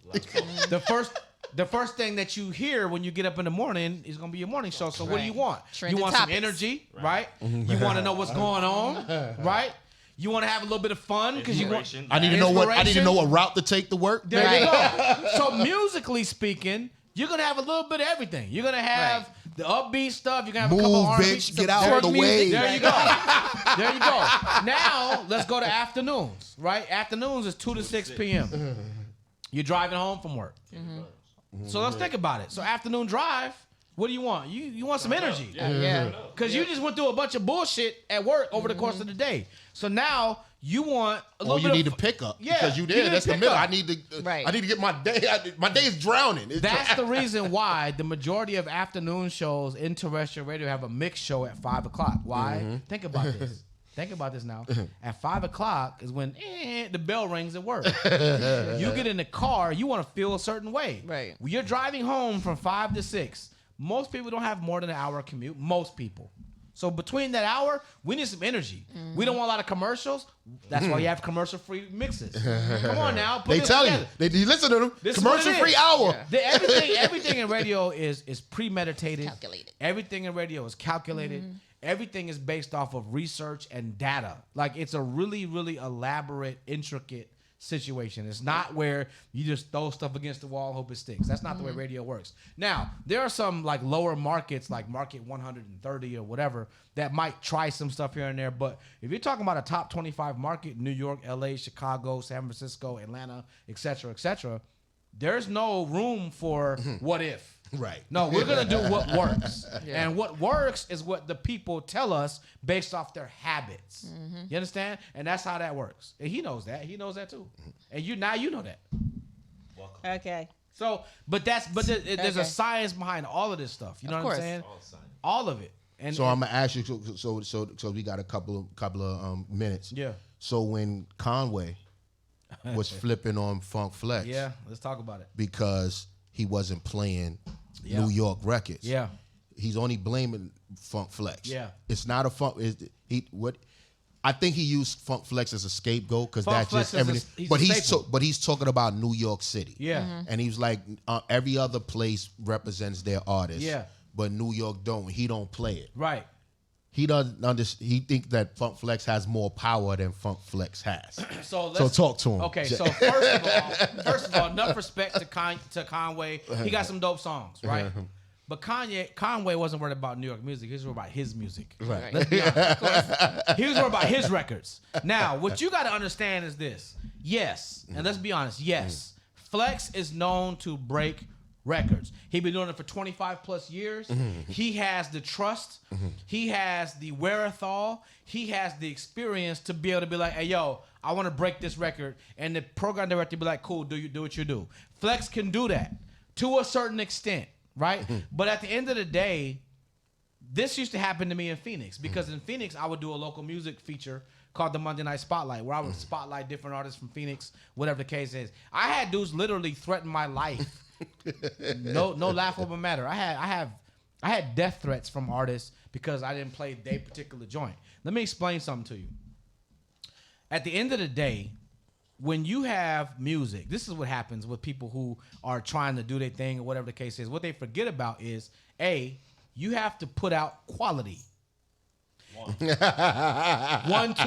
[SPEAKER 4] The first thing that you hear when you get up in the morning is going to be your morning show. So what do you want?
[SPEAKER 1] Trending
[SPEAKER 4] you want
[SPEAKER 1] topics.
[SPEAKER 4] some energy, right? You want to know what's going on, right? You want to have a little bit of fun because you want.
[SPEAKER 2] I need to know what route to take to work.
[SPEAKER 4] There you go. So musically speaking, you're gonna have a little bit of everything. You're gonna have the upbeat stuff. You're gonna have a couple
[SPEAKER 2] Move,
[SPEAKER 4] R&B,
[SPEAKER 2] bitch,
[SPEAKER 4] some
[SPEAKER 2] get out the
[SPEAKER 4] music.
[SPEAKER 2] way.
[SPEAKER 4] There you go. There you go. Now let's go to afternoons. Right? Afternoons is 2 to 6 p.m. You're driving home from work. So let's think about it. So afternoon drive, what do you want? You want some energy.
[SPEAKER 1] Yeah.
[SPEAKER 4] Because you just went through a bunch of bullshit at work over the course of the day. So now you want a little bit
[SPEAKER 2] you
[SPEAKER 4] of...
[SPEAKER 2] need to pick up.
[SPEAKER 4] Yeah,
[SPEAKER 2] because you
[SPEAKER 4] need
[SPEAKER 2] did.
[SPEAKER 4] to
[SPEAKER 2] That's the
[SPEAKER 4] pick
[SPEAKER 2] middle.
[SPEAKER 4] up.
[SPEAKER 2] I need to get my day. My day is drowning.
[SPEAKER 4] That's the reason why the majority of afternoon shows in terrestrial radio have a mixed show at 5 o'clock. Why? Think about this. Think about this now. At 5 o'clock is when the bell rings at work. You get in the car, you want to feel a certain way.
[SPEAKER 1] Right.
[SPEAKER 4] When you're driving home from 5 to 6, most people don't have more than an hour commute. Most people. So between that hour, we need some energy. We don't want a lot of commercials. That's why you have commercial-free mixes. Come on now.
[SPEAKER 2] They tell you. You listen to them. Commercial-free hour.
[SPEAKER 4] Everything in radio is premeditated.
[SPEAKER 1] Calculated.
[SPEAKER 4] Everything in radio is calculated. Everything is based off of research and data. Like it's a really, really elaborate, intricate situation. It's not where you just throw stuff against the wall and hope it sticks. That's not the way radio works. Now, there are some like lower markets, like market 130 or whatever, that might try some stuff here and there. But if you're talking about a top 25 market, New York, LA, Chicago, San Francisco, Atlanta, et cetera, there's no room for what if.
[SPEAKER 2] Right.
[SPEAKER 4] No, we're going to do what works. And what works is what the people tell us based off their habits. You understand? And that's how that works. And he knows that. He knows that too. And you know that.
[SPEAKER 5] Okay.
[SPEAKER 4] So, there's a science behind all of this stuff. You know what I'm saying? All of it. And
[SPEAKER 2] so I'm gonna ask you. So we got a couple of minutes.
[SPEAKER 4] Yeah.
[SPEAKER 2] So when Conway was flipping on Funk Flex,
[SPEAKER 4] yeah, let's talk about it.
[SPEAKER 2] Because he wasn't playing New York records.
[SPEAKER 4] Yeah.
[SPEAKER 2] He's only blaming Funk Flex.
[SPEAKER 4] Yeah.
[SPEAKER 2] It's not a funk. I think he used Funk Flex as a scapegoat because that's just everything. But he's talking about New York City.
[SPEAKER 4] Yeah.
[SPEAKER 2] And he was like, every other place represents their artist.
[SPEAKER 4] Yeah.
[SPEAKER 2] But New York don't. He don't play it.
[SPEAKER 4] Right.
[SPEAKER 2] He doesn't understand. He thinks that Funk Flex has more power than Funk Flex has.
[SPEAKER 4] So
[SPEAKER 2] talk to him.
[SPEAKER 4] Okay, so first of all, enough respect to Conway. He got some dope songs, right? But Conway wasn't worried about New York music. He was worried about his music.
[SPEAKER 2] Right.
[SPEAKER 4] Let's be honest. He was worried about his records. Now, what you got to understand is this. Yes, and let's be honest. Yes, Flex is known to break records. He's been doing it for 25 plus years. He has the trust. He has the wherewithal. He has the experience to be able to be like, hey, yo, I want to break this record. And the program director be like, cool, do what you do. Flex can do that to a certain extent, right? But at the end of the day, this used to happen to me in Phoenix because in Phoenix I would do a local music feature called the Monday Night Spotlight, where I would spotlight different artists from Phoenix, whatever the case is. I had dudes literally threaten my life. No laughable matter. I had death threats from artists because I didn't play their particular joint. Let me explain something to you. At the end of the day, when you have music, this is what happens with people who are trying to do their thing or whatever the case is. What they forget about is, A, you have to put out quality. 1, 2,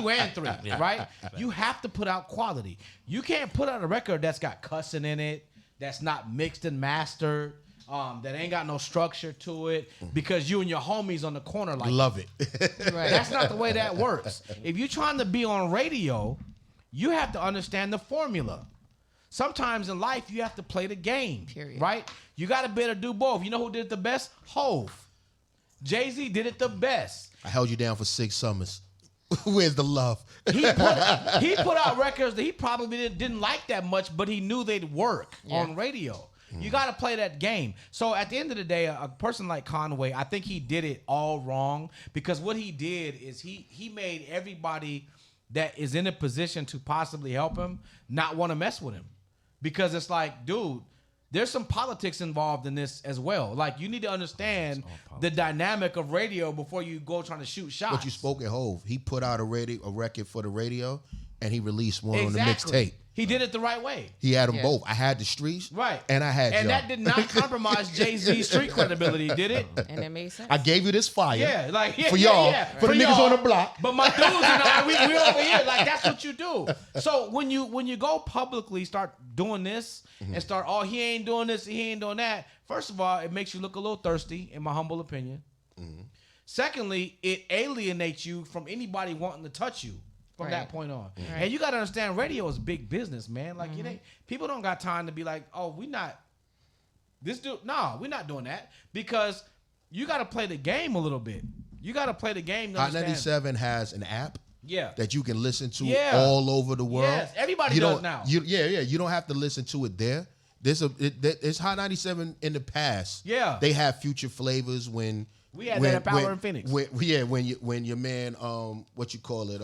[SPEAKER 4] and 3, right? You have to put out quality. You can't put out a record that's got cussing in it, that's not mixed and mastered, that ain't got no structure to it, because you and your homies on the corner like
[SPEAKER 2] love it.
[SPEAKER 4] Right. That's not the way that works. If you're trying to be on radio, you have to understand the formula. Sometimes in life, you have to play the game, right? You got to be able to do both. You know who did it the best? Hov. Jay-Z did it the best.
[SPEAKER 2] I held you down for 6 summers. Where's the love?
[SPEAKER 4] He put out records that he probably didn't like that much, but he knew they'd work on radio. You got to play that game. So at the end of the day, a person like Conway, I think he did it all wrong, because what he did is he made everybody that is in a position to possibly help him not want to mess with him, because it's like, dude, there's some politics involved in this as well. Like, you need to understand the dynamic of radio before you go trying to shoot shots.
[SPEAKER 2] But you spoke at Hov. He put out a record for the radio, and he released one on the mixtape.
[SPEAKER 4] He did it the right way.
[SPEAKER 2] He had them both. I had the streets,
[SPEAKER 4] right,
[SPEAKER 2] and I had
[SPEAKER 4] and
[SPEAKER 2] y'all.
[SPEAKER 4] that did not compromise Jay-Z's street credibility, did it?
[SPEAKER 1] And it made sense.
[SPEAKER 2] I gave you this fire,
[SPEAKER 4] for
[SPEAKER 2] y'all, for the niggas on the block.
[SPEAKER 4] But my dudes and I, we over here. Like, that's what you do. So when you go publicly, start doing this and start, oh, he ain't doing this, he ain't doing that. First of all, it makes you look a little thirsty, in my humble opinion. Secondly, it alienates you from anybody wanting to touch you. From that point on. And you got to understand, radio is big business, man. Like, people don't got time to be like, oh, we're not doing that, because you got to play the game a little bit. You got to play the game.
[SPEAKER 2] Hot 97 has an app that you can listen to all over the world.
[SPEAKER 4] Yes, everybody does now.
[SPEAKER 2] You don't have to listen to it there. It's Hot 97 in the past. Yeah. They have future flavors when...
[SPEAKER 4] We had that at Power in Phoenix.
[SPEAKER 2] When your man, what you call it...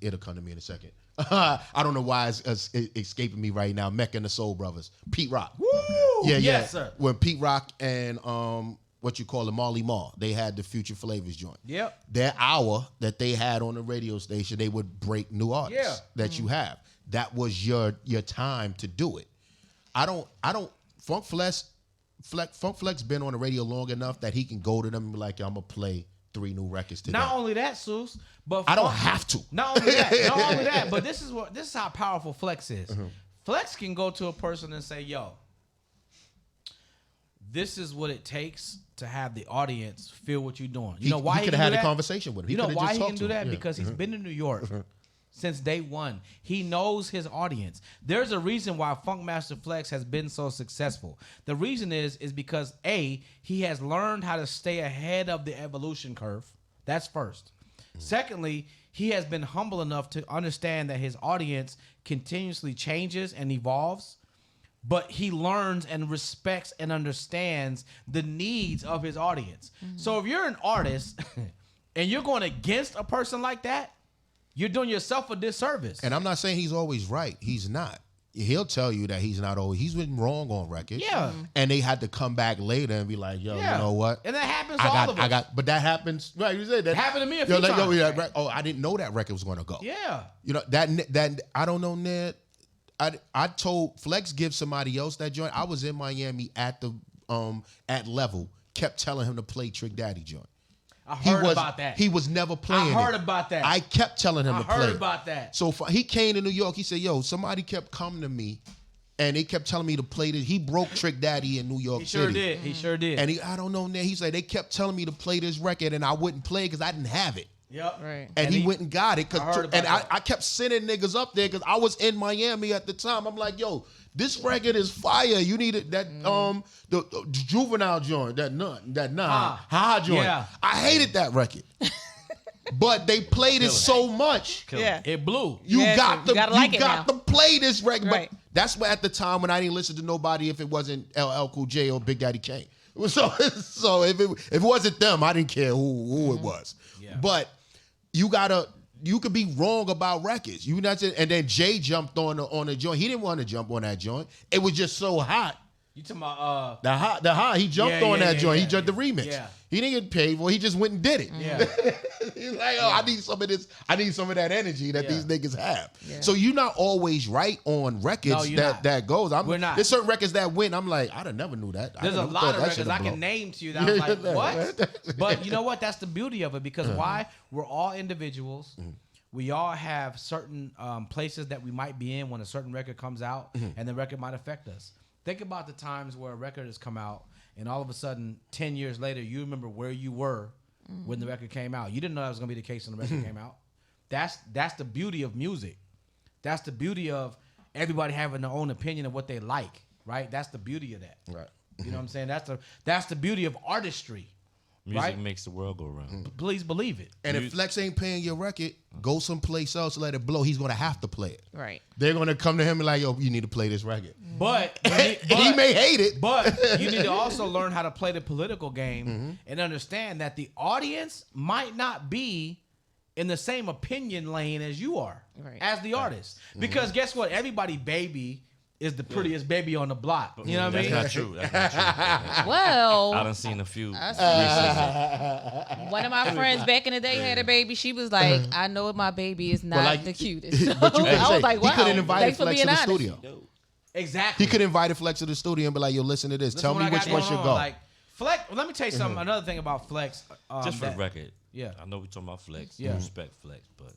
[SPEAKER 2] it'll come to me in a second. I don't know why it's escaping me right now. Mecca and the Soul Brothers, Pete Rock.
[SPEAKER 4] Woo! Yes, sir.
[SPEAKER 2] When Pete Rock and what you call it, Marley Marl, they had the Future Flavors joint. Yep. Their hour that they had on the radio station, they would break new artists that you have. That was your time to do it. I don't. Funk Flex been on the radio long enough that he can go to them and be like, I'm gonna play 3 new records today.
[SPEAKER 4] Not only that, Seuss, but
[SPEAKER 2] I don't have to.
[SPEAKER 4] Not only that, but this is how powerful Flex is. Flex can go to a person and say, yo, this is what it takes to have the audience feel what you're doing. You know why he could have had a conversation with him. You know why he can do that? Because he's been in New York since day one. He knows his audience. There's a reason why Funkmaster Flex has been so successful. The reason is because A, he has learned how to stay ahead of the evolution curve. That's first. Secondly, he has been humble enough to understand that his audience continuously changes and evolves, but he learns and respects and understands the needs of his audience. So if you're an artist and you're going against a person like that, you're doing yourself a disservice.
[SPEAKER 2] And I'm not saying he's always right. He's not. He'll tell you that he's not always. He's been wrong on records. Yeah. And they had to come back later and be like, yo, you know what?
[SPEAKER 4] And that happens to all of us.
[SPEAKER 2] But that happens. Right, you said that
[SPEAKER 4] happened to me a few times.
[SPEAKER 2] Oh, I didn't know that record was going to go.
[SPEAKER 4] Yeah.
[SPEAKER 2] You know, that I don't know, Ned. I told Flex give somebody else that joint. I was in Miami at Level, kept telling him to play Trick Daddy joint.
[SPEAKER 4] I heard about that.
[SPEAKER 2] He was never playing.
[SPEAKER 4] I heard about that.
[SPEAKER 2] I kept telling him to play.
[SPEAKER 4] I heard about that.
[SPEAKER 2] So he came to New York. He said, yo, somebody kept coming to me, and they kept telling me to play this. He broke Trick Daddy in New York City.
[SPEAKER 4] He sure did.
[SPEAKER 2] And I don't know, he said, they kept telling me to play this record, and I wouldn't play it because I didn't have it.
[SPEAKER 4] Yep. Right.
[SPEAKER 2] And he went and got it. I kept sending niggas up there because I was in Miami at the time. I'm like, yo, this record is fire. You need it. That the Juvenile joint, that ha joint. Yeah. I hated that record. But they played it so much.
[SPEAKER 4] It blew.
[SPEAKER 2] You got to play this record. Right. But that's why at the time when I didn't listen to nobody if it wasn't LL Cool J or Big Daddy Kane. So if it wasn't them, I didn't care who it was.
[SPEAKER 4] Yeah.
[SPEAKER 2] But you could be wrong about records. You not just, and then Jay jumped on the joint. He didn't want to jump on that joint. It was just so hot.
[SPEAKER 4] You talking about
[SPEAKER 2] The hot. He jumped on that joint. He jumped the remix.
[SPEAKER 4] Yeah.
[SPEAKER 2] He didn't get paid for it. He just went and did it.
[SPEAKER 4] Yeah.
[SPEAKER 2] He's like, I need some of this. I need some of that energy that these niggas have.
[SPEAKER 5] Yeah.
[SPEAKER 2] So you're not always right on records that goes.
[SPEAKER 4] We're not.
[SPEAKER 2] There's certain records that win. I'm like, I never knew that.
[SPEAKER 4] There's a lot of records I can name to you that I'm like, what? But you know what? That's the beauty of it because why? We're all individuals. We all have certain places that we might be in when a certain record comes out, and the record might affect us. Think about the times where a record has come out, and all of a sudden, 10 years later, you remember where you were when the record came out. You didn't know that was going to be the case when the record came out. That's the beauty of music. That's the beauty of everybody having their own opinion of what they like, right? That's the beauty of that.
[SPEAKER 2] Right.
[SPEAKER 4] You know what I'm saying? That's the beauty of artistry.
[SPEAKER 3] Music
[SPEAKER 4] right?
[SPEAKER 3] makes the world go round.
[SPEAKER 4] Please believe it.
[SPEAKER 2] And if Flex ain't paying your record, go someplace else, let it blow. He's gonna have to play it.
[SPEAKER 1] Right.
[SPEAKER 2] They're gonna come to him and like, yo, you need to play this record.
[SPEAKER 4] But
[SPEAKER 2] he may hate it.
[SPEAKER 4] But you need to also learn how to play the political game and understand that the audience might not be in the same opinion lane as you are, as the artist. Because guess what? Everybody baby is the prettiest baby on the block. You know what I mean?
[SPEAKER 3] That's not true. That's not true.
[SPEAKER 1] Well,
[SPEAKER 3] I done seen a few.
[SPEAKER 1] One of my friends back in the day had a baby. She was like, I know my baby is not
[SPEAKER 2] like,
[SPEAKER 1] the cutest.
[SPEAKER 2] But you
[SPEAKER 1] I was like, wow.
[SPEAKER 2] he couldn't invite
[SPEAKER 1] Thanks for
[SPEAKER 2] Flex
[SPEAKER 1] being
[SPEAKER 2] to the
[SPEAKER 1] honest.
[SPEAKER 2] studio.
[SPEAKER 4] Exactly.
[SPEAKER 2] He could invite Flex to the studio and be like, yo, listen to this. Tell me which one should go.
[SPEAKER 4] Like, Flex, let me tell you something. Another thing about Flex.
[SPEAKER 3] Just for the record.
[SPEAKER 4] Yeah.
[SPEAKER 3] I know we're talking about Flex.
[SPEAKER 4] Yeah.
[SPEAKER 3] I respect Flex, but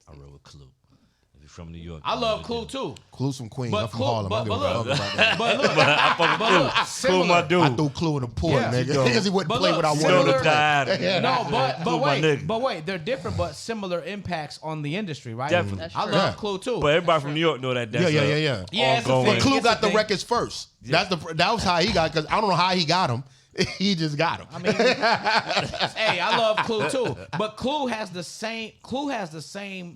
[SPEAKER 3] I roll with Clue. If you're from New York.
[SPEAKER 4] I love Clue too.
[SPEAKER 2] Clue's from Queens.
[SPEAKER 4] But
[SPEAKER 2] I'm from
[SPEAKER 4] Clue-
[SPEAKER 2] Harlem. I
[SPEAKER 4] but
[SPEAKER 2] don't give a fuck
[SPEAKER 4] look-
[SPEAKER 2] about that.
[SPEAKER 4] But look,
[SPEAKER 3] I fuck with Clue. Clue my dude.
[SPEAKER 2] I threw Clue in the port,
[SPEAKER 4] Yeah.
[SPEAKER 2] nigga. Because he wouldn't
[SPEAKER 4] But
[SPEAKER 2] play
[SPEAKER 4] look,
[SPEAKER 2] what I
[SPEAKER 4] similar-
[SPEAKER 2] wanted to
[SPEAKER 3] Still
[SPEAKER 2] play.
[SPEAKER 3] died.
[SPEAKER 4] No,
[SPEAKER 3] Clue my nigga.
[SPEAKER 4] but wait, they're different but similar impacts on the industry, right?
[SPEAKER 3] Definitely.
[SPEAKER 1] That's
[SPEAKER 4] I
[SPEAKER 1] true.
[SPEAKER 4] love
[SPEAKER 2] Yeah.
[SPEAKER 4] Clue too.
[SPEAKER 3] But everybody from New York know that. That's
[SPEAKER 2] Yeah.
[SPEAKER 4] Yeah, it's a
[SPEAKER 3] ongoing.
[SPEAKER 2] But
[SPEAKER 4] thing.
[SPEAKER 2] Clue
[SPEAKER 4] It's
[SPEAKER 2] got
[SPEAKER 4] a
[SPEAKER 2] the
[SPEAKER 4] thing.
[SPEAKER 2] records first. That was how he got. Because I don't know how he got him. He just got him.
[SPEAKER 4] I mean, hey, I love Clue too, but Clue has the same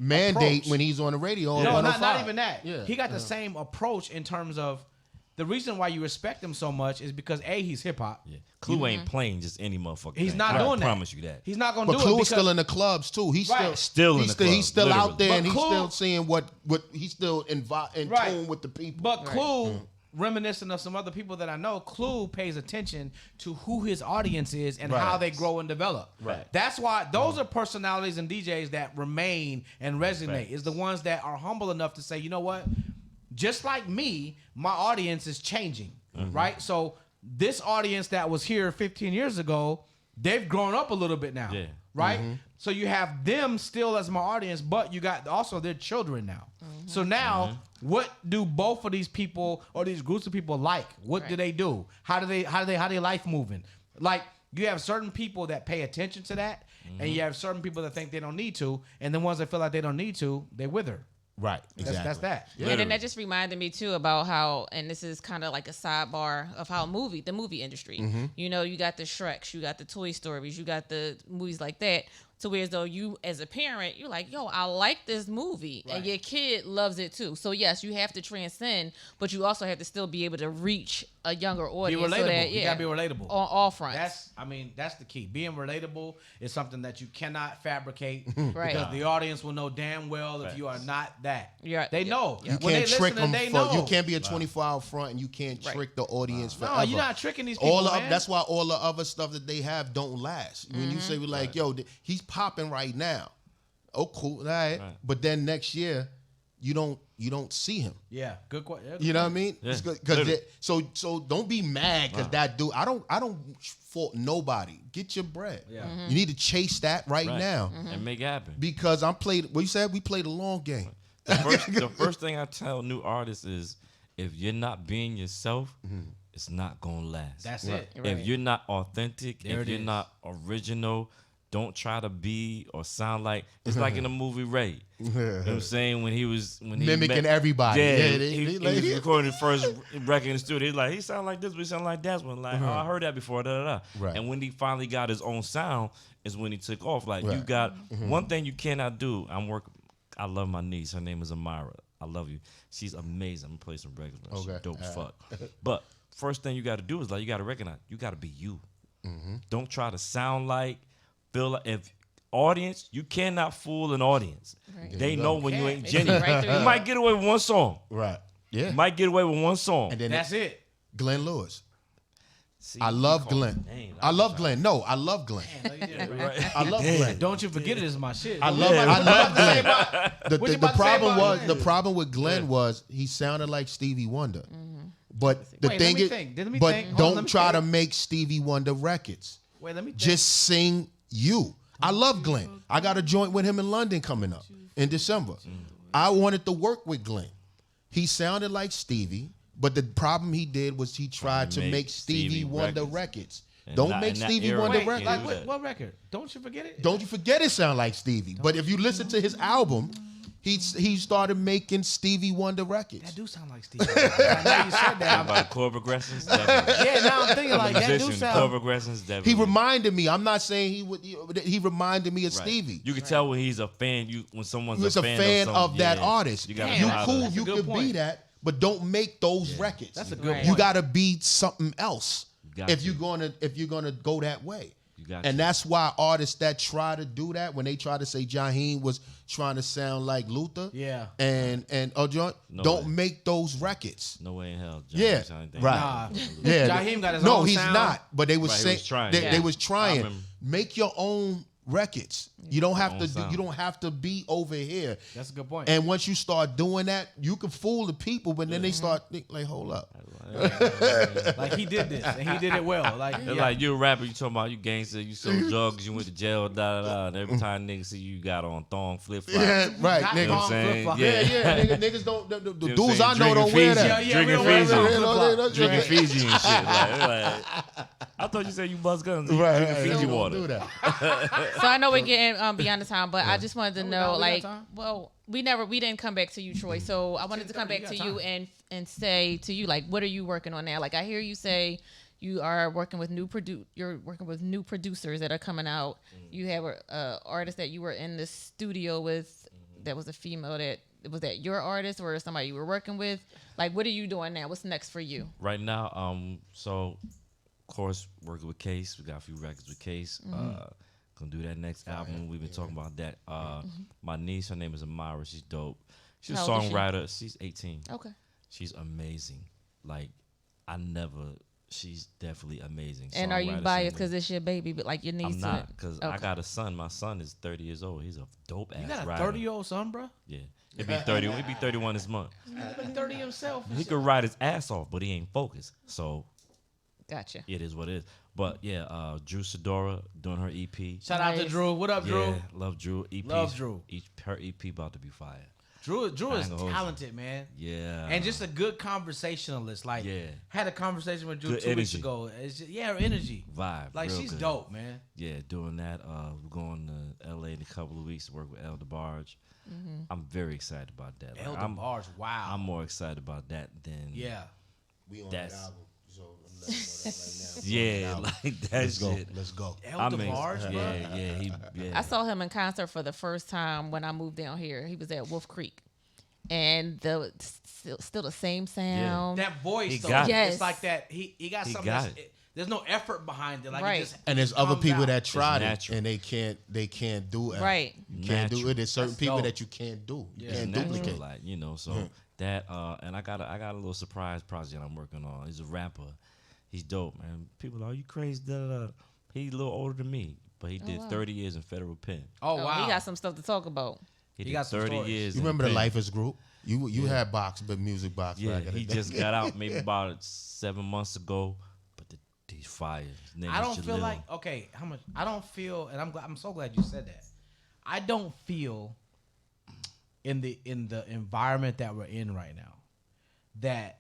[SPEAKER 2] Mandate
[SPEAKER 4] approach.
[SPEAKER 2] when he's on the radio. on
[SPEAKER 4] No, not
[SPEAKER 2] 105.
[SPEAKER 4] even that.
[SPEAKER 2] Yeah.
[SPEAKER 4] He got the same approach in terms of the reason why you respect him so much is because he's hip hop.
[SPEAKER 3] Yeah. Clue ain't playing just any motherfucker.
[SPEAKER 4] He's
[SPEAKER 3] thing.
[SPEAKER 4] not doing that.
[SPEAKER 3] I promise you that.
[SPEAKER 4] He's not gonna
[SPEAKER 2] But
[SPEAKER 4] do
[SPEAKER 2] Clue
[SPEAKER 4] it
[SPEAKER 2] is still in the clubs too. He's
[SPEAKER 4] Right.
[SPEAKER 3] Still in the clubs,
[SPEAKER 2] He's still out there,
[SPEAKER 4] But
[SPEAKER 2] and he's
[SPEAKER 4] Clue-
[SPEAKER 2] still seeing what he's still in tune with the people.
[SPEAKER 4] But Clue, reminiscent of some other people that I know, Clue pays attention to who his audience is and how they grow and develop.
[SPEAKER 2] Right.
[SPEAKER 4] That's why those are personalities and DJs that remain and resonate. Is the ones that are humble enough to say, you know what? Just like me, my audience is changing. Right? So this audience that was here 15 years ago, they've grown up a little bit now.
[SPEAKER 3] Yeah.
[SPEAKER 4] Right? So you have them still as my audience, but you got also their children now. So now, what do both of these people or these groups of people like? What do they do? How do they life moving? Like you have certain people that pay attention to that, and you have certain people that think they don't need to, and the ones that feel like they don't need to, they wither.
[SPEAKER 2] Right. Exactly.
[SPEAKER 4] That's that.
[SPEAKER 1] And then that just reminded me too about how, and this is kind of like a sidebar of how the movie industry. You know, you got the Shreks, you got the Toy Stories, you got the movies like that. To where as though you, as a parent, you're like, yo, I like this movie, and your kid loves it too. So yes, you have to transcend, but you also have to still be able to reach a younger
[SPEAKER 4] Be
[SPEAKER 1] audience.
[SPEAKER 4] relatable.
[SPEAKER 1] So that,
[SPEAKER 4] You gotta be relatable.
[SPEAKER 1] on all fronts.
[SPEAKER 4] That's the key. Being relatable is something that you cannot fabricate
[SPEAKER 1] Right.
[SPEAKER 4] because the audience will know damn well if you are not that.
[SPEAKER 1] Yeah.
[SPEAKER 4] They know.
[SPEAKER 2] You
[SPEAKER 4] When
[SPEAKER 2] can't
[SPEAKER 4] they
[SPEAKER 2] trick
[SPEAKER 4] listening,
[SPEAKER 2] them.
[SPEAKER 4] they know.
[SPEAKER 2] You can't be a 24-hour front, and you can't trick the audience forever.
[SPEAKER 4] No, you're not tricking these people, man.
[SPEAKER 2] That's why all the other stuff that they have don't last. When you say like, yo, he's popping right now. Oh, cool, all right. But then next year, you don't see him.
[SPEAKER 4] Yeah, good question.
[SPEAKER 2] You know what I mean?
[SPEAKER 3] Yeah.
[SPEAKER 2] Because so don't be mad because that dude. I don't fault nobody. Get your bread.
[SPEAKER 4] Yeah.
[SPEAKER 2] You need to chase that right now
[SPEAKER 3] and make it happen.
[SPEAKER 2] because I'm played. What you said? We played a long game.
[SPEAKER 3] The first thing I tell new artists is if you're not being yourself, it's not gonna last.
[SPEAKER 4] That's it.
[SPEAKER 3] If you're not authentic,
[SPEAKER 4] There
[SPEAKER 3] if
[SPEAKER 4] it
[SPEAKER 3] you're
[SPEAKER 4] is.
[SPEAKER 3] not original, don't try to be or sound like it's like in the movie Ray. You know what I'm saying? When he
[SPEAKER 2] Mimicking everybody.
[SPEAKER 3] Yeah,
[SPEAKER 2] Yeah,
[SPEAKER 3] he was recording the first record in the studio. He's like, he sound like this, but he sound like that one. Like, oh, I heard that before. Da, da, da.
[SPEAKER 2] Right.
[SPEAKER 3] And when he finally got his own sound, is when he took off. Like you got one thing you cannot do. I love my niece. Her name is Amira. I love you. She's amazing. I'm gonna play some records. She's
[SPEAKER 2] Okay.
[SPEAKER 3] dope as fuck. But first thing you got to do is like you got to recognize you got to be you. Don't try to sound like, feel like. If audience, you cannot fool an audience.
[SPEAKER 1] Right.
[SPEAKER 3] They know when you ain't
[SPEAKER 1] They see
[SPEAKER 3] genuine.
[SPEAKER 1] right through
[SPEAKER 3] You
[SPEAKER 1] you.
[SPEAKER 3] might get away with one song.
[SPEAKER 2] Right. Yeah.
[SPEAKER 3] You might get away with one song.
[SPEAKER 2] And then
[SPEAKER 4] That's it.
[SPEAKER 2] Glenn Lewis.
[SPEAKER 3] See,
[SPEAKER 2] I
[SPEAKER 3] you
[SPEAKER 2] love
[SPEAKER 3] call
[SPEAKER 2] Glenn.
[SPEAKER 3] my name.
[SPEAKER 2] I love Glenn. No, I love Glenn. I love Glenn.
[SPEAKER 4] Don't you forget it is my shit.
[SPEAKER 2] I love Glenn.
[SPEAKER 4] What you about to say about Glenn?
[SPEAKER 2] The problem with Glenn was he sounded like Stevie Wonder. But the
[SPEAKER 4] Wait,
[SPEAKER 2] thing
[SPEAKER 4] let me
[SPEAKER 2] is,
[SPEAKER 4] think. Let me
[SPEAKER 2] but
[SPEAKER 4] think. Hold on, let
[SPEAKER 2] don't
[SPEAKER 4] me
[SPEAKER 2] try to
[SPEAKER 4] think.
[SPEAKER 2] make Stevie Wonder records.
[SPEAKER 4] Wait, let me think.
[SPEAKER 2] Just sing you. I love Glenn. I got a joint with him in London coming up in December. I wanted to work with Glenn. He sounded like Stevie, but the problem he did was he tried to make Stevie Wonder records.
[SPEAKER 3] And
[SPEAKER 2] Don't
[SPEAKER 3] not
[SPEAKER 2] make
[SPEAKER 3] in that
[SPEAKER 2] Stevie
[SPEAKER 3] era.
[SPEAKER 2] Wonder
[SPEAKER 4] Wait,
[SPEAKER 2] records.
[SPEAKER 4] like what record? Don't you forget it?
[SPEAKER 2] Don't you forget it sound like Stevie. But if you listen to his album, he started making Stevie Wonder records.
[SPEAKER 4] That do sound like Steve. Now you said that.
[SPEAKER 3] About chord progressions. Definitely.
[SPEAKER 4] Yeah, now I'm thinking like that do
[SPEAKER 3] Musician, chord
[SPEAKER 4] sound.
[SPEAKER 3] progressions.
[SPEAKER 2] He
[SPEAKER 3] Definitely.
[SPEAKER 2] reminded me. I'm not saying he would. He reminded me of
[SPEAKER 3] Right.
[SPEAKER 2] Stevie.
[SPEAKER 3] You can tell when he's a fan. When someone's
[SPEAKER 2] He was a fan of that artist.
[SPEAKER 3] You gotta
[SPEAKER 2] You
[SPEAKER 3] know how
[SPEAKER 2] cool.
[SPEAKER 3] to-
[SPEAKER 4] That's a
[SPEAKER 2] You
[SPEAKER 4] good
[SPEAKER 2] could be
[SPEAKER 4] point.
[SPEAKER 2] that, but don't make those records.
[SPEAKER 4] That's a good
[SPEAKER 1] Right.
[SPEAKER 2] You
[SPEAKER 4] point.
[SPEAKER 2] got to be something else
[SPEAKER 3] got
[SPEAKER 2] if
[SPEAKER 3] to.
[SPEAKER 2] you're gonna go that way.
[SPEAKER 3] You got
[SPEAKER 2] And
[SPEAKER 3] to.
[SPEAKER 2] that's why artists that try to do that, when they try to say Jaheim was trying to sound like Luther,
[SPEAKER 4] Yeah.
[SPEAKER 2] and John,
[SPEAKER 3] No
[SPEAKER 2] don't
[SPEAKER 3] way.
[SPEAKER 2] make those records.
[SPEAKER 3] No way in hell. John,
[SPEAKER 2] Yeah,
[SPEAKER 3] sound anything
[SPEAKER 2] right.
[SPEAKER 3] like that.
[SPEAKER 2] Yeah,
[SPEAKER 4] Jaheim got his
[SPEAKER 2] no,
[SPEAKER 4] own
[SPEAKER 2] he's
[SPEAKER 4] sound.
[SPEAKER 2] not. But they was
[SPEAKER 3] Right, he
[SPEAKER 2] saying
[SPEAKER 3] was trying.
[SPEAKER 2] they
[SPEAKER 3] Yeah.
[SPEAKER 2] was
[SPEAKER 3] I
[SPEAKER 2] trying.
[SPEAKER 3] remember.
[SPEAKER 2] Make your own records. You don't have
[SPEAKER 3] own
[SPEAKER 2] to do.
[SPEAKER 3] sound.
[SPEAKER 2] You don't have to be over here.
[SPEAKER 4] That's a good point.
[SPEAKER 2] And once you start doing that, you can fool the people, but then they start think like, hold up.
[SPEAKER 4] Like he did this and he did it well. Like,
[SPEAKER 3] They're like, you a rapper, you talking about you gangster, you sold drugs, you went to jail, and every time niggas see you got on thong flip flops.
[SPEAKER 2] Yeah, right,
[SPEAKER 4] Not
[SPEAKER 3] You know
[SPEAKER 2] niggas.
[SPEAKER 3] what I'm saying?
[SPEAKER 4] flip-flop.
[SPEAKER 2] Yeah,
[SPEAKER 3] Yeah.
[SPEAKER 2] niggas don't. The
[SPEAKER 3] You know
[SPEAKER 2] dudes
[SPEAKER 3] what I'm
[SPEAKER 2] I
[SPEAKER 3] saying?
[SPEAKER 2] know don't
[SPEAKER 3] Drinking
[SPEAKER 2] wear
[SPEAKER 3] Fiji.
[SPEAKER 2] that.
[SPEAKER 4] Yeah,
[SPEAKER 3] Drinking
[SPEAKER 4] we don't
[SPEAKER 3] Fiji.
[SPEAKER 4] wear
[SPEAKER 2] You know,
[SPEAKER 4] flip-flop.
[SPEAKER 3] Drinking
[SPEAKER 2] right.
[SPEAKER 3] Fiji and shit. Like, I thought you said you buzz guns. You
[SPEAKER 2] Right,
[SPEAKER 3] drinking
[SPEAKER 2] right,
[SPEAKER 3] Fiji
[SPEAKER 2] don't
[SPEAKER 3] water.
[SPEAKER 2] do that.
[SPEAKER 1] So I know we're getting beyond the time, but I just wanted to
[SPEAKER 4] we
[SPEAKER 1] know,
[SPEAKER 4] got
[SPEAKER 1] like,
[SPEAKER 4] time.
[SPEAKER 1] well, we didn't come back to you, Troy. So I wanted to come
[SPEAKER 4] 10:30,
[SPEAKER 1] back
[SPEAKER 4] you
[SPEAKER 1] to
[SPEAKER 4] got
[SPEAKER 1] you
[SPEAKER 4] time.
[SPEAKER 1] and say to you, like, what are you working on now? Like, I hear you say you are working with you're working with new producers that are coming out. You have a artist that you were in the studio with that was a female. Was that your artist or somebody you were working with? Like, what are you doing now? What's next for you?
[SPEAKER 3] Right now, so of course working with Case. We got a few records with Case. Gonna do that next album. We've been talking about that. My niece, her name is Amira. She's dope. She's a
[SPEAKER 1] How old is she?
[SPEAKER 3] songwriter. She's 18.
[SPEAKER 1] Okay.
[SPEAKER 3] She's amazing. Like she's definitely amazing.
[SPEAKER 1] And are you
[SPEAKER 3] Songwriter,
[SPEAKER 1] biased
[SPEAKER 3] singer.
[SPEAKER 1] because it's your baby, but like your niece?
[SPEAKER 3] I'm not, because I
[SPEAKER 1] Okay.
[SPEAKER 3] got a son. My son is 30 years old. He's a dope ass
[SPEAKER 4] You got a
[SPEAKER 3] writer.
[SPEAKER 4] 30-year-old son, bro?
[SPEAKER 3] Yeah. He'll be 30. He'll be 31 this month.
[SPEAKER 4] He's 30 himself.
[SPEAKER 3] He could write his ass off, but he ain't focused. So
[SPEAKER 1] Gotcha.
[SPEAKER 3] it is what it is. But yeah, Drew Sidora doing her EP.
[SPEAKER 4] Shout out to
[SPEAKER 1] Nice.
[SPEAKER 4] Drew. What up, Drew?
[SPEAKER 3] Yeah, love Drew. EP.
[SPEAKER 4] Love Drew.
[SPEAKER 3] Her EP about to be fire.
[SPEAKER 4] Drew
[SPEAKER 3] I
[SPEAKER 4] is
[SPEAKER 3] ain't gonna hold you.
[SPEAKER 4] talented, man.
[SPEAKER 3] Yeah.
[SPEAKER 4] And just a good conversationalist. Like,
[SPEAKER 3] Yeah.
[SPEAKER 4] had a conversation with Drew
[SPEAKER 3] Good
[SPEAKER 4] 2 weeks
[SPEAKER 3] energy.
[SPEAKER 4] ago. It's just, her energy.
[SPEAKER 3] Vibe.
[SPEAKER 4] Like,
[SPEAKER 3] real
[SPEAKER 4] she's
[SPEAKER 3] good.
[SPEAKER 4] dope, man.
[SPEAKER 3] Yeah, doing that. We're going to LA in a couple of weeks to work with El DeBarge. I'm very excited about that. Like,
[SPEAKER 4] El
[SPEAKER 3] I'm
[SPEAKER 4] DeBarge, wow.
[SPEAKER 3] I'm more excited about that than
[SPEAKER 4] Yeah.
[SPEAKER 2] We on
[SPEAKER 3] That's-
[SPEAKER 2] that album, so I'm letting you know that right now.
[SPEAKER 3] yeah, like that
[SPEAKER 2] Let's go.
[SPEAKER 3] shit.
[SPEAKER 2] Let's go.
[SPEAKER 4] El
[SPEAKER 3] I'm
[SPEAKER 4] DeBarge, bro.
[SPEAKER 3] yeah.
[SPEAKER 1] I saw him in concert for the first time when I moved down here. He was at Wolf Creek, and still the same sound.
[SPEAKER 4] That voice,
[SPEAKER 3] He
[SPEAKER 4] though,
[SPEAKER 3] got
[SPEAKER 1] it.
[SPEAKER 4] it's like that. He got
[SPEAKER 3] He
[SPEAKER 4] something.
[SPEAKER 3] got
[SPEAKER 4] That's,
[SPEAKER 3] it.
[SPEAKER 4] there's no effort behind it. Like,
[SPEAKER 1] Right.
[SPEAKER 4] it just,
[SPEAKER 2] And there's
[SPEAKER 4] it
[SPEAKER 2] other
[SPEAKER 4] comes
[SPEAKER 2] people
[SPEAKER 4] out.
[SPEAKER 2] that tried it
[SPEAKER 3] natural.
[SPEAKER 2] and they can't do it.
[SPEAKER 1] Right.
[SPEAKER 2] You can't do
[SPEAKER 3] Natural.
[SPEAKER 2] it. There's certain
[SPEAKER 4] That's
[SPEAKER 2] people
[SPEAKER 4] dope.
[SPEAKER 2] that you can't do. You
[SPEAKER 4] Yeah.
[SPEAKER 2] can't
[SPEAKER 3] Natural,
[SPEAKER 2] duplicate.
[SPEAKER 3] like, you know, so that and I got a little surprise project I'm working on. He's a rapper. He's dope, man. People are you crazy? Da, da, da. He's a little older than me, but he did
[SPEAKER 1] wow.
[SPEAKER 3] 30 years in federal pen.
[SPEAKER 4] Oh,
[SPEAKER 1] Oh,
[SPEAKER 4] wow.
[SPEAKER 1] He got some stuff to talk about.
[SPEAKER 3] He
[SPEAKER 4] He
[SPEAKER 3] did
[SPEAKER 4] got some
[SPEAKER 3] 30
[SPEAKER 4] stories.
[SPEAKER 3] years.
[SPEAKER 2] You
[SPEAKER 3] in
[SPEAKER 2] remember the
[SPEAKER 3] pen.
[SPEAKER 2] Lifers group? You had music box.
[SPEAKER 3] Yeah,
[SPEAKER 2] back in
[SPEAKER 3] he
[SPEAKER 2] the day.
[SPEAKER 3] just got out maybe about 7 months ago, but he's fire. His name
[SPEAKER 4] I
[SPEAKER 3] is
[SPEAKER 4] don't feel
[SPEAKER 3] Jalil.
[SPEAKER 4] like how much I don't feel, and I'm so glad you said that. I don't feel in the environment that we're in right now that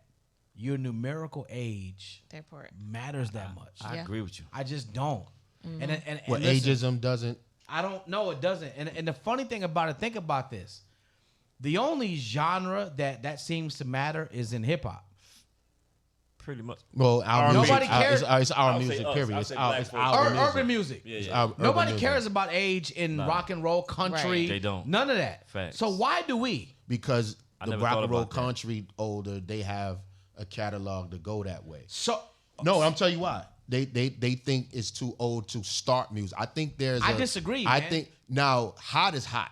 [SPEAKER 4] your numerical age
[SPEAKER 1] That part.
[SPEAKER 4] matters that much.
[SPEAKER 3] I
[SPEAKER 1] Yeah.
[SPEAKER 3] agree with you.
[SPEAKER 4] I just don't. And
[SPEAKER 2] What
[SPEAKER 4] listen,
[SPEAKER 2] ageism doesn't.
[SPEAKER 4] I don't know. It doesn't. And the funny thing about it, think about this. The only genre that seems to matter is in hip hop.
[SPEAKER 3] Pretty much.
[SPEAKER 2] Well, our
[SPEAKER 4] Nobody
[SPEAKER 2] music.
[SPEAKER 4] cares.
[SPEAKER 2] It's our
[SPEAKER 3] I'll say
[SPEAKER 2] music.
[SPEAKER 3] us.
[SPEAKER 2] Period.
[SPEAKER 3] I'll
[SPEAKER 2] It's
[SPEAKER 3] say
[SPEAKER 2] our.
[SPEAKER 3] black
[SPEAKER 2] It's
[SPEAKER 3] folks.
[SPEAKER 2] our music.
[SPEAKER 4] Urban music.
[SPEAKER 3] Yeah,
[SPEAKER 2] It's
[SPEAKER 3] yeah.
[SPEAKER 2] our urban
[SPEAKER 4] Nobody
[SPEAKER 2] music.
[SPEAKER 4] cares about age in
[SPEAKER 3] Nah.
[SPEAKER 4] rock and roll, country.
[SPEAKER 1] Right.
[SPEAKER 3] They don't.
[SPEAKER 4] None of that.
[SPEAKER 3] Facts.
[SPEAKER 4] So why do we?
[SPEAKER 2] Because
[SPEAKER 3] I
[SPEAKER 2] the
[SPEAKER 3] never
[SPEAKER 2] rock
[SPEAKER 3] thought
[SPEAKER 2] and roll
[SPEAKER 3] about that.
[SPEAKER 2] country older, they have a catalog to go that way.
[SPEAKER 4] So
[SPEAKER 2] No, I'm telling you why. They think it's too old to start music. I think
[SPEAKER 4] I disagree,
[SPEAKER 2] I
[SPEAKER 4] man.
[SPEAKER 2] think now hot is hot.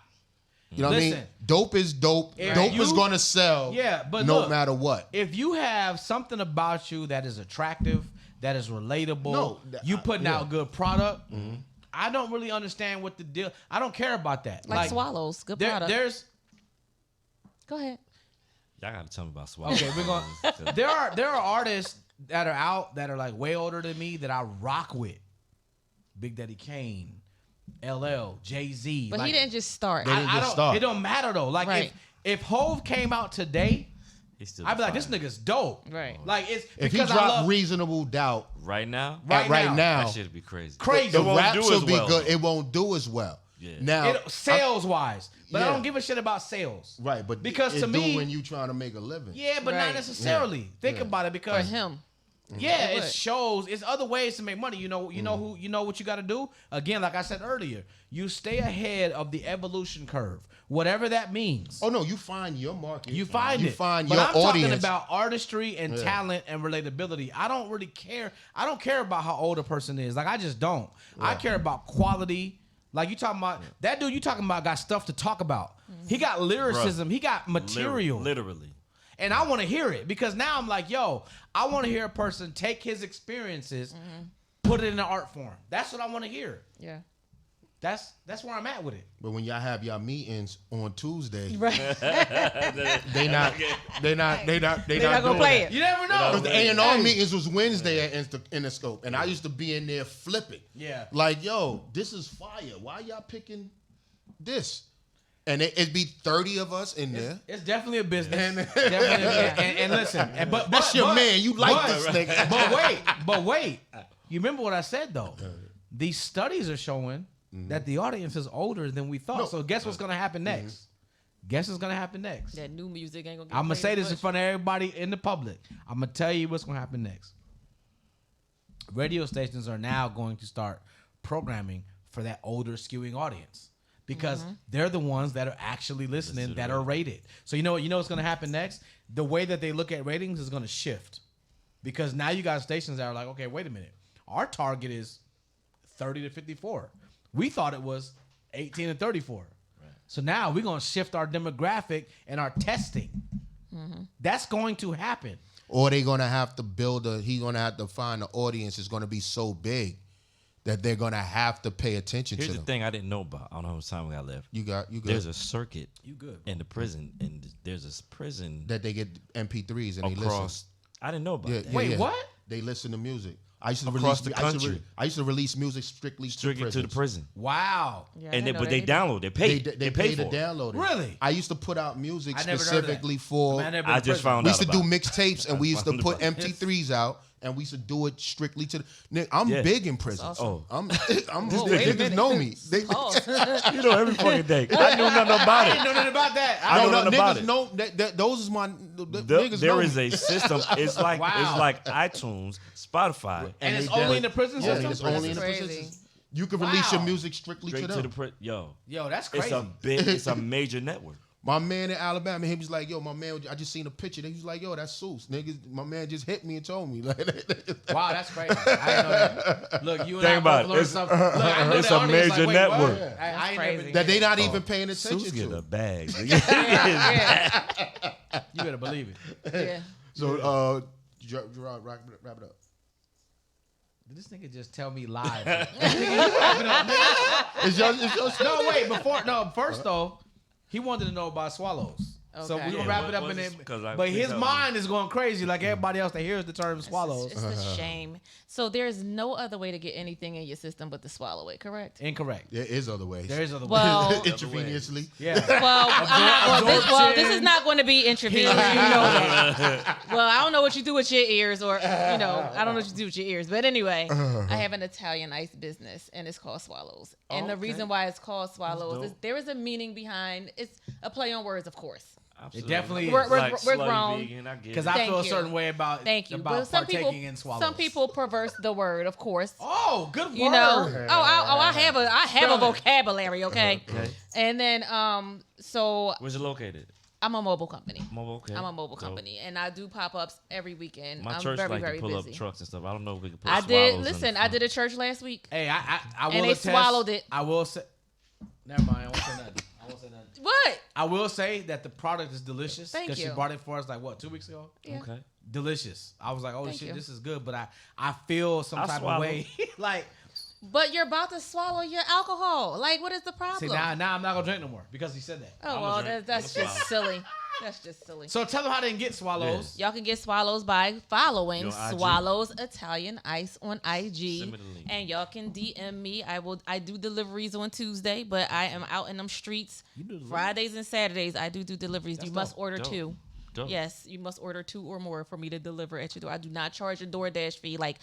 [SPEAKER 2] You know what I mean?
[SPEAKER 4] Listen.
[SPEAKER 2] Dope is dope.
[SPEAKER 4] If
[SPEAKER 2] Dope
[SPEAKER 4] you-
[SPEAKER 2] is gonna sell.
[SPEAKER 4] Yeah, but
[SPEAKER 2] no
[SPEAKER 4] look,
[SPEAKER 2] matter what.
[SPEAKER 4] if you have something about you that is attractive, that is relatable,
[SPEAKER 2] No,
[SPEAKER 4] you putting
[SPEAKER 2] yeah.
[SPEAKER 4] out good product. I don't really understand what the deal. I don't care about that.
[SPEAKER 1] Like Swallows, good product.
[SPEAKER 4] There's
[SPEAKER 1] Go ahead.
[SPEAKER 3] Y'all gotta tell me about Swallow.
[SPEAKER 4] okay. We're going. There are artists that are out that are like way older than me that I rock with. Big Daddy Kane, LL, Jay-Z.
[SPEAKER 1] But
[SPEAKER 4] like,
[SPEAKER 1] he didn't just start.
[SPEAKER 2] They didn't
[SPEAKER 4] I
[SPEAKER 2] just
[SPEAKER 4] don't.
[SPEAKER 2] start.
[SPEAKER 4] It don't matter though. Like
[SPEAKER 1] Right.
[SPEAKER 4] if Hove came out today,
[SPEAKER 3] He's still
[SPEAKER 4] I'd be like, this
[SPEAKER 3] defined.
[SPEAKER 4] nigga's dope.
[SPEAKER 1] Right.
[SPEAKER 4] Like it's
[SPEAKER 2] If he
[SPEAKER 4] because I
[SPEAKER 2] dropped
[SPEAKER 4] love
[SPEAKER 2] Reasonable Doubt
[SPEAKER 3] right now.
[SPEAKER 4] Right
[SPEAKER 2] right now,
[SPEAKER 3] That shit'd be crazy.
[SPEAKER 4] Crazy.
[SPEAKER 2] the
[SPEAKER 3] It won't
[SPEAKER 2] raps
[SPEAKER 3] do
[SPEAKER 2] will
[SPEAKER 3] as
[SPEAKER 2] be
[SPEAKER 3] well,
[SPEAKER 2] good.
[SPEAKER 3] though.
[SPEAKER 2] It won't do as well.
[SPEAKER 3] Yeah.
[SPEAKER 2] Now,
[SPEAKER 4] sales wise, but I
[SPEAKER 2] Yeah.
[SPEAKER 4] don't give a shit about sales.
[SPEAKER 2] right, but
[SPEAKER 4] because
[SPEAKER 2] it
[SPEAKER 4] to
[SPEAKER 2] do
[SPEAKER 4] me,
[SPEAKER 2] when you trying to make a living.
[SPEAKER 4] yeah, but
[SPEAKER 1] Right.
[SPEAKER 4] not necessarily. Think
[SPEAKER 2] Yeah.
[SPEAKER 4] about it
[SPEAKER 1] For
[SPEAKER 4] because
[SPEAKER 1] him.
[SPEAKER 4] yeah,
[SPEAKER 1] It
[SPEAKER 4] it
[SPEAKER 1] would.
[SPEAKER 4] shows. It's other ways to make money. You know what you got to do. Again, like I said earlier, you stay ahead of the evolution curve, whatever that means.
[SPEAKER 2] Oh no, you find your market.
[SPEAKER 4] You find
[SPEAKER 2] you
[SPEAKER 4] it.
[SPEAKER 2] find
[SPEAKER 4] but
[SPEAKER 2] your
[SPEAKER 4] I'm
[SPEAKER 2] audience.
[SPEAKER 4] talking about artistry and
[SPEAKER 2] Yeah.
[SPEAKER 4] talent and relatability. I don't really care. I don't care about how old a person is. Like I just don't. I care about quality. Like you talking about that dude you talking about got stuff to talk about. He got lyricism. He got material.
[SPEAKER 3] Literally.
[SPEAKER 4] And I want to hear it because now I'm like, yo, I want to hear a person take his experiences, put it in an art form. That's what I want to hear.
[SPEAKER 1] Yeah.
[SPEAKER 4] That's where I'm at with it.
[SPEAKER 2] But when y'all have y'all meetings on Tuesday,
[SPEAKER 1] Right.
[SPEAKER 2] they not
[SPEAKER 1] not gonna
[SPEAKER 2] doing
[SPEAKER 1] play
[SPEAKER 2] that.
[SPEAKER 1] it.
[SPEAKER 4] You never know.
[SPEAKER 2] Because the A&R meetings was Wednesday at Interscope, and I used to be in there flipping.
[SPEAKER 4] Yeah.
[SPEAKER 2] Like, yo, this is fire. Why y'all picking this? And it'd be 30 of us in there.
[SPEAKER 4] It's definitely a business.
[SPEAKER 2] And-
[SPEAKER 4] Definitely and listen, but
[SPEAKER 2] That's your man. You like this nigga.
[SPEAKER 4] But wait. You remember what I said though? These studies are showing that the audience is older than we thought.
[SPEAKER 2] No.
[SPEAKER 4] So guess what's gonna happen next? Guess what's gonna happen next?
[SPEAKER 1] That new music ain't gonna get
[SPEAKER 4] I'm gonna
[SPEAKER 1] played
[SPEAKER 4] say
[SPEAKER 1] as
[SPEAKER 4] this in
[SPEAKER 1] much.
[SPEAKER 4] front of everybody in the public. I'm gonna tell you what's gonna happen next. Radio stations are now going to start programming for that older skewing audience because they're the ones that are actually listening that are rated. So you know what's gonna happen next? The way that they look at ratings is gonna shift because now you got stations that are like, okay, wait a minute, our target is 30 to 54. We thought it was 18 to 34. So now we're gonna shift our demographic and our testing. That's going to happen.
[SPEAKER 2] Or they gonna have to he's gonna have to find the audience is gonna be so big that they're gonna have to pay attention
[SPEAKER 3] Here's
[SPEAKER 2] to
[SPEAKER 3] the
[SPEAKER 2] them.
[SPEAKER 3] thing I didn't know about. I don't know how much time we got left.
[SPEAKER 2] You good.
[SPEAKER 3] There's a circuit
[SPEAKER 4] You good?
[SPEAKER 3] in the prison, and there's this prison
[SPEAKER 2] that they get MP3s and they listen.
[SPEAKER 3] across. I didn't know about that.
[SPEAKER 4] Wait, what?
[SPEAKER 2] They listen to music. I used to
[SPEAKER 3] Across
[SPEAKER 2] release,
[SPEAKER 3] the country.
[SPEAKER 2] I used to release music strictly
[SPEAKER 3] Strictly to the
[SPEAKER 2] prisons.
[SPEAKER 3] prison,
[SPEAKER 4] Wow.
[SPEAKER 1] Yeah, I
[SPEAKER 3] and
[SPEAKER 1] didn't know
[SPEAKER 3] but they
[SPEAKER 1] that either.
[SPEAKER 3] download. They pay.
[SPEAKER 2] They
[SPEAKER 3] pay
[SPEAKER 2] pay to
[SPEAKER 3] for it.
[SPEAKER 2] download it.
[SPEAKER 4] Really?
[SPEAKER 2] I used to put out music
[SPEAKER 4] I never heard of that.
[SPEAKER 2] specifically for.
[SPEAKER 4] I mean, never been
[SPEAKER 3] I
[SPEAKER 4] to
[SPEAKER 3] just
[SPEAKER 4] prison.
[SPEAKER 3] found
[SPEAKER 2] We
[SPEAKER 3] out
[SPEAKER 2] used to do
[SPEAKER 3] about it.
[SPEAKER 2] mixtapes and we used to
[SPEAKER 3] found
[SPEAKER 2] put
[SPEAKER 3] about
[SPEAKER 2] MP3s out and we used to do it strictly to the. Nigga, I'm
[SPEAKER 3] Yeah.
[SPEAKER 2] big in prison.
[SPEAKER 1] That's awesome.
[SPEAKER 3] Oh,
[SPEAKER 2] I'm
[SPEAKER 1] Whoa, wait a
[SPEAKER 2] niggas
[SPEAKER 1] minute.
[SPEAKER 2] know me. They,
[SPEAKER 1] Pause.
[SPEAKER 3] you know every fucking day. I knew nothing about
[SPEAKER 4] I didn't
[SPEAKER 3] it.
[SPEAKER 4] know nothing about that.
[SPEAKER 3] I know nothing about
[SPEAKER 2] niggas
[SPEAKER 3] it.
[SPEAKER 2] know that those is my niggas know
[SPEAKER 3] There is
[SPEAKER 2] me.
[SPEAKER 3] a system. It's like
[SPEAKER 4] Wow.
[SPEAKER 3] it's like iTunes, Spotify,
[SPEAKER 4] and it's
[SPEAKER 2] they
[SPEAKER 4] only
[SPEAKER 2] did-
[SPEAKER 4] in the prison
[SPEAKER 2] Yeah,
[SPEAKER 4] system?
[SPEAKER 2] it's only in the
[SPEAKER 1] That's
[SPEAKER 2] prison
[SPEAKER 1] crazy.
[SPEAKER 2] system. You can release your
[SPEAKER 4] Wow.
[SPEAKER 2] music strictly
[SPEAKER 3] straight
[SPEAKER 2] to
[SPEAKER 3] to
[SPEAKER 2] them.
[SPEAKER 3] the yo.
[SPEAKER 4] Yo, that's crazy.
[SPEAKER 3] It's a big. It's a major network.
[SPEAKER 2] My man in Alabama, he was like, "Yo, my man, I just seen a picture." He was like, "Yo, that's Seuss, niggas." My man just hit me and told me, like,
[SPEAKER 4] Wow, that's crazy. I didn't know that. Look, you and
[SPEAKER 3] Think
[SPEAKER 4] I
[SPEAKER 3] about
[SPEAKER 4] both
[SPEAKER 3] it.
[SPEAKER 4] learned
[SPEAKER 3] It's-
[SPEAKER 4] something. Look, I know
[SPEAKER 3] it's
[SPEAKER 4] the
[SPEAKER 3] a
[SPEAKER 4] audience
[SPEAKER 3] major
[SPEAKER 4] like, wait, what?
[SPEAKER 3] network.
[SPEAKER 4] I ain't
[SPEAKER 1] That's
[SPEAKER 4] never
[SPEAKER 1] crazy.
[SPEAKER 2] that they not
[SPEAKER 3] Oh,
[SPEAKER 2] even paying attention
[SPEAKER 3] Seuss get a
[SPEAKER 2] to.
[SPEAKER 3] bag.
[SPEAKER 1] Yeah.
[SPEAKER 4] You better believe it.
[SPEAKER 1] Yeah.
[SPEAKER 2] So, Jarard, wrap it up.
[SPEAKER 4] Did this nigga just tell me live?
[SPEAKER 2] It's your
[SPEAKER 4] No, wait. First though, he wanted to know about swallows. So
[SPEAKER 1] Okay.
[SPEAKER 4] we're gonna
[SPEAKER 3] Yeah,
[SPEAKER 4] wrap
[SPEAKER 3] what-
[SPEAKER 4] it up
[SPEAKER 3] what's
[SPEAKER 4] in
[SPEAKER 3] this-
[SPEAKER 4] it.
[SPEAKER 3] 'cause I
[SPEAKER 4] But
[SPEAKER 3] think
[SPEAKER 4] his
[SPEAKER 3] that
[SPEAKER 4] mind is going crazy like everybody else that hears the term swallows.
[SPEAKER 1] It's a shame. So there's no other way to get anything in your system but to swallow it, correct?
[SPEAKER 4] Incorrect.
[SPEAKER 2] There is other ways.
[SPEAKER 4] There is other
[SPEAKER 1] Well-
[SPEAKER 4] ways.
[SPEAKER 2] Intravenously.
[SPEAKER 4] Yeah.
[SPEAKER 1] This is not going to be intravenous. You know that. Well, I don't know what you do with your ears, or I don't know what you do with your ears. But anyway, I have an Italian ice business, and it's called Swallows. And the reason why it's called Swallows is there is a meaning behind. It's a play on words, of course.
[SPEAKER 3] Absolutely.
[SPEAKER 4] definitely is.
[SPEAKER 1] We're
[SPEAKER 3] Like
[SPEAKER 1] grown.
[SPEAKER 3] vegan, I get
[SPEAKER 4] Because
[SPEAKER 3] it.
[SPEAKER 4] I
[SPEAKER 1] Thank
[SPEAKER 4] feel a
[SPEAKER 1] you.
[SPEAKER 4] certain way about
[SPEAKER 1] Thank you.
[SPEAKER 4] about
[SPEAKER 1] But some
[SPEAKER 4] partaking in swallows.
[SPEAKER 1] people perverse the word, of course.
[SPEAKER 4] Oh, good word.
[SPEAKER 1] You know, I have a
[SPEAKER 4] Spell it.
[SPEAKER 1] vocabulary, okay? And then so
[SPEAKER 3] Where's it located?
[SPEAKER 1] I'm a mobile company.
[SPEAKER 3] Okay.
[SPEAKER 1] I'm a mobile
[SPEAKER 3] So,
[SPEAKER 1] company, and I do pop-ups every weekend.
[SPEAKER 3] My
[SPEAKER 1] I'm
[SPEAKER 3] church
[SPEAKER 1] very,
[SPEAKER 3] like
[SPEAKER 1] very
[SPEAKER 3] to pull
[SPEAKER 1] busy.
[SPEAKER 3] up trucks and stuff. I don't know if we can put
[SPEAKER 1] I
[SPEAKER 3] swallows
[SPEAKER 1] did.
[SPEAKER 3] in the
[SPEAKER 1] Listen, I
[SPEAKER 3] front.
[SPEAKER 1] did a church last week.
[SPEAKER 4] Hey, I will
[SPEAKER 1] And they
[SPEAKER 4] attest,
[SPEAKER 1] swallowed it.
[SPEAKER 4] I will say. Never mind. I won't say nothing.
[SPEAKER 1] What?
[SPEAKER 4] I will say that the product is delicious.
[SPEAKER 1] Thank
[SPEAKER 4] Because
[SPEAKER 1] you.
[SPEAKER 4] she brought it for us like, what, 2 weeks ago?
[SPEAKER 1] Yeah.
[SPEAKER 3] Okay.
[SPEAKER 4] Delicious. I was like, oh,
[SPEAKER 1] Thank
[SPEAKER 4] shit,
[SPEAKER 1] you.
[SPEAKER 4] this is good. But I feel some
[SPEAKER 3] I
[SPEAKER 4] type
[SPEAKER 3] swallow.
[SPEAKER 4] of way. Like,
[SPEAKER 1] But you're about to swallow your alcohol. Like, what is the problem?
[SPEAKER 4] see, now I'm not going to drink no more because he said that.
[SPEAKER 1] Oh,
[SPEAKER 3] I'ma
[SPEAKER 1] well,
[SPEAKER 3] drink.
[SPEAKER 1] that's
[SPEAKER 3] I'ma
[SPEAKER 1] just silly. That's just silly.
[SPEAKER 4] So tell them how they can get swallows.
[SPEAKER 1] Y'all can get Swallows by following
[SPEAKER 3] Your IG?
[SPEAKER 1] Swallows Italian Ice on IG.
[SPEAKER 3] Send me the link.
[SPEAKER 1] And y'all can DM me. I do deliveries on Tuesday, but I am out in them streets
[SPEAKER 4] You do deliveries?
[SPEAKER 1] Fridays and Saturdays. I do deliveries.
[SPEAKER 4] That's
[SPEAKER 1] You must
[SPEAKER 4] dope.
[SPEAKER 1] order
[SPEAKER 3] Dope.
[SPEAKER 1] 2.
[SPEAKER 3] Dope.
[SPEAKER 1] Yes, you must order 2 or more for me to deliver at your door. I do not charge a DoorDash fee like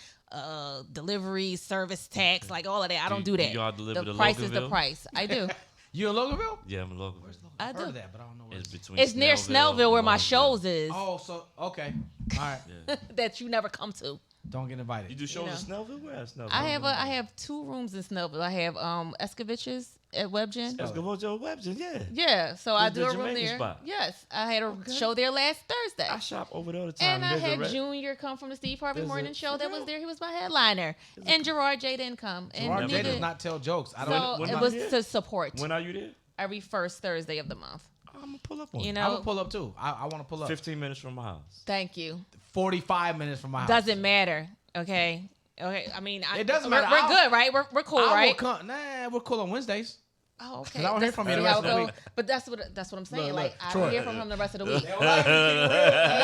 [SPEAKER 1] delivery, service tax, like all of that. I don't do that.
[SPEAKER 3] y'all deliver
[SPEAKER 1] the
[SPEAKER 3] to
[SPEAKER 1] price is the
[SPEAKER 3] Loganville?
[SPEAKER 1] price. I do.
[SPEAKER 4] You in Loganville?
[SPEAKER 3] Yeah, I'm a local.
[SPEAKER 1] I
[SPEAKER 4] I've heard
[SPEAKER 1] do.
[SPEAKER 4] of that, but I don't know where
[SPEAKER 3] It's
[SPEAKER 4] it is.
[SPEAKER 3] between.
[SPEAKER 1] It's near Snellville where my
[SPEAKER 3] and
[SPEAKER 1] shows is
[SPEAKER 4] Oh, so, okay. All right.
[SPEAKER 3] Yeah.
[SPEAKER 1] that you never come to.
[SPEAKER 4] Don't get invited.
[SPEAKER 3] You do shows
[SPEAKER 1] know.
[SPEAKER 3] in Snellville? Where at Snellville?
[SPEAKER 1] I have 2 rooms in Snellville. I have Escovich's at WebGen.
[SPEAKER 3] Escovojo Webster, yeah.
[SPEAKER 1] Yeah, so I
[SPEAKER 3] The
[SPEAKER 1] do a room
[SPEAKER 3] Jamaican
[SPEAKER 1] there.
[SPEAKER 3] spot.
[SPEAKER 1] Yes, I had a show there last Thursday.
[SPEAKER 3] I shop over there all the time.
[SPEAKER 1] And I
[SPEAKER 3] There's a
[SPEAKER 1] had
[SPEAKER 3] re-
[SPEAKER 1] Junior come from the Steve Harvey
[SPEAKER 3] There's a-
[SPEAKER 1] Morning Show
[SPEAKER 3] for
[SPEAKER 1] that was
[SPEAKER 3] real?
[SPEAKER 1] there. He was my headliner. And Jarard J didn't come. And
[SPEAKER 4] Jarard J
[SPEAKER 1] neither-
[SPEAKER 4] does not tell jokes. I
[SPEAKER 1] So
[SPEAKER 4] don't.
[SPEAKER 3] When
[SPEAKER 1] it
[SPEAKER 3] I'm
[SPEAKER 1] was
[SPEAKER 3] here?
[SPEAKER 1] to support
[SPEAKER 3] When are you there?
[SPEAKER 1] every first Thursday of the month.
[SPEAKER 3] I'm gonna pull up on
[SPEAKER 1] You
[SPEAKER 3] you.
[SPEAKER 1] know,
[SPEAKER 4] I will pull up too. I want to pull up.
[SPEAKER 3] 15 minutes from my house.
[SPEAKER 1] thank you.
[SPEAKER 4] 45 minutes from my house.
[SPEAKER 1] Doesn't matter. Okay. Okay. I mean,
[SPEAKER 4] It doesn't
[SPEAKER 1] we're,
[SPEAKER 4] matter.
[SPEAKER 1] We're
[SPEAKER 4] I'll-
[SPEAKER 1] good, right? We're cool,
[SPEAKER 4] I will
[SPEAKER 1] right?
[SPEAKER 4] come. Nah, we're cool on Wednesdays.
[SPEAKER 1] Oh, okay.
[SPEAKER 4] 'Cause I don't hear from you the
[SPEAKER 1] See
[SPEAKER 4] rest
[SPEAKER 1] how
[SPEAKER 4] of
[SPEAKER 1] it
[SPEAKER 4] the
[SPEAKER 1] go?
[SPEAKER 4] week.
[SPEAKER 1] But that's what I'm saying.
[SPEAKER 4] Look,
[SPEAKER 1] like I
[SPEAKER 4] Troy.
[SPEAKER 1] don't hear from him the rest of the week.
[SPEAKER 4] Let's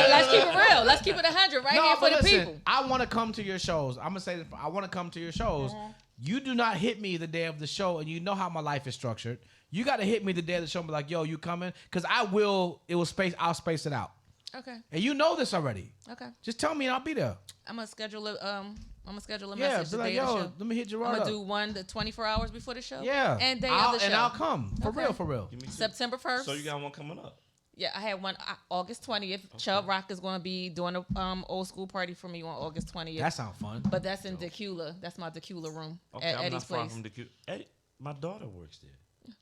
[SPEAKER 1] Let's keep it real. Let's keep it 100 right here for the people.
[SPEAKER 4] I want to come to your shows. I'm gonna say this. I want to come to your shows. You do not hit me the day of the show, and you know how my life is structured. You got to hit me the day of the show and be like, "Yo, you coming?" Because I will. It will space. I'll space it out,
[SPEAKER 1] Okay.
[SPEAKER 4] and you know this already.
[SPEAKER 1] Okay.
[SPEAKER 4] Just tell me, and I'll be there.
[SPEAKER 1] I'm gonna schedule a
[SPEAKER 4] Yeah,
[SPEAKER 1] message
[SPEAKER 4] be
[SPEAKER 1] the
[SPEAKER 4] like,
[SPEAKER 1] day of the
[SPEAKER 4] "Yo,
[SPEAKER 1] show.
[SPEAKER 4] let me hit
[SPEAKER 1] I'm
[SPEAKER 4] Gerard
[SPEAKER 1] gonna
[SPEAKER 4] up."
[SPEAKER 1] do one the 24 hours before the show.
[SPEAKER 4] Yeah,
[SPEAKER 1] And day
[SPEAKER 4] I'll,
[SPEAKER 1] of the show.
[SPEAKER 4] and I'll come for
[SPEAKER 1] Okay.
[SPEAKER 4] real, for real.
[SPEAKER 3] Give me two.
[SPEAKER 1] September 1st.
[SPEAKER 3] So you got one coming up.
[SPEAKER 1] Yeah, I had one August 20th. Chubb Rock is gonna be doing a old school party for me on August 20th.
[SPEAKER 4] That sounds fun.
[SPEAKER 1] But that's in Decula. That's my Decula room
[SPEAKER 3] Okay,
[SPEAKER 1] at
[SPEAKER 3] I'm
[SPEAKER 1] Eddie's
[SPEAKER 3] not far
[SPEAKER 1] place.
[SPEAKER 3] from the cute. Eddie, my daughter works there.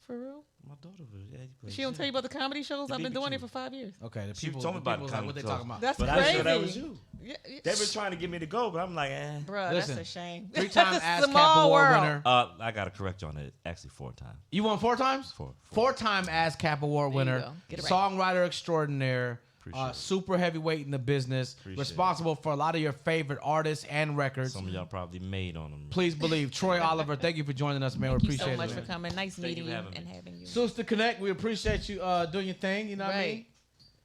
[SPEAKER 1] For real?
[SPEAKER 3] My daughter works at Eddie's place.
[SPEAKER 1] She don't tell you about the comedy shows?
[SPEAKER 3] The
[SPEAKER 1] I've been doing
[SPEAKER 3] BBQ.
[SPEAKER 1] it for 5 years.
[SPEAKER 4] Okay, the
[SPEAKER 3] She
[SPEAKER 4] people,
[SPEAKER 3] told me
[SPEAKER 4] the
[SPEAKER 3] about
[SPEAKER 4] people
[SPEAKER 3] the
[SPEAKER 4] was like, what they
[SPEAKER 3] comedy
[SPEAKER 4] talking about?
[SPEAKER 1] That's
[SPEAKER 3] But
[SPEAKER 1] crazy.
[SPEAKER 3] I sure that was you.
[SPEAKER 1] Yeah,
[SPEAKER 3] They were trying to get me to go, but I'm like,
[SPEAKER 1] Bruh,
[SPEAKER 4] Listen,
[SPEAKER 1] that's a shame.
[SPEAKER 4] 3-time
[SPEAKER 1] That's a
[SPEAKER 4] ASCAP
[SPEAKER 1] small
[SPEAKER 4] award
[SPEAKER 1] world.
[SPEAKER 4] winner.
[SPEAKER 3] I gotta correct you on it. Actually, 4 times.
[SPEAKER 4] You won 4 times?
[SPEAKER 3] 4.
[SPEAKER 4] 4-time ASCAP award
[SPEAKER 1] There you
[SPEAKER 4] winner,
[SPEAKER 1] go. Get it right.
[SPEAKER 4] songwriter extraordinaire,
[SPEAKER 3] Appreciate it.
[SPEAKER 4] super heavyweight in the business,
[SPEAKER 3] Appreciate
[SPEAKER 4] responsible for a lot of your favorite artists and records.
[SPEAKER 3] Some of y'all probably made on them.
[SPEAKER 4] Please believe. Troy Oliver, thank you for joining us, man.
[SPEAKER 1] Thank
[SPEAKER 4] we
[SPEAKER 1] you
[SPEAKER 4] appreciate
[SPEAKER 1] so much
[SPEAKER 4] it.
[SPEAKER 1] for coming. Nice
[SPEAKER 3] Thank you
[SPEAKER 1] meeting
[SPEAKER 3] for
[SPEAKER 1] you
[SPEAKER 3] having
[SPEAKER 1] and
[SPEAKER 3] me.
[SPEAKER 1] having you.
[SPEAKER 4] Sister Connect, we appreciate you doing your thing. You know what I mean?
[SPEAKER 1] Right.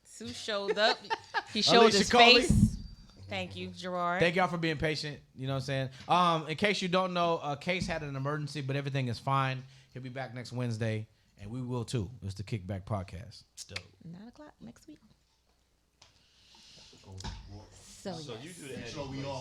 [SPEAKER 1] Sue showed up. He showed
[SPEAKER 4] Alicia
[SPEAKER 1] his
[SPEAKER 4] Coley.
[SPEAKER 1] face. Thank you, Gerard.
[SPEAKER 4] Thank y'all for being patient. You know what I'm saying? In case you don't know, Case had an emergency, but everything is fine. He'll be back next Wednesday, and we will too. It's the Kickback Podcast.
[SPEAKER 3] Still.
[SPEAKER 1] 9 o'clock next week. So
[SPEAKER 3] So
[SPEAKER 1] yes.
[SPEAKER 3] you do the Eddie
[SPEAKER 2] So we
[SPEAKER 3] place.
[SPEAKER 2] all